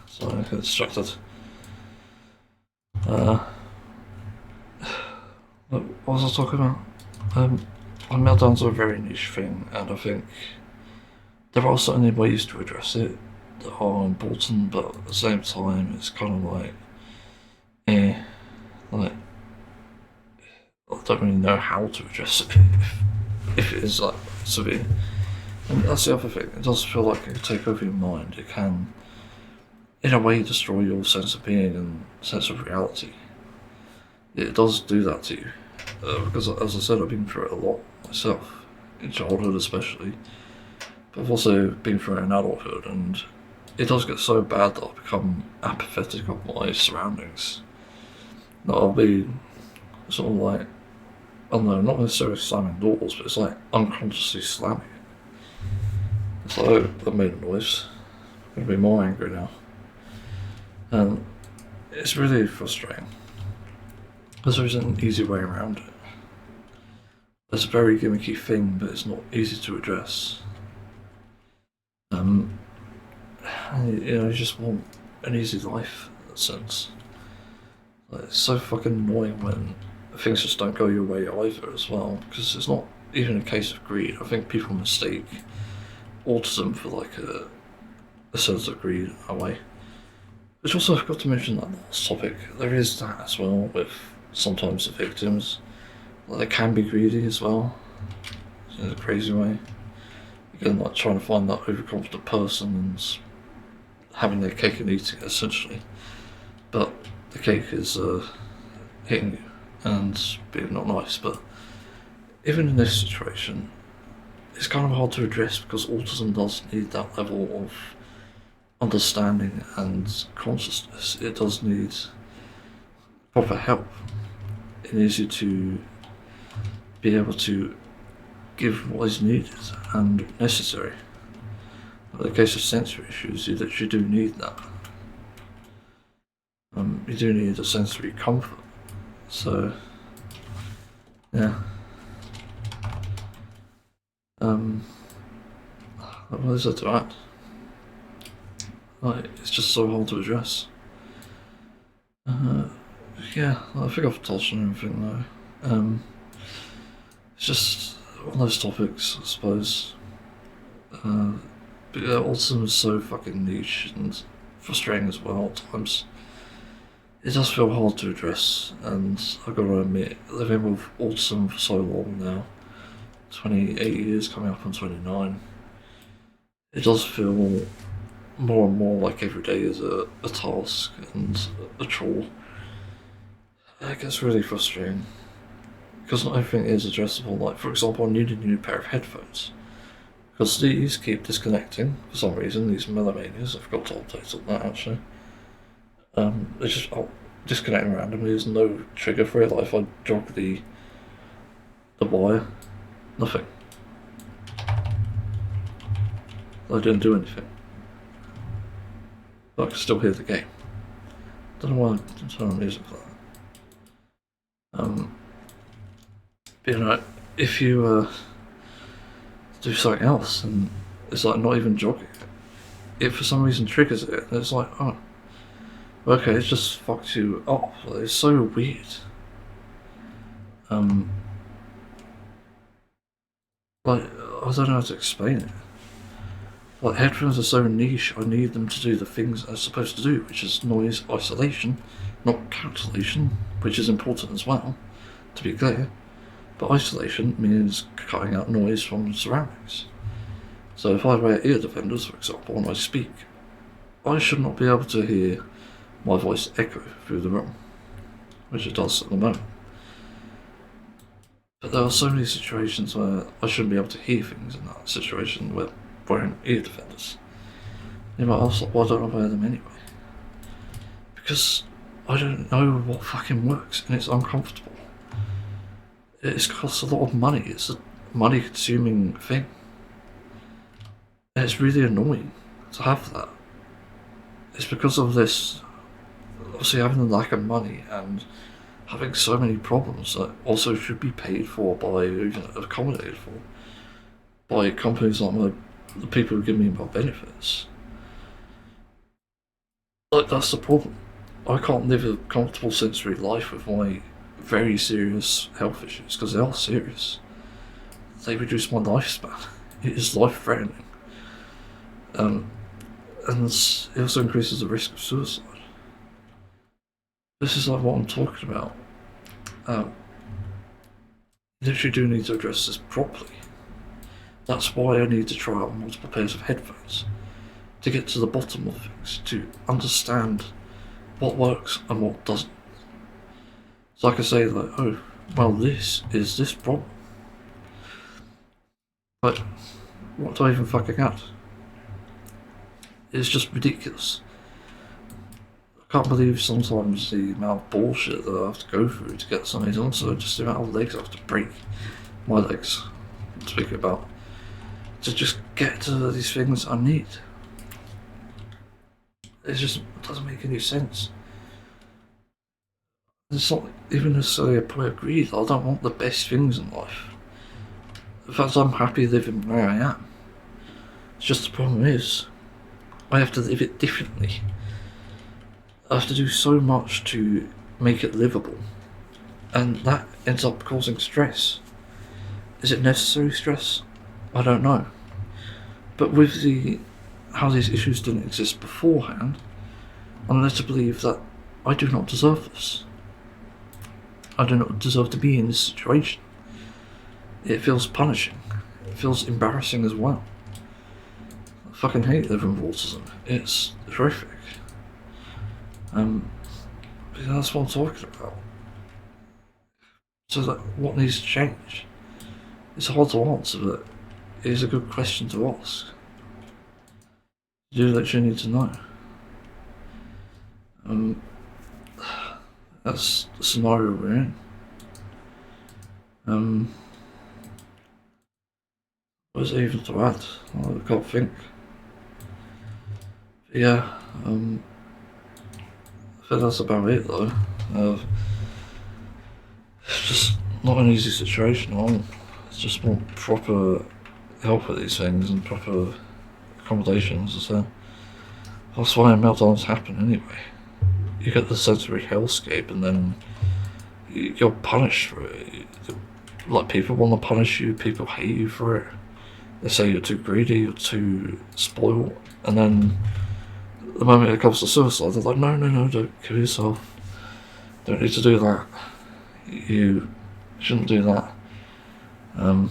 Sorry, I get distracted. What was I talking about? Meltdowns are a very niche thing, and I think there are certainly ways to address it that are important, but at the same time, it's kind of like, like, I don't really know how to address it if it is like severe. And that's the other thing, it does feel like it can take over your mind. It can, in a way, destroy your sense of being and sense of reality. It does do that to you. Because, as I said, I've been through it a lot myself, in childhood especially. But I've also been through it in adulthood, and it does get so bad that I become apathetic of my surroundings. That I'll be sort of like, I don't know, not necessarily slamming doors, but it's like unconsciously slamming it. It's like, oh, that made a noise. I'm going to be more angry now. And it's really frustrating. There isn't an easy way around it. It's a very gimmicky thing, but it's not easy to address. You just want an easy life, in that sense. Like, it's so fucking annoying when things just don't go your way either as well, because it's not even a case of greed. I think people mistake autism for like a sense of greed in a way. Which also, I forgot to mention that last topic, there is that as well with sometimes the victims. Like, they can be greedy as well, in a crazy way. Again, like trying to find that overconfident person and having their cake and eating it, essentially. But the cake is hitting you and being not nice. But even in this situation, it's kind of hard to address because autism does need that level of understanding and consciousness. It does need proper help. It needs you to be able to give what is needed and necessary. In the case of sensory issues, you literally do need that. You do need a sensory comfort. So, yeah. What is it to add? Like, it's just so hard to address. Yeah, I think I've touched on everything though. It's just one of those topics, I suppose. But yeah, autism is so fucking niche and frustrating as well at times. It does feel hard to address, and I've got to admit, living with autism for so long now, 28 years coming up on 29, it does feel more and more like every day is a task and a chore. It gets really frustrating, because not everything is addressable. Like, for example, I need a new pair of headphones, because these keep disconnecting for some reason, these Millimanias. I forgot to update on that actually. They just disconnecting randomly, there's no trigger for it. Like, if I jog the wire, nothing. I didn't do anything. But I can still hear the game. Don't know why I turn on music like that. But you know, if you do something else and it's like not even jogging, it for some reason triggers it, and it's like, oh, okay, it just fucked you up. Like, it's so weird. Like, I don't know how to explain it. Like, headphones are so niche, I need them to do the things they're supposed to do, which is noise isolation, not cancellation, which is important as well, to be clear. But isolation means cutting out noise from surroundings. So if I wear ear defenders, for example, when I speak, I should not be able to hear my voice echo through the room, which it does at the moment. But there are so many situations where I shouldn't be able to hear things in that situation where wearing ear defenders. You might ask, why don't I wear them anyway? Because I don't know what fucking works, and it's uncomfortable. It costs a lot of money. It's a money-consuming thing. And it's really annoying to have that. It's because of this, obviously having the lack of money and having so many problems that also should be paid for by, even accommodated for, by companies like the people who give me my benefits. Like, that's the problem. I can't live a comfortable sensory life with my very serious health issues, because they are serious. They reduce my lifespan. It is life-threatening. And it also increases the risk of suicide. This is like what I'm talking about. You literally do need to address this properly. That's why I need to try out multiple pairs of headphones, to get to the bottom of things, to understand what works and what doesn't. So I can say, like, oh, well, this is this problem. But what do I even fucking add? It's just ridiculous. I can't believe sometimes the amount of bullshit that I have to go through to get something done, so just the amount of legs I have to break. My legs, I'm speaking about. To just get to these things I need. It just doesn't make any sense. It's not even necessarily a point of greed. I don't want the best things in life. In fact, I'm happy living where I am. It's just the problem is, I have to live it differently. I have to do so much to make it livable, and that ends up causing stress. Is it necessary stress? I don't know. But with how these issues didn't exist beforehand, I'm led to believe that I do not deserve this. I do not deserve to be in this situation. It feels punishing. It feels embarrassing as well. I fucking hate living with autism. It's horrific. That's what I'm talking about. So, what needs to change? It's hard to answer, but it is a good question to ask. You do literally need to know. That's the scenario we're in. What is there even to add? I can't think. Yeah, I think that's about it though. It's just not an easy situation at all. It's just want proper help with these things and proper accommodations. So that's why meltdowns happen anyway. You get the sensory hellscape and then you're punished for it. Like, people want to punish you, people hate you for it. They say you're too greedy, you're too spoiled, and then the moment it comes to suicide, they're like, no, don't kill yourself. Don't need to do that. You shouldn't do that. And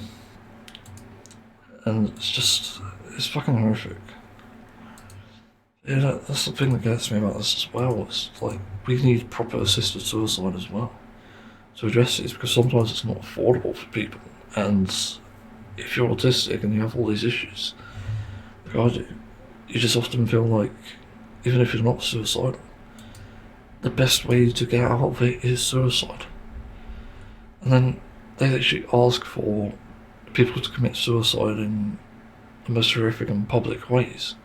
it's fucking horrific. Yeah, that's the thing that gets me about this as well. It's like, we need proper assisted suicide as well to address this, because sometimes it's not affordable for people. And if you're autistic and you have all these issues, like I do, you just often feel like, even if you're not suicidal, the best way to get out of it is suicide. And then they actually ask for people to commit suicide in the most horrific and public ways,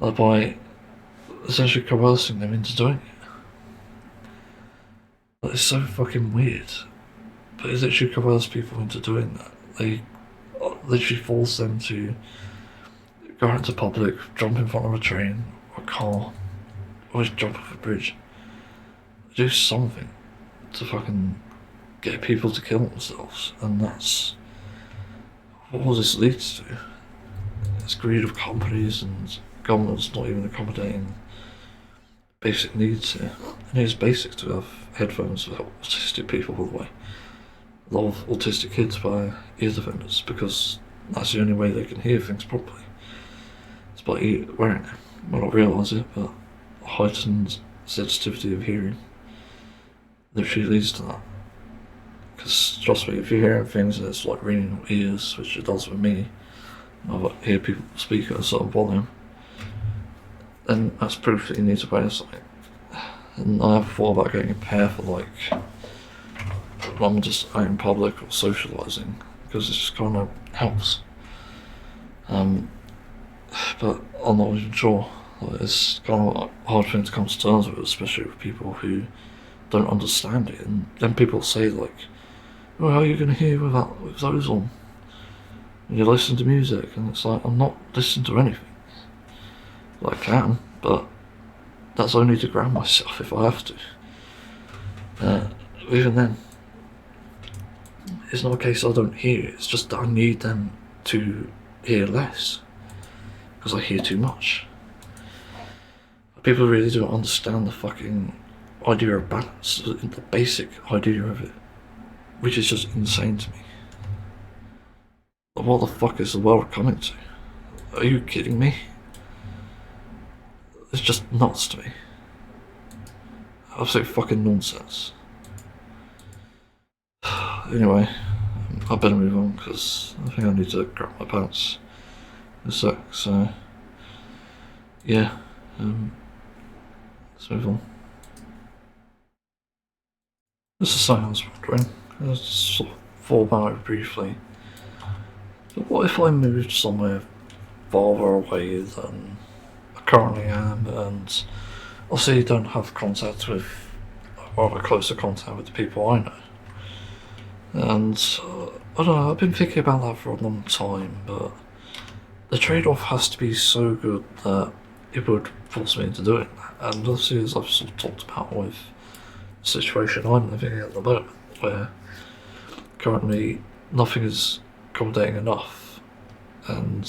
like by essentially coercing them into doing it. But it's so fucking weird. But it literally coerces people into doing that. They literally force them to go out into public, jump in front of a train or a car, or just jump off a bridge. Do something to fucking get people to kill themselves, and that's what all this leads to. It's greed of companies and governments not even accommodating basic needs here. And it is basic to have headphones for autistic people, by the way. A lot of autistic kids buy ear defenders because that's the only way they can hear things properly. It's by wearing them. You might not realise it, but heightened sensitivity of hearing literally leads to that. Because trust me, if you're hearing things and it's like ringing your ears, which it does with me, I hear people speak at a certain volume, then that's proof that you need to wear something. And I have thought about getting a pair for like when I'm just out in public or socialising, because it just kind of helps. But I'm not even sure. Like, it's kind of a hard thing to come to terms with, especially with people who don't understand it. And then people say like, "Oh, how are you going to hear with those on? And you listen to music," and it's like, I'm not listening to anything. Well, I can, but that's only to ground myself if I have to. Even then, it's not a case I don't hear, it's just that I need them to hear less, because I hear too much. People really don't understand the fucking idea of balance, the basic idea of it, which is just insane to me. What the fuck is the world coming to? Are you kidding me? It's just nuts to me. Absolute fucking nonsense. Anyway, I better move on because I think I need to grab my pants in a sec, so yeah, let's move on. This is something I was wondering. I just sort of thought about it briefly. But what if I moved somewhere farther away than I currently am, and obviously don't have contact with, rather closer contact with the people I know? And I don't know, I've been thinking about that for a long time, but the trade-off has to be so good that it would force me into doing that. And obviously, as I've sort of talked about with the situation I'm living in at the moment, where currently nothing is accommodating enough, and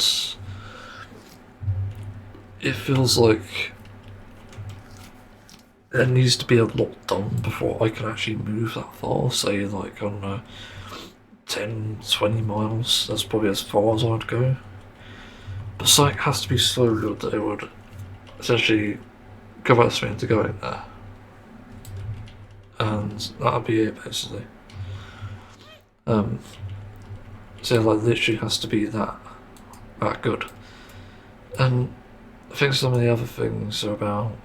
it feels like there needs to be a lot done before I can actually move that far. Say like, I don't know, 10, 20 miles, that's probably as far as I'd go. But something has to be so good that it would essentially convince me into going there. And that'd be it, basically. So like, literally has to be that good. And I think some of the other things are about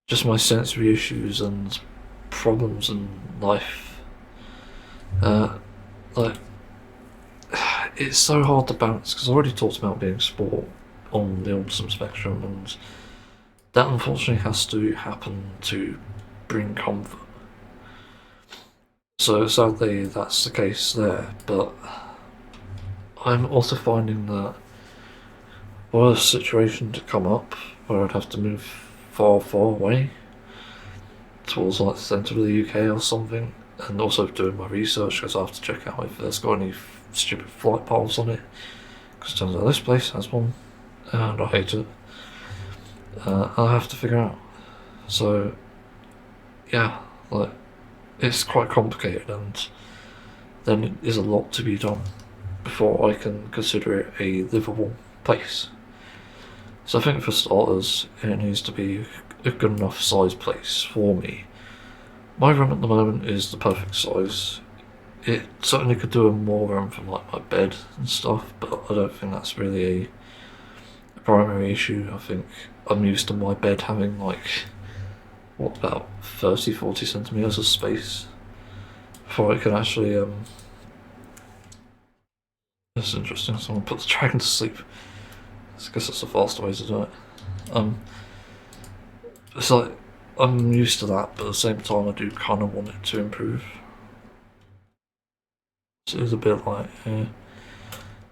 just my sensory issues and problems in life. Like, it's so hard to balance, because I already talked about being spoiled, on the autism spectrum, and that unfortunately has to happen to bring comfort. So sadly that's the case there, but I'm also finding that were a situation to come up where I'd have to move far away towards like the centre of the UK or something, and also doing my research because I have to check out if there's got any stupid flight paths on it, because it turns out this place has one and I hate it. I have to figure out. So yeah, like, it's quite complicated, and then there's a lot to be done before I can consider it a livable place. So I think for starters, it needs to be a good enough size place for me. My room at the moment is the perfect size. It certainly could do a more room for like my bed and stuff, but I don't think that's really a primary issue. I think I'm used to my bed having like, what, about 30-40 centimetres of space before I can actually that's interesting. Someone put the dragon to sleep. I guess that's the faster way to do it. It's like, I'm used to that, but at the same time I do kind of want it to improve. So it's a bit like,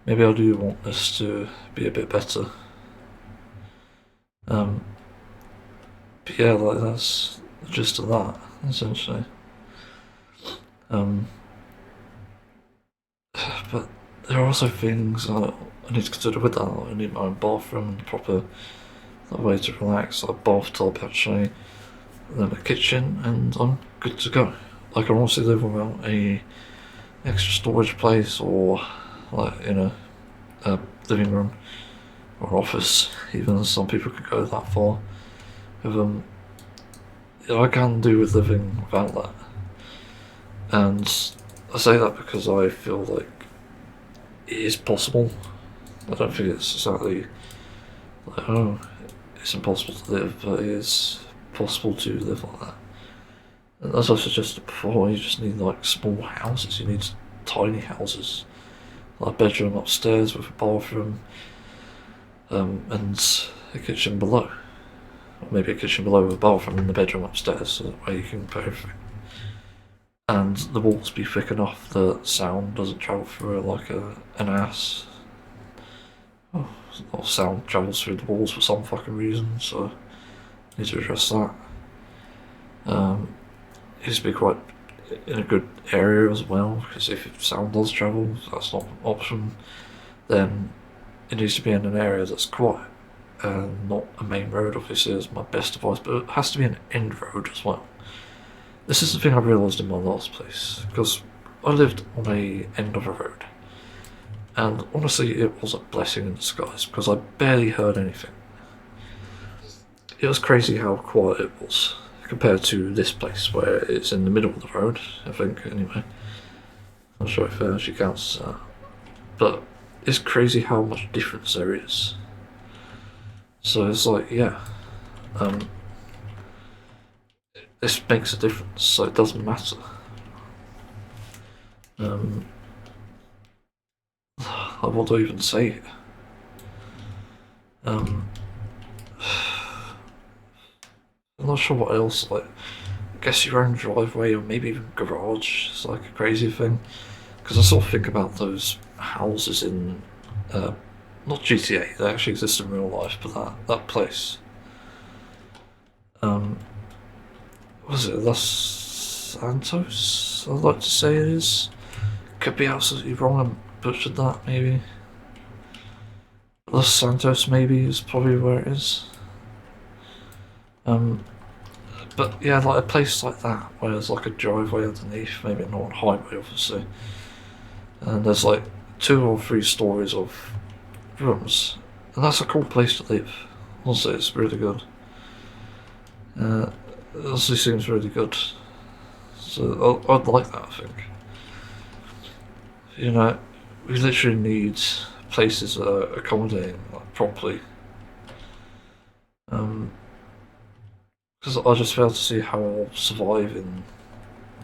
maybe I do want this to be a bit better. But yeah, like, that's the gist of that, essentially. But there are also things I need to consider with that. Like, I need my own bathroom and proper way to relax, like a bathtub actually, then a kitchen, and I'm good to go. I can also live without a extra storage place, or like in a living room or office, even some people can go that far. I can do with living without that, and I say that because I feel like it is possible. I don't think it's exactly like, oh, it's impossible to live, but it is possible to live like that. And as I suggested before, you just need like small houses. You need tiny houses, like a bedroom upstairs with a bathroom, and a kitchen below, or maybe a kitchen below with a bathroom and the bedroom upstairs, so that way you can put everything. And the walls be thick enough that sound doesn't travel through it like an ass. Oh, a lot of sound travels through the walls for some fucking reason, so I need to address that. It needs to be quite in a good area as well, because if sound does travel, that's not an option, then it needs to be in an area that's quiet, and not a main road, obviously, is my best advice, but it has to be an end road as well. This is the thing I realised in my last place, because I lived on a end of a road, and honestly it was a blessing in disguise, because I barely heard anything. It was crazy how quiet it was, compared to this place, where it's in the middle of the road, I think, anyway. Not sure if it actually counts as that. But it's crazy how much difference there is. So it's like, yeah, this makes a difference, so it doesn't matter. What do I even say? I'm not sure what else, like, I guess your own driveway or maybe even garage is like a crazy thing. Because I sort of think about those houses in, not GTA, they actually exist in real life, but that place. Was it Los Santos? I'd like to say it is. Could be absolutely wrong, I butchered that, maybe. Los Santos, maybe, is probably where it is. But yeah, like a place like that, where there's like a driveway underneath, maybe not on highway, obviously. And there's like 2 or 3 stories of rooms. And that's a cool place to live. Honestly, it's really good. It honestly seems really good. So I'd like that, I think. You know, we literally need places that are accommodating, like, properly. Because I just fail to see how I'll survive in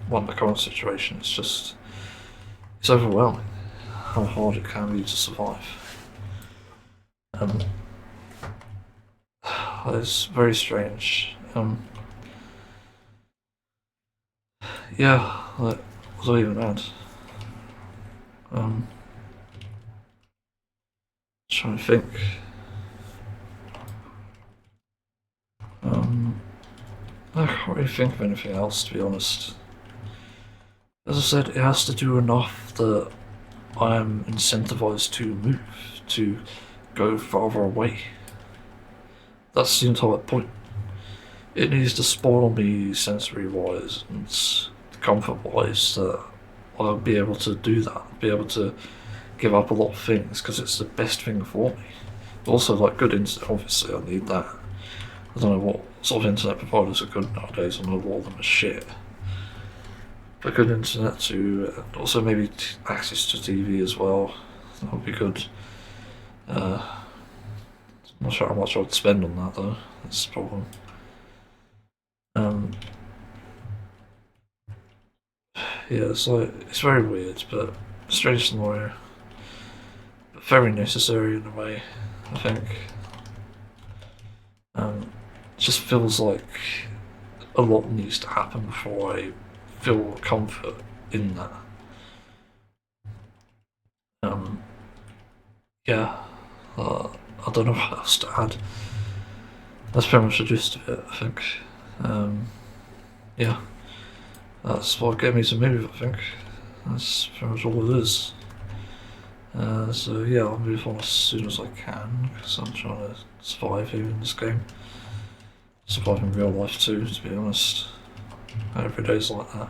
the current situation. It's overwhelming how hard it can be to survive. it's very strange. Yeah, like, was I even mad? Trying to think. I can't really think of anything else, to be honest. As I said, it has to do enough that I am incentivized to move, to go farther away. That's the entire point. It needs to spoil me sensory-wise and comfort-wise that I'll be able to do that, be able to give up a lot of things because it's the best thing for me. Also, like, good internet, obviously I need that. I don't know what sort of internet providers are good nowadays, I know a lot of them are shit. But good internet too, and also maybe access to TV as well, that would be good. Not sure how much I would spend on that though, that's the problem. Yeah, it's like, it's very weird, but strange scenario. But very necessary in a way, I think. It just feels like a lot needs to happen before I feel comfort in that. Yeah, I don't know what else to add. That's pretty much the gist of it, I think. Yeah, that's what gave me to move, I think. That's pretty much all it is. So yeah, I'll move on as soon as I can, because I'm trying to survive here in this game. Survive in real life too, to be honest. Every day's like that.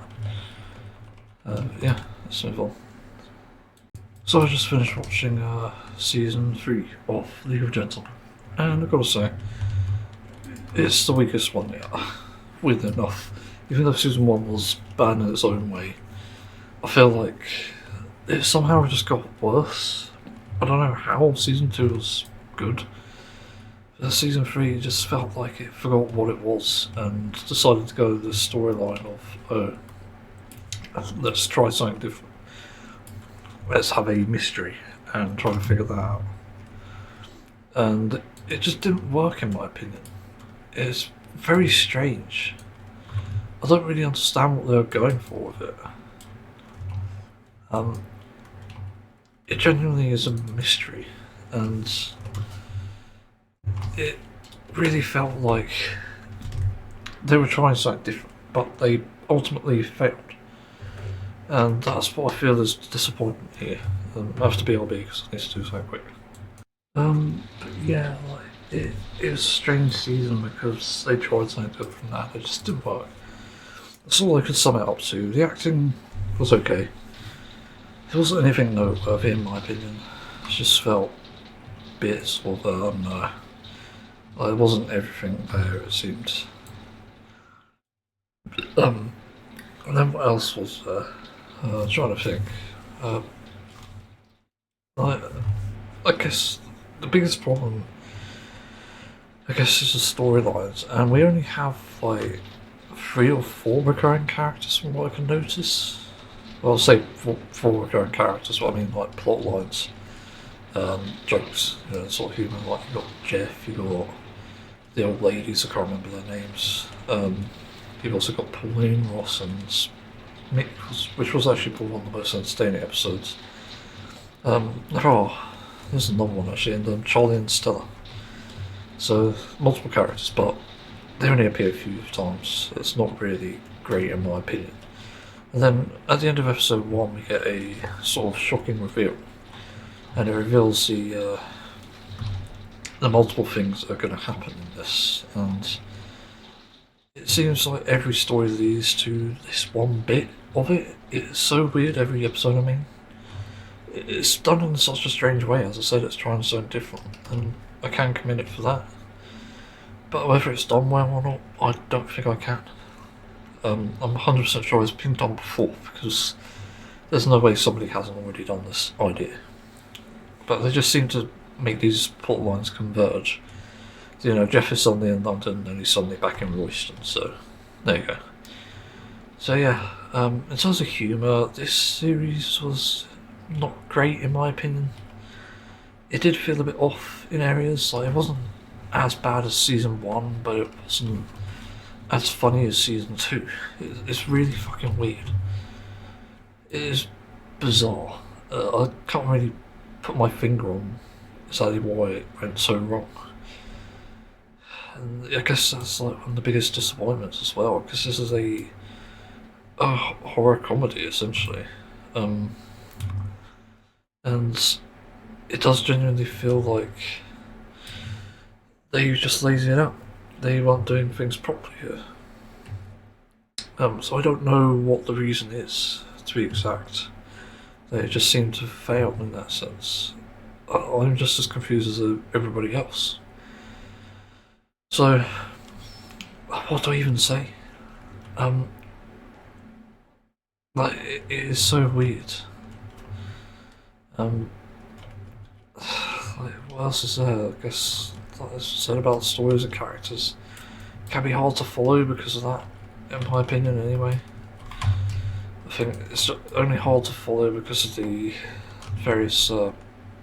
Yeah, let's move on. So I just finished watching season 3 of League of Gentlemen, and I've got to say, it's the weakest one yet. Weird enough, even though season 1 was bad in its own way, I feel like it somehow just got worse. I don't know how season 2 was good. But season 3 just felt like it forgot what it was and decided to go the storyline of, let's try something different. Let's have a mystery and try to figure that out. And it just didn't work in my opinion. It's very strange. I don't really understand what they were going for with it. It genuinely is a mystery, and it really felt like they were trying something different, but they ultimately failed. And that's what I feel is disappointment here. I have to BRB because I need to do something quick. But yeah, like, it was a strange season because they tried something different from that, it just didn't work. That's all I could sum it up to. The acting was okay. It wasn't anything noteworthy in my opinion. It just felt bits of, it wasn't everything there, it seemed. And then what else was there? I'm trying to think. I guess the biggest problem, I guess, is the storylines, and we only have like 3 or 4 recurring characters from what I can notice. Well, I'll say four recurring characters, but I mean like plot lines, jokes, sort of humour. Like you got Jeff, you got the old ladies, I can't remember their names. You've also got Pauline, Ross, and Mick, which was actually probably one of the most entertaining episodes. There's another one actually, and Charlie and Stella. So multiple characters, but they only appear a few times. So it's not really great in my opinion. And then at the end of episode 1 we get a sort of shocking reveal, and it reveals the multiple things that are going to happen in this, and it seems like every story leads to this one bit of it. It's so weird, every episode, I mean. It's done in such a strange way. As I said, it's trying something different, and I can commend it for that. But whether it's done well or not, I don't think I can. I'm 100% sure it's been done before, because there's no way somebody hasn't already done this idea. But they just seem to make these plot lines converge. Jeff is suddenly in London and he's suddenly back in Royston, so there you go. So yeah, in terms of humour, this series was not great in my opinion. It did feel a bit off in areas, like it wasn't as bad as season 1, but it wasn't as funny as season 2. It's really fucking weird. It is bizarre. I can't really put my finger on exactly why it went so wrong. And I guess that's like one of the biggest disappointments as well, because this is a horror comedy essentially, and it does genuinely feel like they just lazy it out. They weren't doing things properly here. So I don't know what the reason is, to be exact. They just seem to fail in that sense. I'm just as confused as everybody else. So, what do I even say? Like, it is so weird. Like, what else is there? I guess, like I said about the stories and characters, it can be hard to follow because of that, in my opinion anyway. I think it's only hard to follow because of the various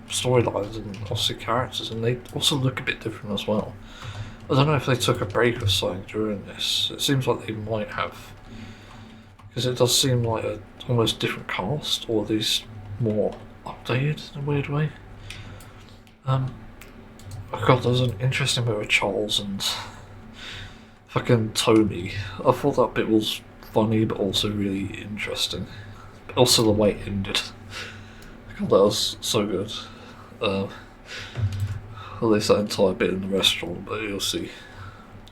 storylines and obviously characters, and they also look a bit different as well. I don't know if they took a break or something during this. It seems like they might have, because it does seem like a almost different cast, or at least more updated in a weird way. Oh god, there's an interesting bit with Charles and fucking Tony. I thought that bit was funny, but also really interesting. But also the way it ended. God, that was so good. At least that entire bit in the restaurant, but you'll see.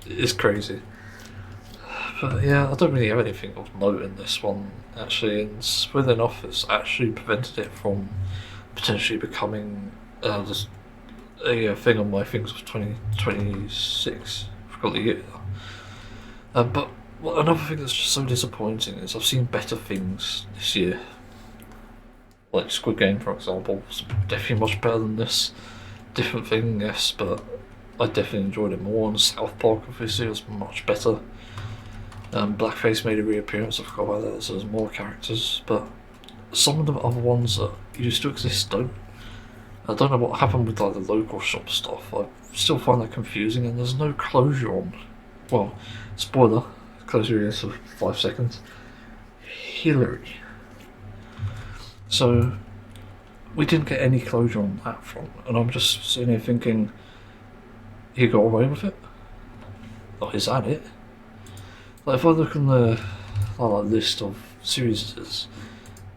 It's crazy. But yeah, I don't really have anything of note in this one, actually, and weirdly enough, it's actually prevented it from potentially becoming just a thing on my things of 2026. I forgot the year. But another thing that's just so disappointing is I've seen better things this year. Like Squid Game, for example, was definitely much better than this. Different thing, yes, but I definitely enjoyed it more. And South Park, obviously, was much better. Blackface made a reappearance, I forgot about that, so there's more characters, but some of the other ones that used to exist don't. I don't know what happened with like the local shop stuff. I still find that confusing, and there's no closure on. Well, spoiler, closure is for 5 seconds. Hillary. So we didn't get any closure on that front, and I'm just sitting here thinking, he got away with it? Like, is that it? Like, if I look on the list of series,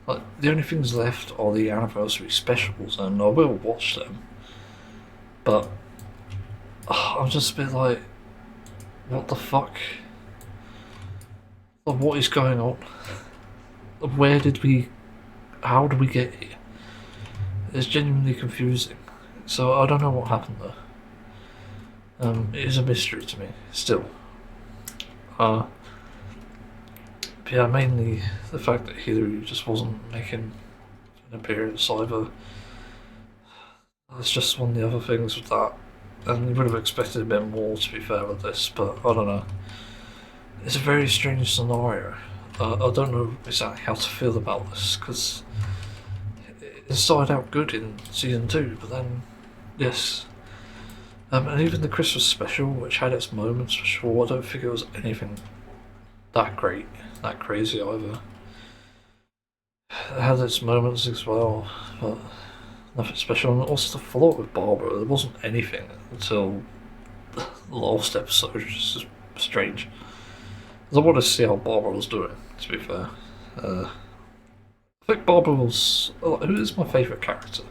like, the only things left are the anniversary specials, and I will watch them. But I'm just a bit like, what the fuck? Like, what is going on? Where did we? How did we get here? It's genuinely confusing. So I don't know what happened there. It is a mystery to me still. But yeah, mainly the fact that Hillary just wasn't making an appearance either. That's just one of the other things with that. And you would have expected a bit more, to be fair, with this, but I don't know. It's a very strange scenario. I don't know exactly how to feel about this, because it started out good in season 2, but then, yes. And even the Christmas special, which had its moments for sure, I don't think it was anything that great, that crazy either. It had its moments as well, but nothing special. And also the follow-up with Barbara, there wasn't anything until the last episode, which is just strange. I wanted to see how Barbara was doing, to be fair. I think Barbara was... who is my favourite character?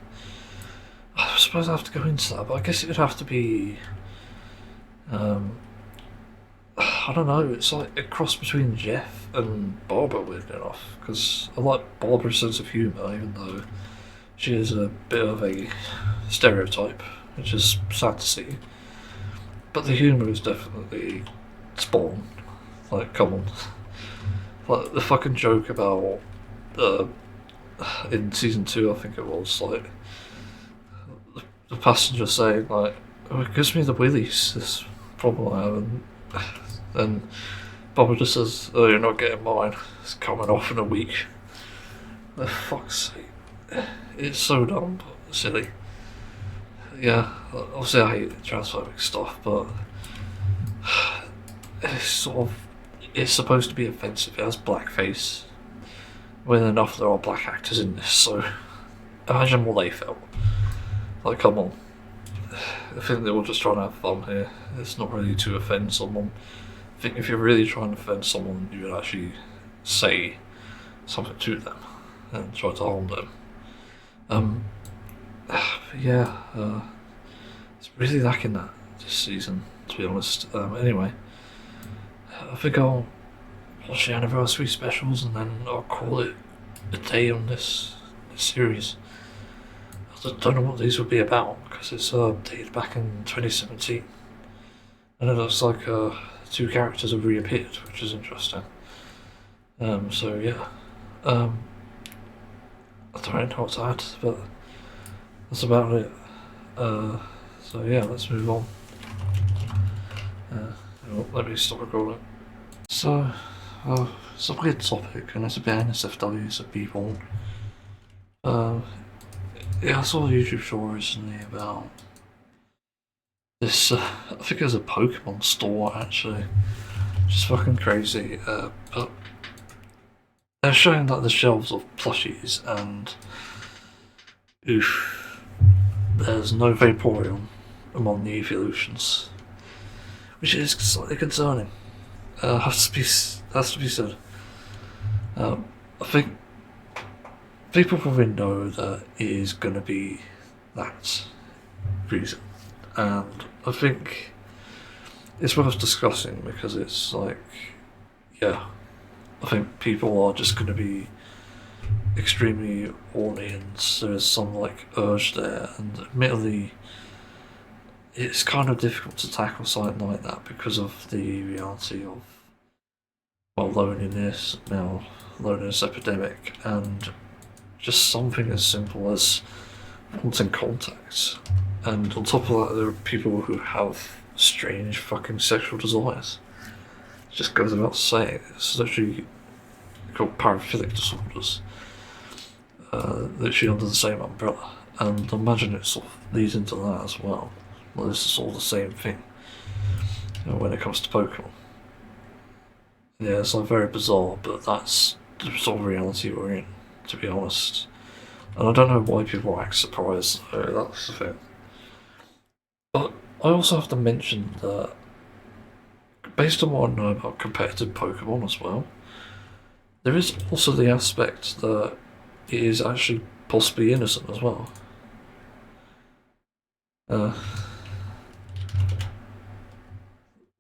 I suppose I have to go into that, but I guess it would have to be... I don't know, it's like a cross between Jeff and Barbara, weirdly enough, because I like Barbara's sense of humour, even though she is a bit of a stereotype, which is sad to see. But the humour is definitely spot on. Like, come on. Like, the fucking joke about, in season 2, I think it was, like, the passenger saying, like, oh, it gives me the willies, this problem I have, and Barbara just says, oh, you're not getting mine, it's coming off in a week. For fuck's sake. It's so dumb, but silly. yeah, obviously I hate transphobic stuff, but it's sort of, it's supposed to be offensive. It has blackface. When enough there are black actors in this, so imagine what they felt. Like, come on. I think they were just trying to have fun here. It's not really to offend someone. I think if you're really trying to offend someone, you would actually say something to them and try to harm them. Yeah, it's really lacking that this season, to be honest. Anyway, I think I'll watch the anniversary specials and then I'll call it a day on this series. I don't know what these would be about because it's dated back in 2017, and it looks like two characters have reappeared, which is interesting. So yeah, I don't really know what to add, but that's about it. So yeah, let's move on. Let me stop recording. So, it's a weird topic, and it's a bit NSFWs of people. Yeah, I saw a YouTube show recently about this, I think it was a Pokemon store actually, just fucking crazy, but they're showing like the shelves of plushies and oof, there's no Vaporeon among the evolutions, which is slightly concerning. Has to be said. I think people probably know that it is going to be that reason, and I think it's worth discussing because it's like, yeah, I think people are just going to be extremely horny and there's some like urge there, and admittedly it's kind of difficult to tackle something like that because of the reality of, well, loneliness now, loneliness epidemic, and just something as simple as wanting contact. And on top of that, there are people who have strange fucking sexual desires. It just goes without saying. It's literally called paraphilic disorders, literally under the same umbrella. And I imagine it sort of leads into that as well. Well, this is all the same thing, you know, when it comes to Pokemon. Yeah, it's like very bizarre, but that's the sort of reality we're in, to be honest. And I don't know why people act surprised, though, that's the thing. But I also have to mention that, based on what I know about competitive Pokemon as well, there is also the aspect that it is actually possibly innocent as well.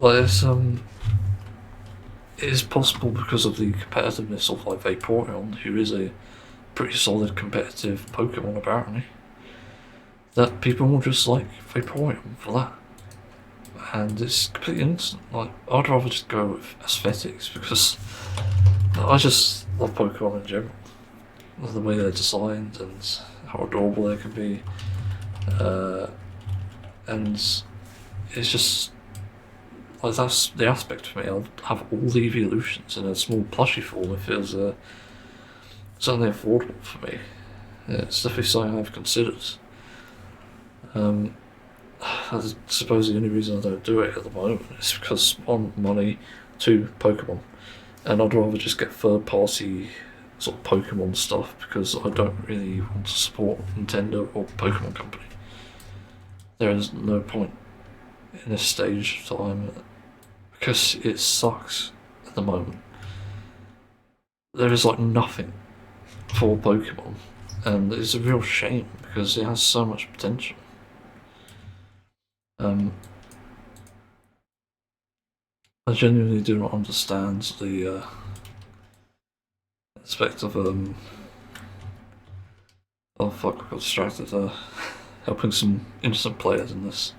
Like it is possible because of the competitiveness of like Vaporeon, who is a pretty solid competitive Pokemon apparently, that people will just like Vaporeon for that. And it's completely innocent. Like, I'd rather just go with aesthetics because I just love Pokemon in general. The way they're designed and how adorable they can be. And it's just, like, that's the aspect for me. I'd have all the evolutions in a small plushie form if it was certainly affordable for me. Yeah, it's definitely something I've considered. I suppose the only reason I don't do it at the moment is because, one, money, two, Pokemon. And I'd rather just get third party sort of Pokemon stuff because I don't really want to support Nintendo or Pokemon Company. There is no point in this stage of time because it sucks at the moment. There is like nothing for Pokemon, and it's a real shame because it has so much potential. I genuinely do not understand the aspect of oh fuck, I got distracted. Helping some innocent players in this.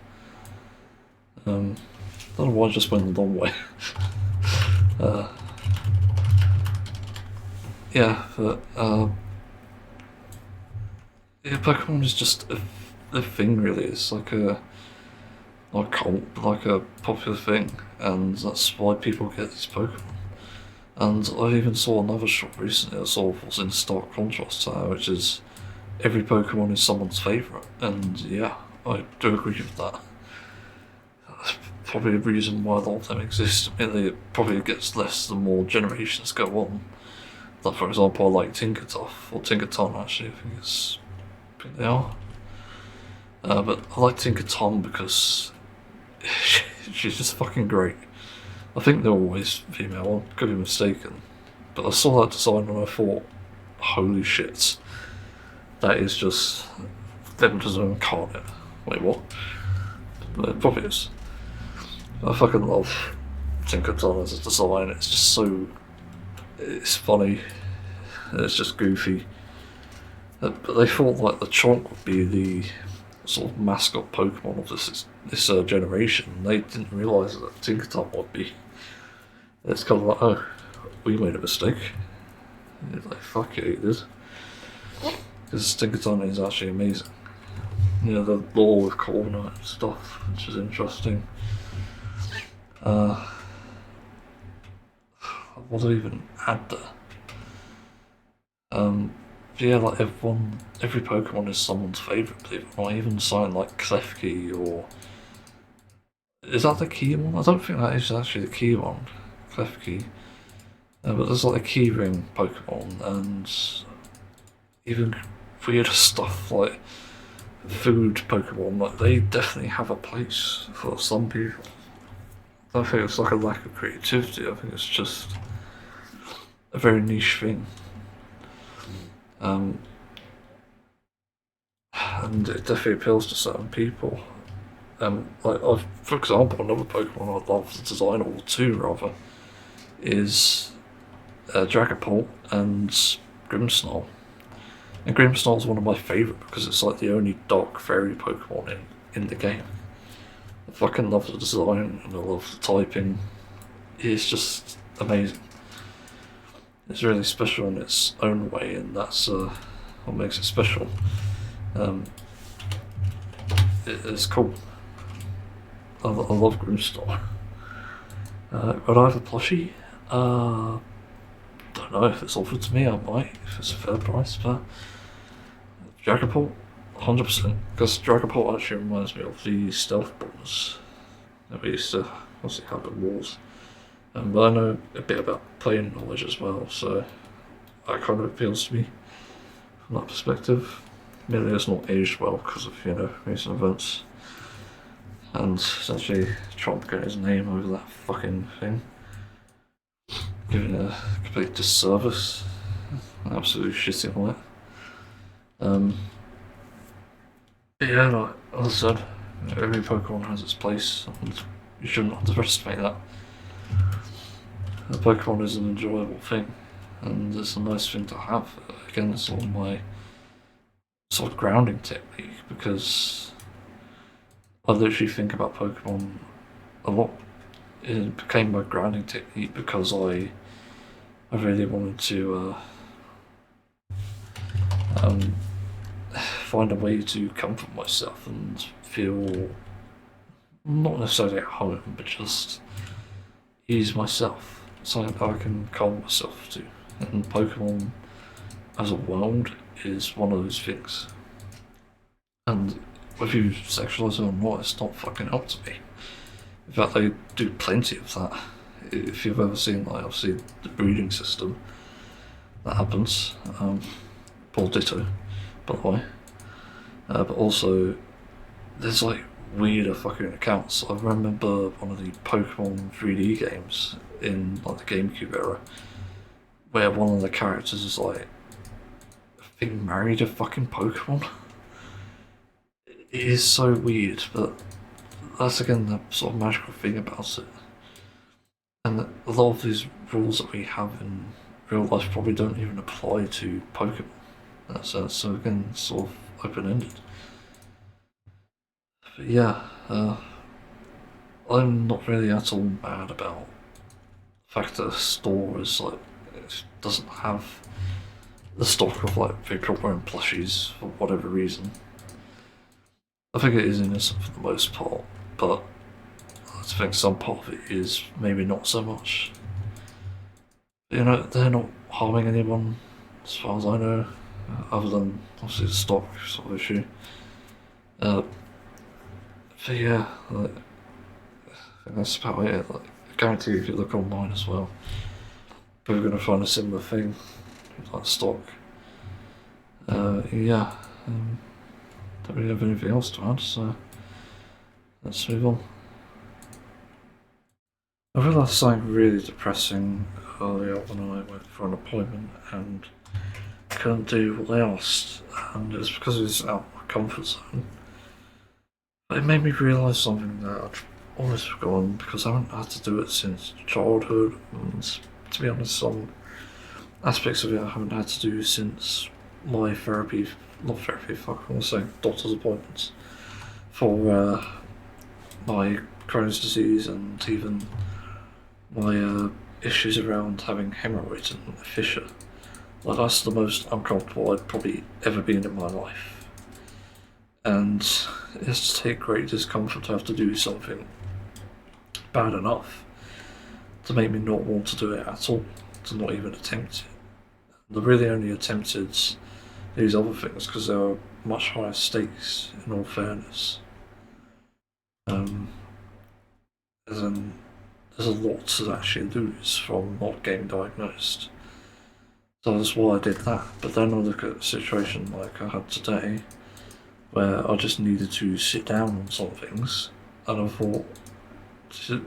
I don't know why I just went the long way. Yeah, but yeah, Pokemon is just a thing, really. It's like a cult, like a popular thing, and that's why people get these Pokemon. And I even saw another shot recently that sort of was in stark contrast to that, which is every Pokemon is someone's favourite, and yeah, I do agree with that. That's probably a reason why a lot of them exist. I mean, it probably gets less the more generations go on. Like, for example, I like Tinkertoff, or Tinkerton actually, I think they are. But I like Tinkerton because she's just fucking great. I think they're always female, I could be mistaken. But I saw that design and I thought, holy shit, that is just feminism incarnate. Wait, what? But it probably is. I fucking love Tinkerton as a design, it's just so... it's funny, it's just goofy. But they thought like the Chonk would be the sort of mascot Pokemon of this generation. They didn't realise that Tinkerton would be. It's kind of like, oh, we made a mistake. And it's like, fuck yeah, you did. Because Tinkerton is actually amazing. You know, the lore with Corviknight and stuff, which is interesting. What do I even add there? Yeah, like every Pokemon is someone's favourite, believe it or not. Even something like Klefki, or... is that the key one? I don't think that is actually the key one, Klefki. But there's like a keyring Pokemon, and even weirder stuff like food Pokemon, like they definitely have a place for some people. I don't think it's like a lack of creativity, I think it's just a very niche thing. And it definitely appeals to certain people. Like, for example, another Pokemon I love the design, or two rather, is Dragapult and Grimmsnarl. And Grimmsnarl is one of my favourite because it's like the only dark fairy Pokemon in the game. I fucking love the design and I love the typing. It's just amazing. It's really special in its own way, and that's what makes it special. It's cool. I love Grimmsnarl. Would I have a plushie? Don't know, if it's offered to me I might, if it's a fair price, but Dragapult, 100%, because Dragapult actually reminds me of the stealth bombers that we used to obviously have at wars. But I know a bit about playing knowledge as well, so that kind of appeals to me from that perspective. Maybe it's not aged well because of, you know, recent events. And essentially Trump getting his name over that fucking thing. Giving a complete disservice. Absolutely shitting on it. But yeah, like as I said, every Pokemon has its place and you shouldn't underestimate that. The Pokemon is an enjoyable thing and it's a nice thing to have. Again, it's sort of my sort of grounding technique because I literally think about Pokemon a lot. It became my grounding technique because I really wanted to find a way to comfort myself and feel not necessarily at home, but just ease myself, something that I can calm myself to. And Pokemon as a world is one of those things. And whether you sexualise it or not, it's not fucking up to me. In fact, they do plenty of that. If you've ever seen, like, obviously the breeding system, that happens. Paul Ditto, by the way. But also, there's like weirder fucking accounts. I remember one of the Pokemon 3D games in like the GameCube era, where one of the characters is like being married to fucking Pokemon. It is so weird, but that's again the sort of magical thing about it. And a lot of these rules that we have in real life probably don't even apply to Pokemon. So again, sort of open-ended. But yeah, I'm not really at all mad about the fact that a store is like, it doesn't have the stock of like people wearing plushies for whatever reason. I think it is innocent for the most part, but I think some part of it is maybe not so much. You know, they're not harming anyone, as far as I know, other than obviously the stock sort of issue. but yeah, like, I think that's about it. Like, I guarantee if you look online as well, we're going to find a similar thing, like stock. Yeah, don't really have anything else to add, so let's move on. I realised something really depressing earlier when I went for an appointment and couldn't do what they asked, and it's because it was out of my comfort zone. But it made me realise something that I'd almost forgotten because I haven't had to do it since childhood, and to be honest, some aspects of it I haven't had to do since my therapy, not therapy, fuck, I want to say doctor's appointments for my Crohn's disease and even my issues around having hemorrhoids and a fissure. Like, that's the most uncomfortable I'd probably ever been in my life. And it's to take great discomfort to have to do something bad enough to make me not want to do it at all, to not even attempt it. I really only attempted these other things because they were much higher stakes, in all fairness. As in, there's a lot to actually lose from not getting diagnosed. So that's why I did that. But then I look at a situation like I had today, where I just needed to sit down on some things, and I thought,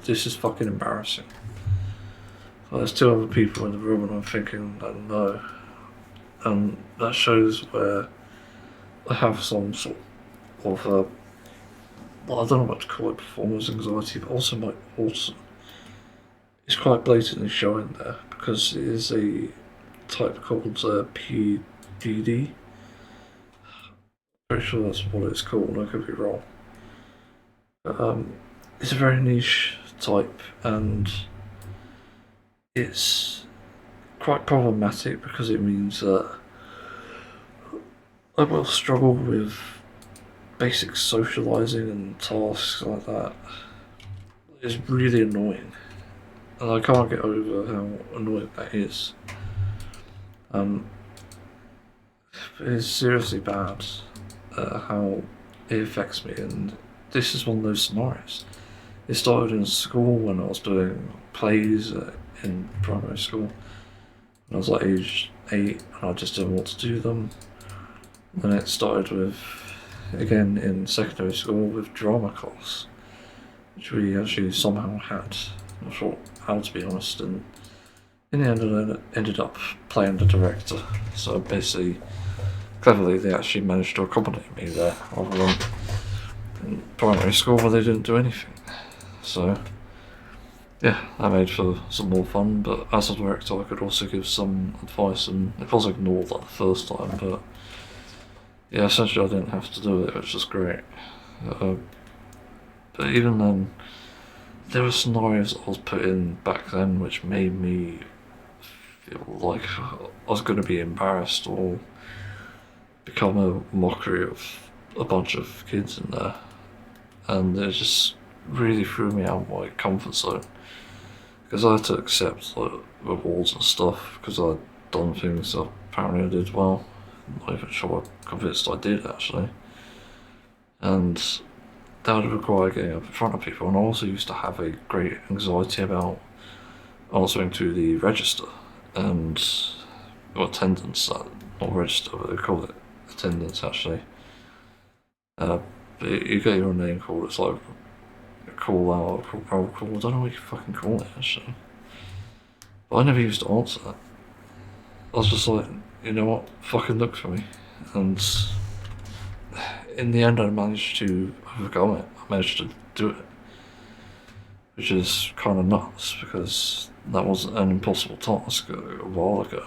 this is fucking embarrassing. So there's two other people in the room, and I'm thinking, like, no. And that shows where I have some sort of, well, I don't know what to call it, performance anxiety, but also my autism. It's quite blatantly showing there, because it is a type called PDD. Pretty sure that's what it's called, I could be wrong. It's a very niche type, and it's quite problematic because it means that I will struggle with basic socialising and tasks like that. It's really annoying, and I can't get over how annoying that is. It is seriously bad how it affects me, and this is one of those scenarios. It started in school when I was doing plays in primary school. I was like age 8 and I just didn't want to do them. Then it started with, again in secondary school, with drama class, which we actually somehow had. I'm not sure how, to be honest, and in the end I ended up playing the director. So basically, cleverly, they actually managed to accommodate me there, rather than in primary school where they didn't do anything. So yeah, that made for some more fun, but as a director I could also give some advice, and it was ignored like the first time, but yeah, essentially I didn't have to do it, which was great. But even then, there were scenarios I was put in back then which made me feel like I was going to be embarrassed or become a mockery of a bunch of kids in there, and it just really threw me out of my comfort zone, because I had to accept like rewards and stuff because I'd done things that apparently I did well. I'm not even sure I'm convinced I did actually, and that would require getting up in front of people. And I also used to have a great anxiety about answering to the register and attendance, not register, but they call it attendance actually. But you get your name called, it's like a call out, a roll call, I don't know what you fucking call it actually. But I never used to answer that. I was just like, you know what, fucking look for me. And in the end I managed to overcome it. I managed to do it. Which is kind of nuts, because that was an impossible task a while ago.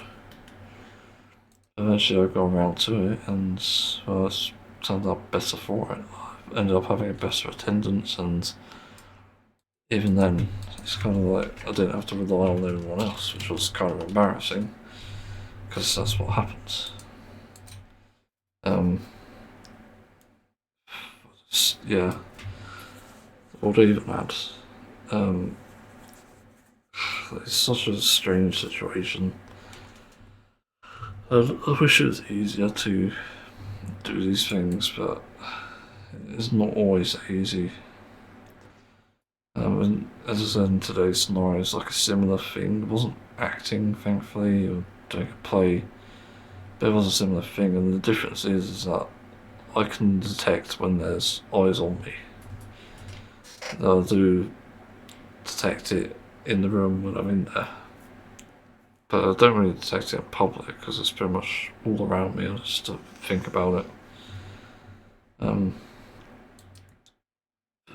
Eventually I got around to it, and well, it's turned out better for it. I ended up having a better attendance, and even then, it's kind of like I didn't have to rely on anyone else, which was kind of embarrassing, because that's what happens. Yeah, what even add? It's such a strange situation. I wish it was easier to do these things, but it's not always easy. And as I said in today's scenario, it's like a similar thing. It wasn't acting, thankfully, or doing a play, but it was a similar thing. And the difference is that I can detect when there's eyes on me. I do detect it in the room when I'm in there, but I don't really detect it in public because it's pretty much all around me. I just think about it.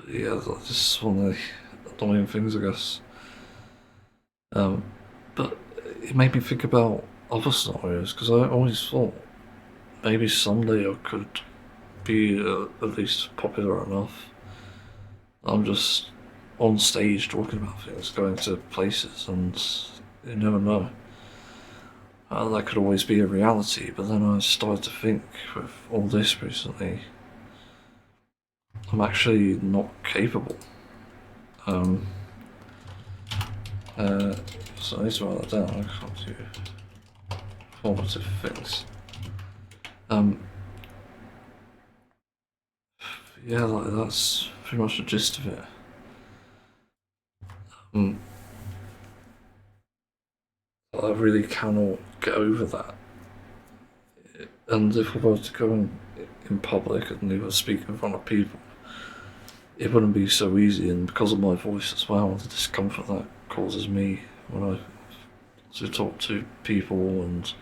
Yeah, this is one of the annoying things, I guess. But it made me think about other scenarios because I always thought maybe someday I could be at least popular enough. I'm just on stage talking about things, going to places, and you never know. That could always be a reality, but then I started to think with all this recently, I'm actually not capable. So I need to write that down. I can't do formative things. Yeah, that's pretty much the gist of it. I really cannot get over that. And if I were to go in public and we were speaking in front of people, it wouldn't be so easy. And because of my voice as well, the discomfort that causes me when I talk to people and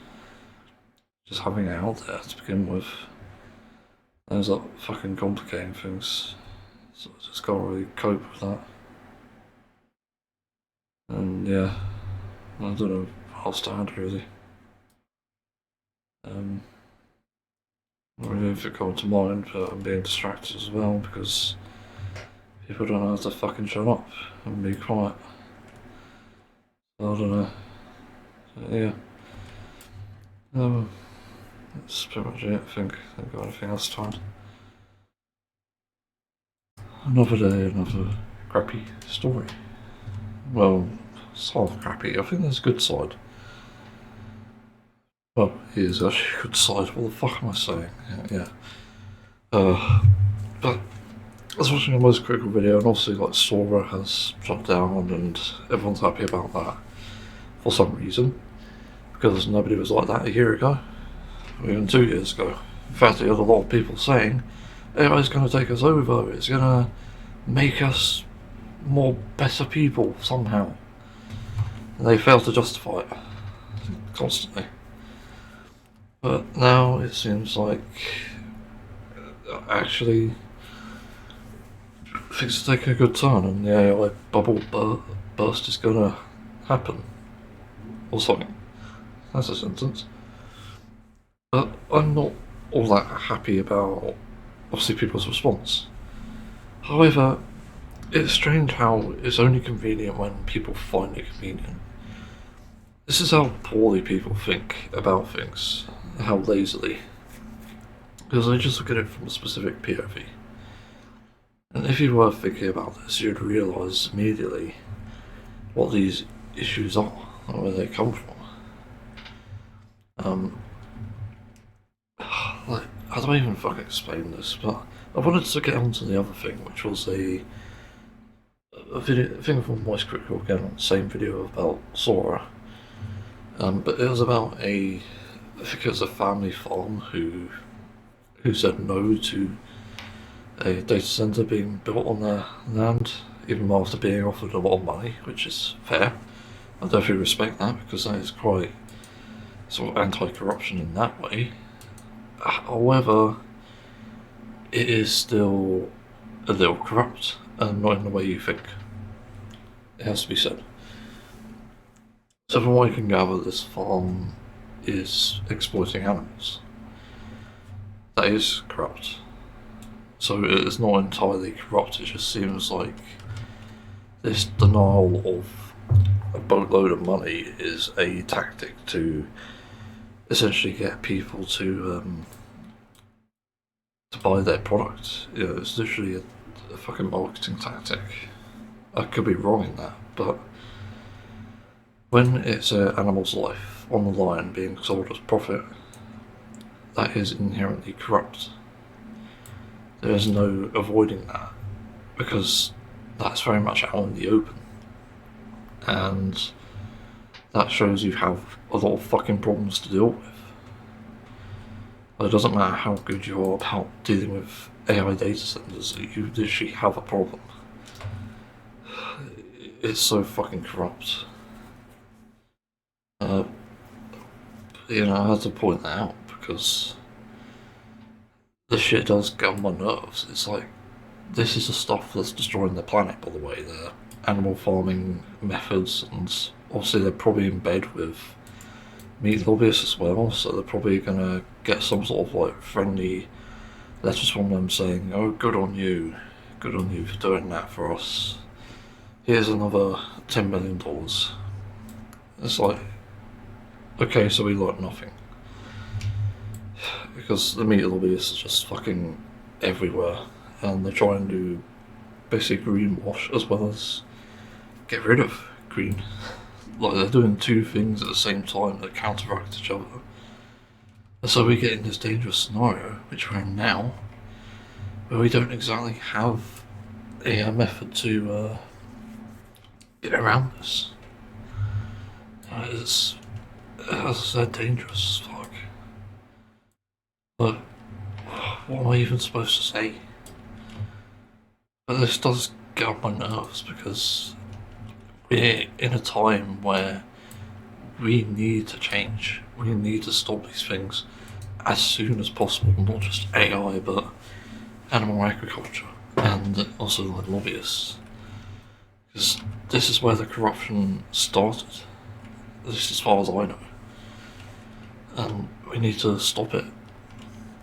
just having it out there to begin with, ends up fucking complicating things. So I just can't really cope with that. And yeah, I don't know how to stand really. I don't know if it comes to mind, but I'm being distracted as well because people don't know how to fucking shut up and be quiet. So I don't know. So, yeah. That's pretty much it, I think. I haven't got anything else to add. Another day, another crappy story. Well, sort of crappy. I think there's a good side. Well, it is actually a good side. What the fuck am I saying? Yeah. But I was watching a most critical video, and obviously, like, Sora has shut down, and everyone's happy about that for some reason. Because nobody was like that a year ago, or even 2 years ago. In fact, there was a lot of people saying AI's going to take us over, it's going to make us more better people somehow. And they fail to justify it constantly. But now it seems like actually things are taking a good turn and the AI bubble burst is going to happen. Or something. That's a sentence. But I'm not all that happy about, obviously, people's response. However, it's strange how it's only convenient when people find it convenient. This is how poorly people think about things, how lazily. Because they just look at it from a specific POV. And if you were thinking about this, you'd realise immediately what these issues are and where they come from. Like, I don't even fucking explain this, but I wanted to get onto the other thing, which was a thing from Voice Critical again, same video about Sora. But it was about I think it was a family farm who said no to a data center being built on their land, even after being offered a lot of money, which is fair. I definitely respect that because that is quite sort of anti-corruption in that way. However, it is still a little corrupt and not in the way you think. It has to be said. So from what I can gather, this farm is exploiting animals. That is corrupt. So it is not entirely corrupt, it just seems like this denial of a boatload of money is a tactic to essentially get people to buy their product. You know, it's literally a fucking marketing tactic. I could be wrong in that, but when it's an animal's life on the line being sold as profit, that is inherently corrupt. There is no avoiding that, because that's very much out in the open. And that shows you have a lot of fucking problems to deal with. But it doesn't matter how good you are about dealing with AI data centers, you literally have a problem. It's so fucking corrupt. You know, I had to point that out because this shit does get on my nerves. It's like, this is the stuff that's destroying the planet, by the way. The animal farming methods, and obviously they're probably in bed with meat lobbyists as well, so they're probably gonna get some sort of like friendly letters from them saying, oh, good on you for doing that for us. Here's another $10 million. It's like, okay, so we learnt nothing. Because the meat lobbyists are just fucking everywhere, and they're trying to basically greenwash as well as get rid of green. Like, they're doing two things at the same time that counteract each other. And so we get in this dangerous scenario, which we're in now, where we don't exactly have a method to get around this. It's, as I said, dangerous as fuck. But what am I even supposed to say? But this does get on my nerves because we're in a time where we need to change. We need to stop these things as soon as possible, not just AI, but animal agriculture and also like lobbyists. Because this is where the corruption started, at least as far as I know. And we need to stop it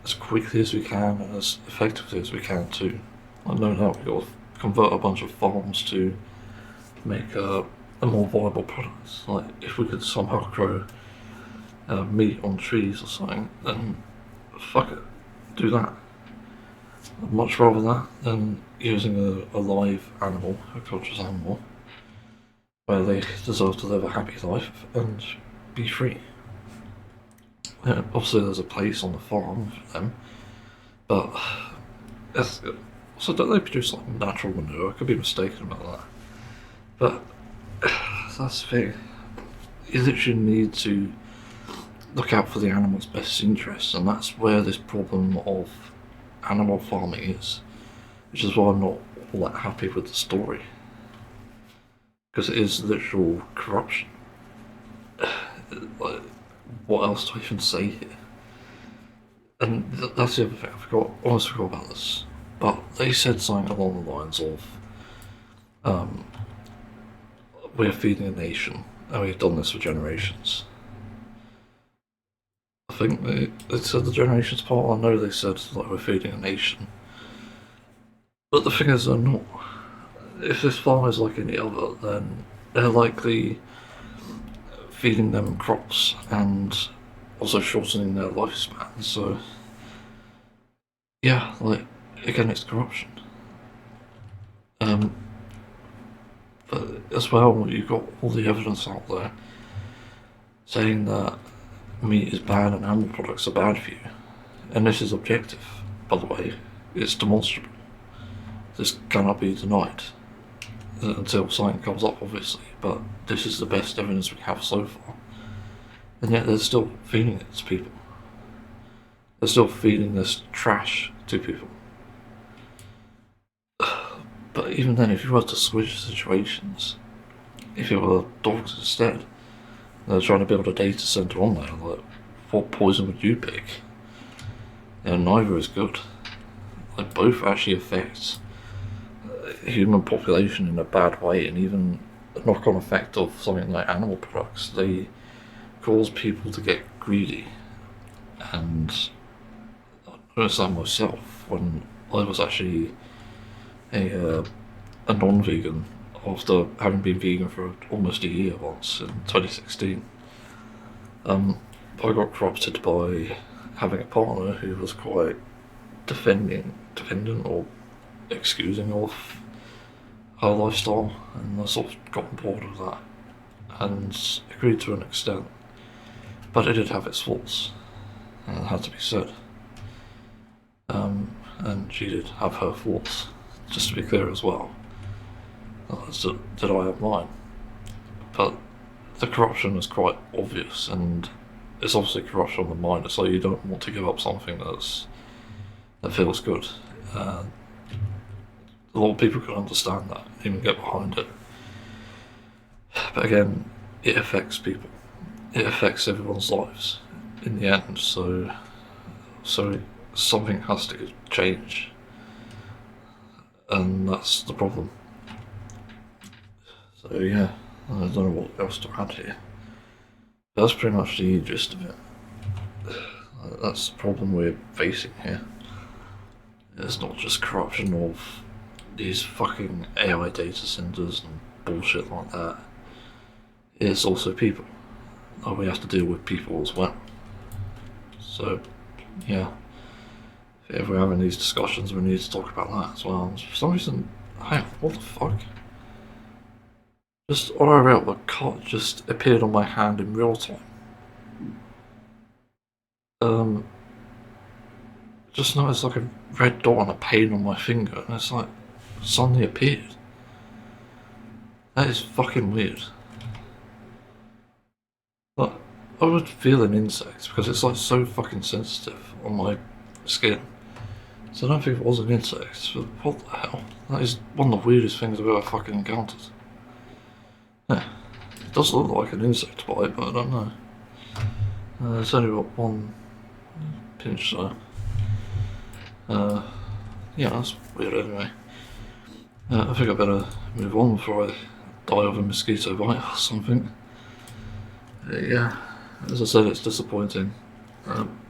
as quickly as we can and as effectively as we can too. I know now we've got to convert a bunch of farms to make a more viable product. Like, if we could somehow grow meat on trees or something, then fuck it, do that. I'd much rather that than using a live animal, a conscious animal, where they deserve to live a happy life and be free. Yeah, obviously there's a place on the farm for them, but so don't they produce like natural manure? I could be mistaken about that. But that's the thing. You literally need to look out for the animal's best interests, and that's where this problem of animal farming is, which is why I'm not all that happy with the story, because it is literal corruption. Like, what else do I even say here? And that's the other thing, I almost forgot about this, but they said something along the lines of, we're feeding a nation, and we've done this for generations. I think they said the generations part. I know they said like we're feeding a nation, but the thing is, they're not. If this farm is like any other, then they're likely feeding them crops and also shortening their lifespan. So yeah, like, again, it's corruption. But as well, you've got all the evidence out there saying that meat is bad and animal products are bad for you. And this is objective, by the way. It's demonstrable. This cannot be denied. Until something comes up, obviously. But this is the best evidence we have so far. And yet they're still feeding it to people. They're still feeding this trash to people. But even then, if you were to switch situations, if it were dogs instead, they're trying to build a data center on there, like, what poison would you pick? Neither is good. Like, both actually affect human population in a bad way, and even the knock-on effect of something like animal products. They cause people to get greedy, and I noticed that myself when I was actually a non-vegan after having been vegan for almost a year once in 2016. I got corrupted by having a partner who was quite dependent or excusing of her lifestyle, and I sort of got on board with that and agreed to an extent. But it did have its faults, and it had to be said. and she did have her faults, just to be clear as well. So did I have mine? But the corruption is quite obvious, and it's obviously corruption on the mind, so you don't want to give up something that feels good. A lot of people can understand that, even get behind it. But again, it affects people. It affects everyone's lives in the end, so something has to change. And that's the problem. So yeah, I don't know what else to add here. That's pretty much the gist of it. That's the problem we're facing here. It's not just corruption of these fucking AI data centers and bullshit like that. It's also people. We have to deal with people as well. So, yeah. If we're having these discussions, we need to talk about that as well. For some reason, hey, what the fuck? Just IRL, the cut just appeared on my hand in real time. Just noticed like a red dot and a pain on my finger, and it's like suddenly appeared. That is fucking weird. But I would feel an insect because it's like so fucking sensitive on my skin. So I don't think it was an insect, but what the hell? That is one of the weirdest things I've ever fucking encountered. Yeah, it does look like an insect bite, but I don't know. It's only got one pinch though. Yeah, that's weird anyway. I think I better move on before I die of a mosquito bite or something. Yeah, as I said, it's disappointing.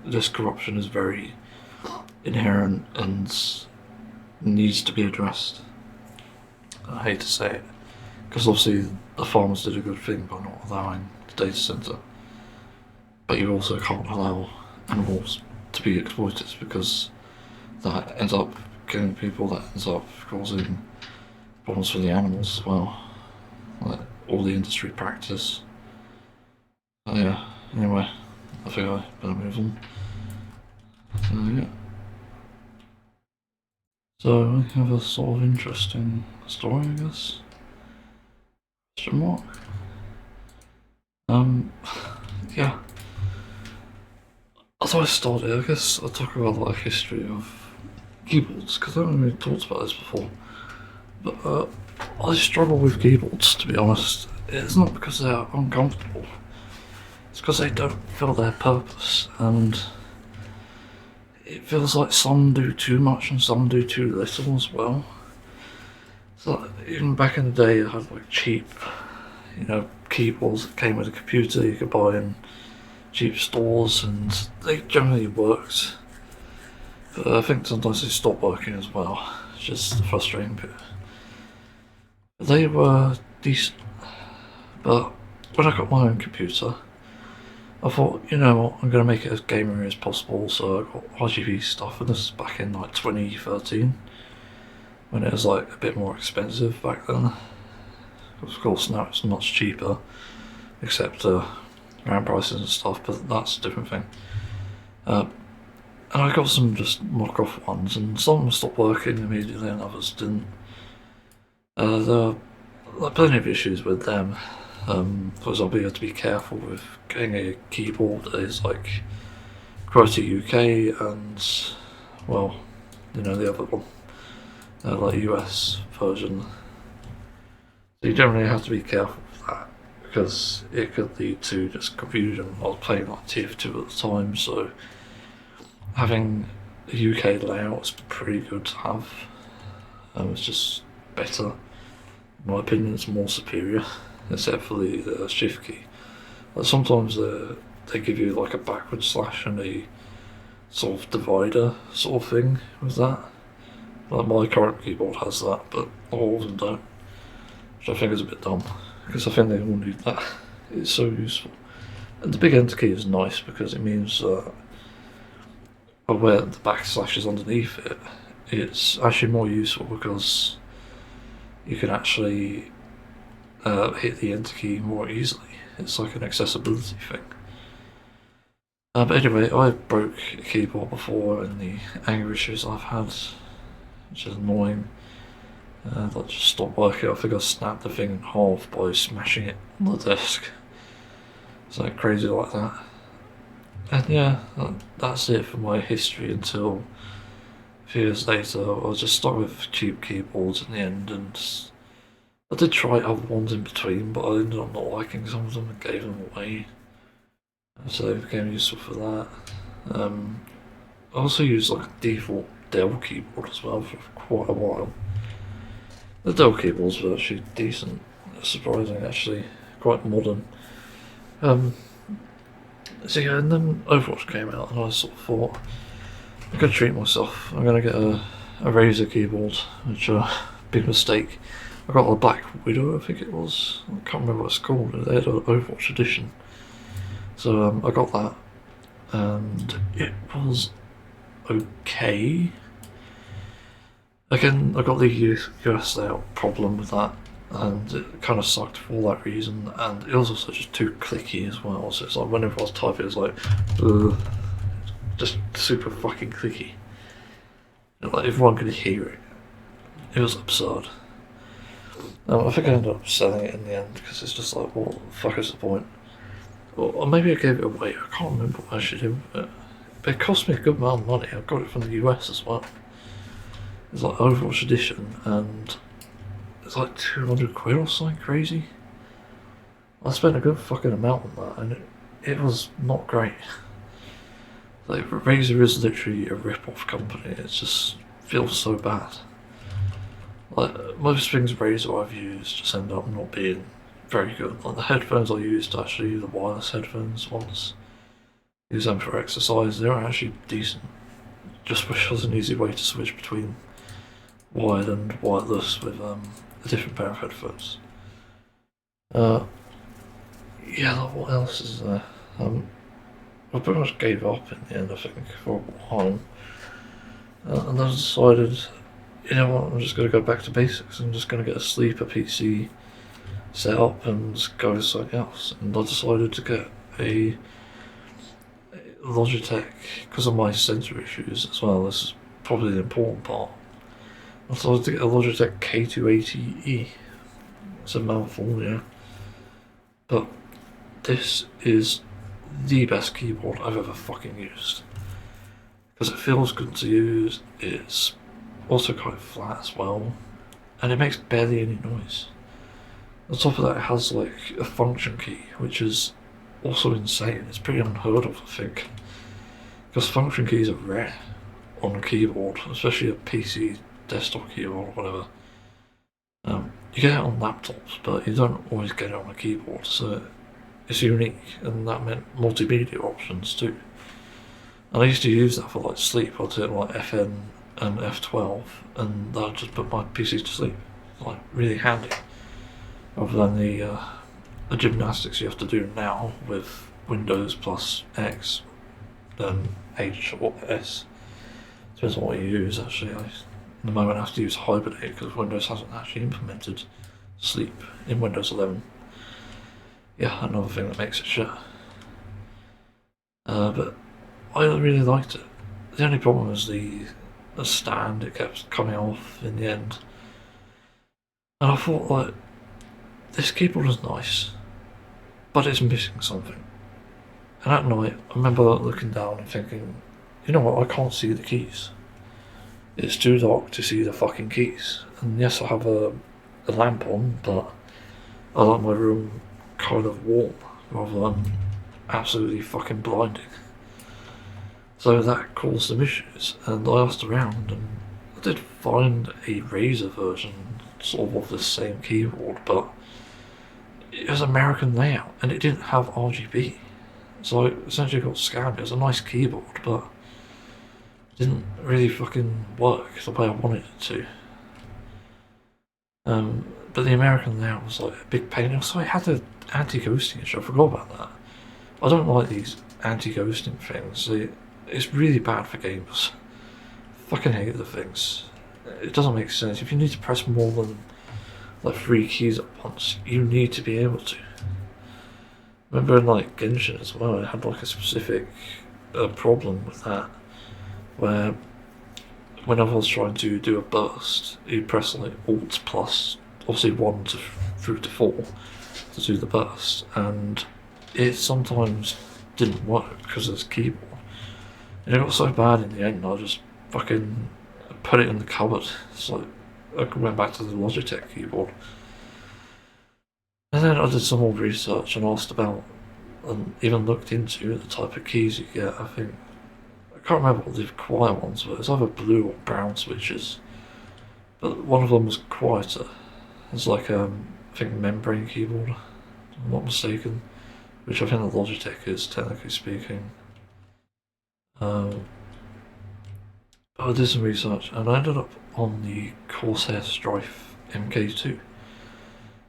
This corruption is very inherent and needs to be addressed. I hate to say it, because obviously the farmers did a good thing by not allowing the data centre, but you also can't allow animals to be exploited, because that ends up killing people, that ends up causing problems for the animals as well, like all the industry practice. Yeah, anyway, I think I better move on. So yeah. So I have a sort of interesting story, I guess. Question mark. Yeah. As I started, I guess I'll talk about the history of keyboards, because I haven't really talked about this before. But I struggle with keyboards, to be honest. It's not because they're uncomfortable. It's because they don't fill their purpose, and it feels like some do too much and some do too little as well. So even back in the day, I had like cheap, keyboards that came with a computer you could buy in cheap stores, and they generally worked. But I think sometimes they stop working as well. It's just the frustrating bit. They were decent, but when I got my own computer, I thought, you know what, I'm going to make it as gamer as possible, so I got RGB stuff, and this is back in like 2013, when it was like a bit more expensive back then. Of course now it's much cheaper, except RAM prices and stuff, but that's a different thing. And I got some just knockoff ones, and some of them stopped working immediately and others didn't. There are plenty of issues with them. For example, you have to be careful with getting a keyboard that is like QWERTY UK and, well, the other one, like US version. So you generally have to be careful with that, because it could lead to just confusion. I was playing like TF2 at the time, so having a UK layout is pretty good to have. It's just better. In my opinion, it's more superior, except for the shift key. Like sometimes they give you like a backward slash and a sort of divider sort of thing with that. Like my current keyboard has that, but all of them don't, which I think is a bit dumb, because I think they all need that. It's so useful. And the big enter key is nice because it means where the backslash is underneath it, it's actually more useful because you can actually hit the enter key more easily. It's like an accessibility thing. But anyway, I broke a keyboard before in the anger issues I've had, which is annoying. That just stopped working. I think I snapped the thing in half by smashing it on the desk. Something crazy like that. And yeah, that's it for my history until a few years later. I was just stuck with cheap keyboards in the end, and I did try other ones in between, but I ended up not liking some of them and gave them away. So they became useful for that. I also used like a default Dell keyboard as well for quite a while. The Dell keyboards were actually decent, surprising actually, quite modern. So yeah, and then Overwatch came out, and I sort of thought I'm gonna treat myself. I'm gonna get a Razer keyboard, which big mistake. I got a Black Widow, I think it was. I can't remember what it's called. They had an Overwatch edition, so I got that, and it was okay. Again, I got the US layout problem with that, and it kind of sucked for all that reason, and it was also just too clicky as well, so it's like whenever I was typing it was like, just super fucking clicky. Like everyone could hear it. It was absurd. I think I ended up selling it in the end, because it's just like, what the fuck is the point? Or maybe I gave it away, I can't remember what I should do with it. But it cost me a good amount of money. I got it from the US as well. It's like Overwatch edition, and it's like 200 quid or something crazy. I spent a good fucking amount on that, and it was not great. Like, Razer is literally a rip-off company. It just feels so bad. Like, most things Razer I've used just end up not being very good. Like, the headphones I used, actually, the wireless headphones ones, use them for exercise, they're actually decent. Just wish there was an easy way to switch between wired and wireless with a different pair of headphones. Yeah, what else is there? I pretty much gave up in the end, I think, for a while. And I decided, you know what, I'm just going to go back to basics. I'm just going to get a sleeper PC set up and just go with something else. And I decided to get a Logitech, because of my sensor issues as well. This is probably the important part. I decided to get a Logitech K280E. It's a mouthful, yeah. But this is the best keyboard I've ever fucking used. Because it feels good to use, it's also quite flat as well, and it makes barely any noise. On top of that, it has like a function key, which is also insane. It's pretty unheard of, I think. Because function keys are rare on a keyboard, especially a PC desktop keyboard or whatever. You get it on laptops, but you don't always get it on a keyboard, so it's unique, and that meant multimedia options too. And I used to use that for like sleep. I'd hit like FN and F12, and that would just put my PC to sleep. Like really handy, rather than the gymnastics you have to do now with Windows plus X and H or S. Depends on what you use actually. In the moment I have to use Hibernate because Windows hasn't actually implemented sleep in Windows 11. Yeah, another thing that makes it shit. But I really liked it. The only problem was the stand, it kept coming off in the end. And I thought, like, this keyboard is nice, but it's missing something. And at night, I remember looking down and thinking, you know what, I can't see the keys. It's too dark to see the fucking keys. And yes, I have a lamp on, but I like my room kind of warm rather than absolutely fucking blinding. So that caused some issues, and I asked around, and I did find a Razer version sort of this same keyboard, but it was American layout and it didn't have RGB. So I essentially got scammed. It was a nice keyboard, but it didn't really fucking work the way I wanted it to. But the American layout was like a big pain. Also, I had the anti-ghosting issue. I forgot about that. I don't like these anti-ghosting things. It's really bad for gamers. I fucking hate the things. It doesn't make sense. If you need to press more than like 3 keys at once, you need to be able to. Remember in like Genshin as well, it had like a specific problem with that, where whenever I was trying to do a burst, you press like Alt plus obviously 1 to through to 4 to do the burst, and it sometimes didn't work because of this keyboard. And it got so bad in the end, I just fucking put it in the cupboard. It's like I went back to the Logitech keyboard. And then I did some more research and asked about, and even looked into the type of keys you get. I can't remember what the quiet ones were. It's either blue or brown switches. But one of them was quieter. It's like, I think membrane keyboard, if I'm not mistaken. Which I think the Logitech is, technically speaking. But I did some research and I ended up on the Corsair Strife MK2,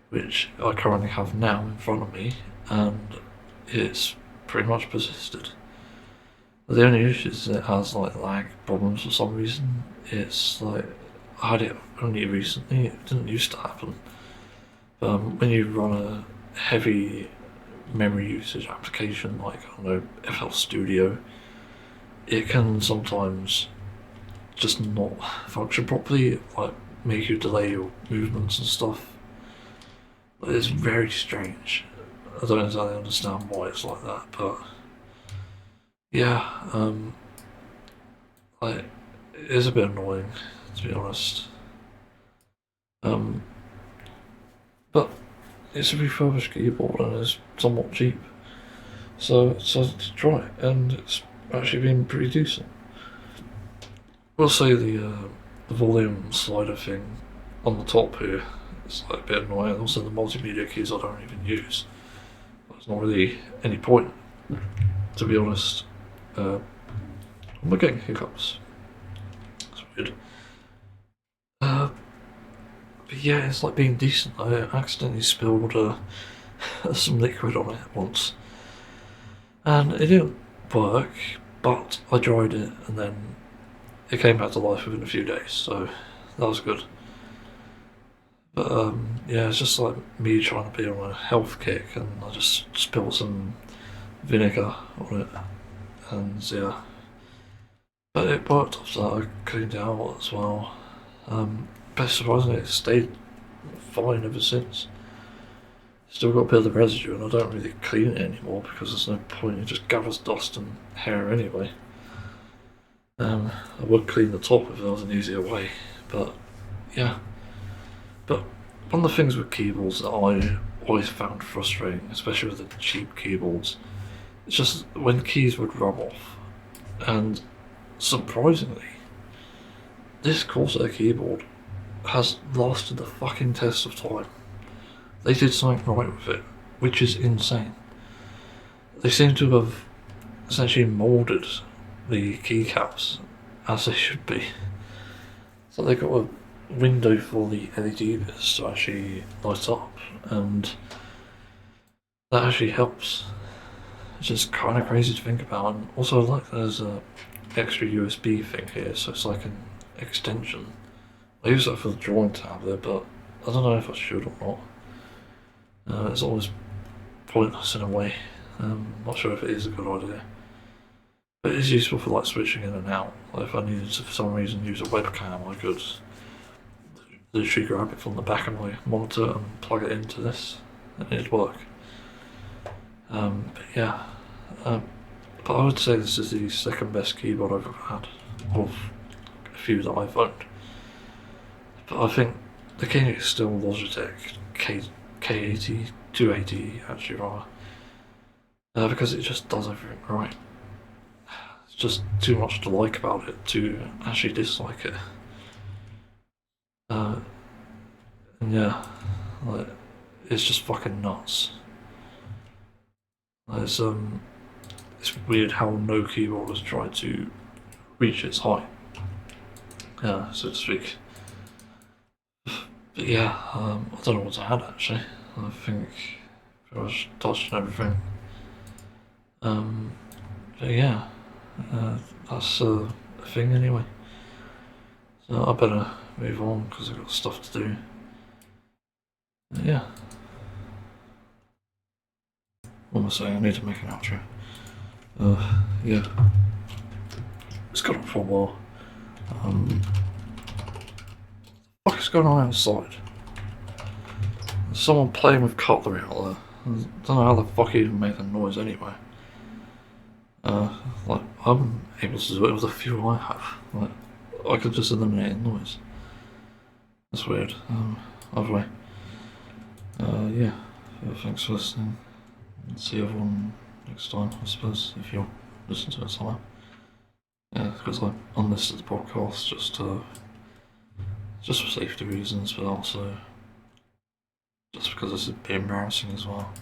which I currently have now in front of me, and it's pretty much persisted. The only issue is it has like lag problems for some reason. It's like, I had it only recently, it didn't used to happen. When you run a heavy memory usage application like, I don't know, FL Studio, it can sometimes just not function properly, like make you delay your movements and stuff. It's very strange. I don't exactly understand why it's like that, but yeah, like, it is a bit annoying, to be honest. But it's a refurbished keyboard and it's somewhat cheap, so I decided to try it, and it's actually been pretty decent. We'll say the volume slider thing on the top here is like a bit annoying. Also, the multimedia keys I don't even use. There's not really any point, to be honest. I'm getting hiccups. It's weird. But yeah, it's like being decent. I accidentally spilled some liquid on it once, and it didn't work, but I dried it and then it came back to life within a few days, so that was good. But yeah, it's just like me trying to be on a health kick, and I just spilled some vinegar on it, and yeah. But it worked after that. I cleaned it out as well. But surprisingly, it stayed fine ever since. Still got a bit of the residue, and I don't really clean it anymore because there's no point. It just gathers dust and hair anyway. I would clean the top if there was an easier way, but yeah. But one of the things with keyboards that I always found frustrating, especially with the cheap keyboards, it's just when keys would rub off. And surprisingly, this Corsair keyboard has lasted the fucking test of time. They did something right with it, which is insane. They seem to have essentially moulded the keycaps as they should be. So they got a window for the LED bits to actually light up, and that actually helps. It's just kind of crazy to think about. And also, like, there's a extra USB thing here, so it's like an extension. I use that for the drawing tablet, but I don't know if I should or not. It's always pointless in a way. Not sure if it is a good idea. But it is useful for like switching in and out. Like if I needed to for some reason use a webcam, I could literally grab it from the back of my monitor and plug it into this, and it'd work. But yeah, but I would say this is the second best keyboard I've ever had, of a few that I've owned. But I think the king is still Logitech K80, 280 actually rather, because it just does everything right. It's just too much to like about it to actually dislike it. And yeah, like, it's just fucking nuts. It's weird how no keyboard has tried to reach its height, so to speak. But yeah, I don't know what to add actually. I think I was touched on everything. But yeah, that's a thing anyway. So I better move on because I've got stuff to do. But yeah. What am I saying? I need to make an outro. Yeah. It's gone on for a while. What the fuck is going on outside? There's someone playing with cutlery out there. I don't know how the fuck he even made that noise anyway. Like, I'm able to do it with the fuel I have. Like, I could just eliminate the noise. That's weird. Either way. Yeah. Thanks for listening. See everyone next time, I suppose, if you'll listen to it somehow. Yeah, because I unlisted the podcast just for safety reasons, but also just because this is a bit embarrassing as well.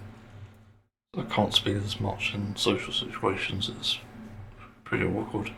I can't speak as much in social situations, it's pretty awkward.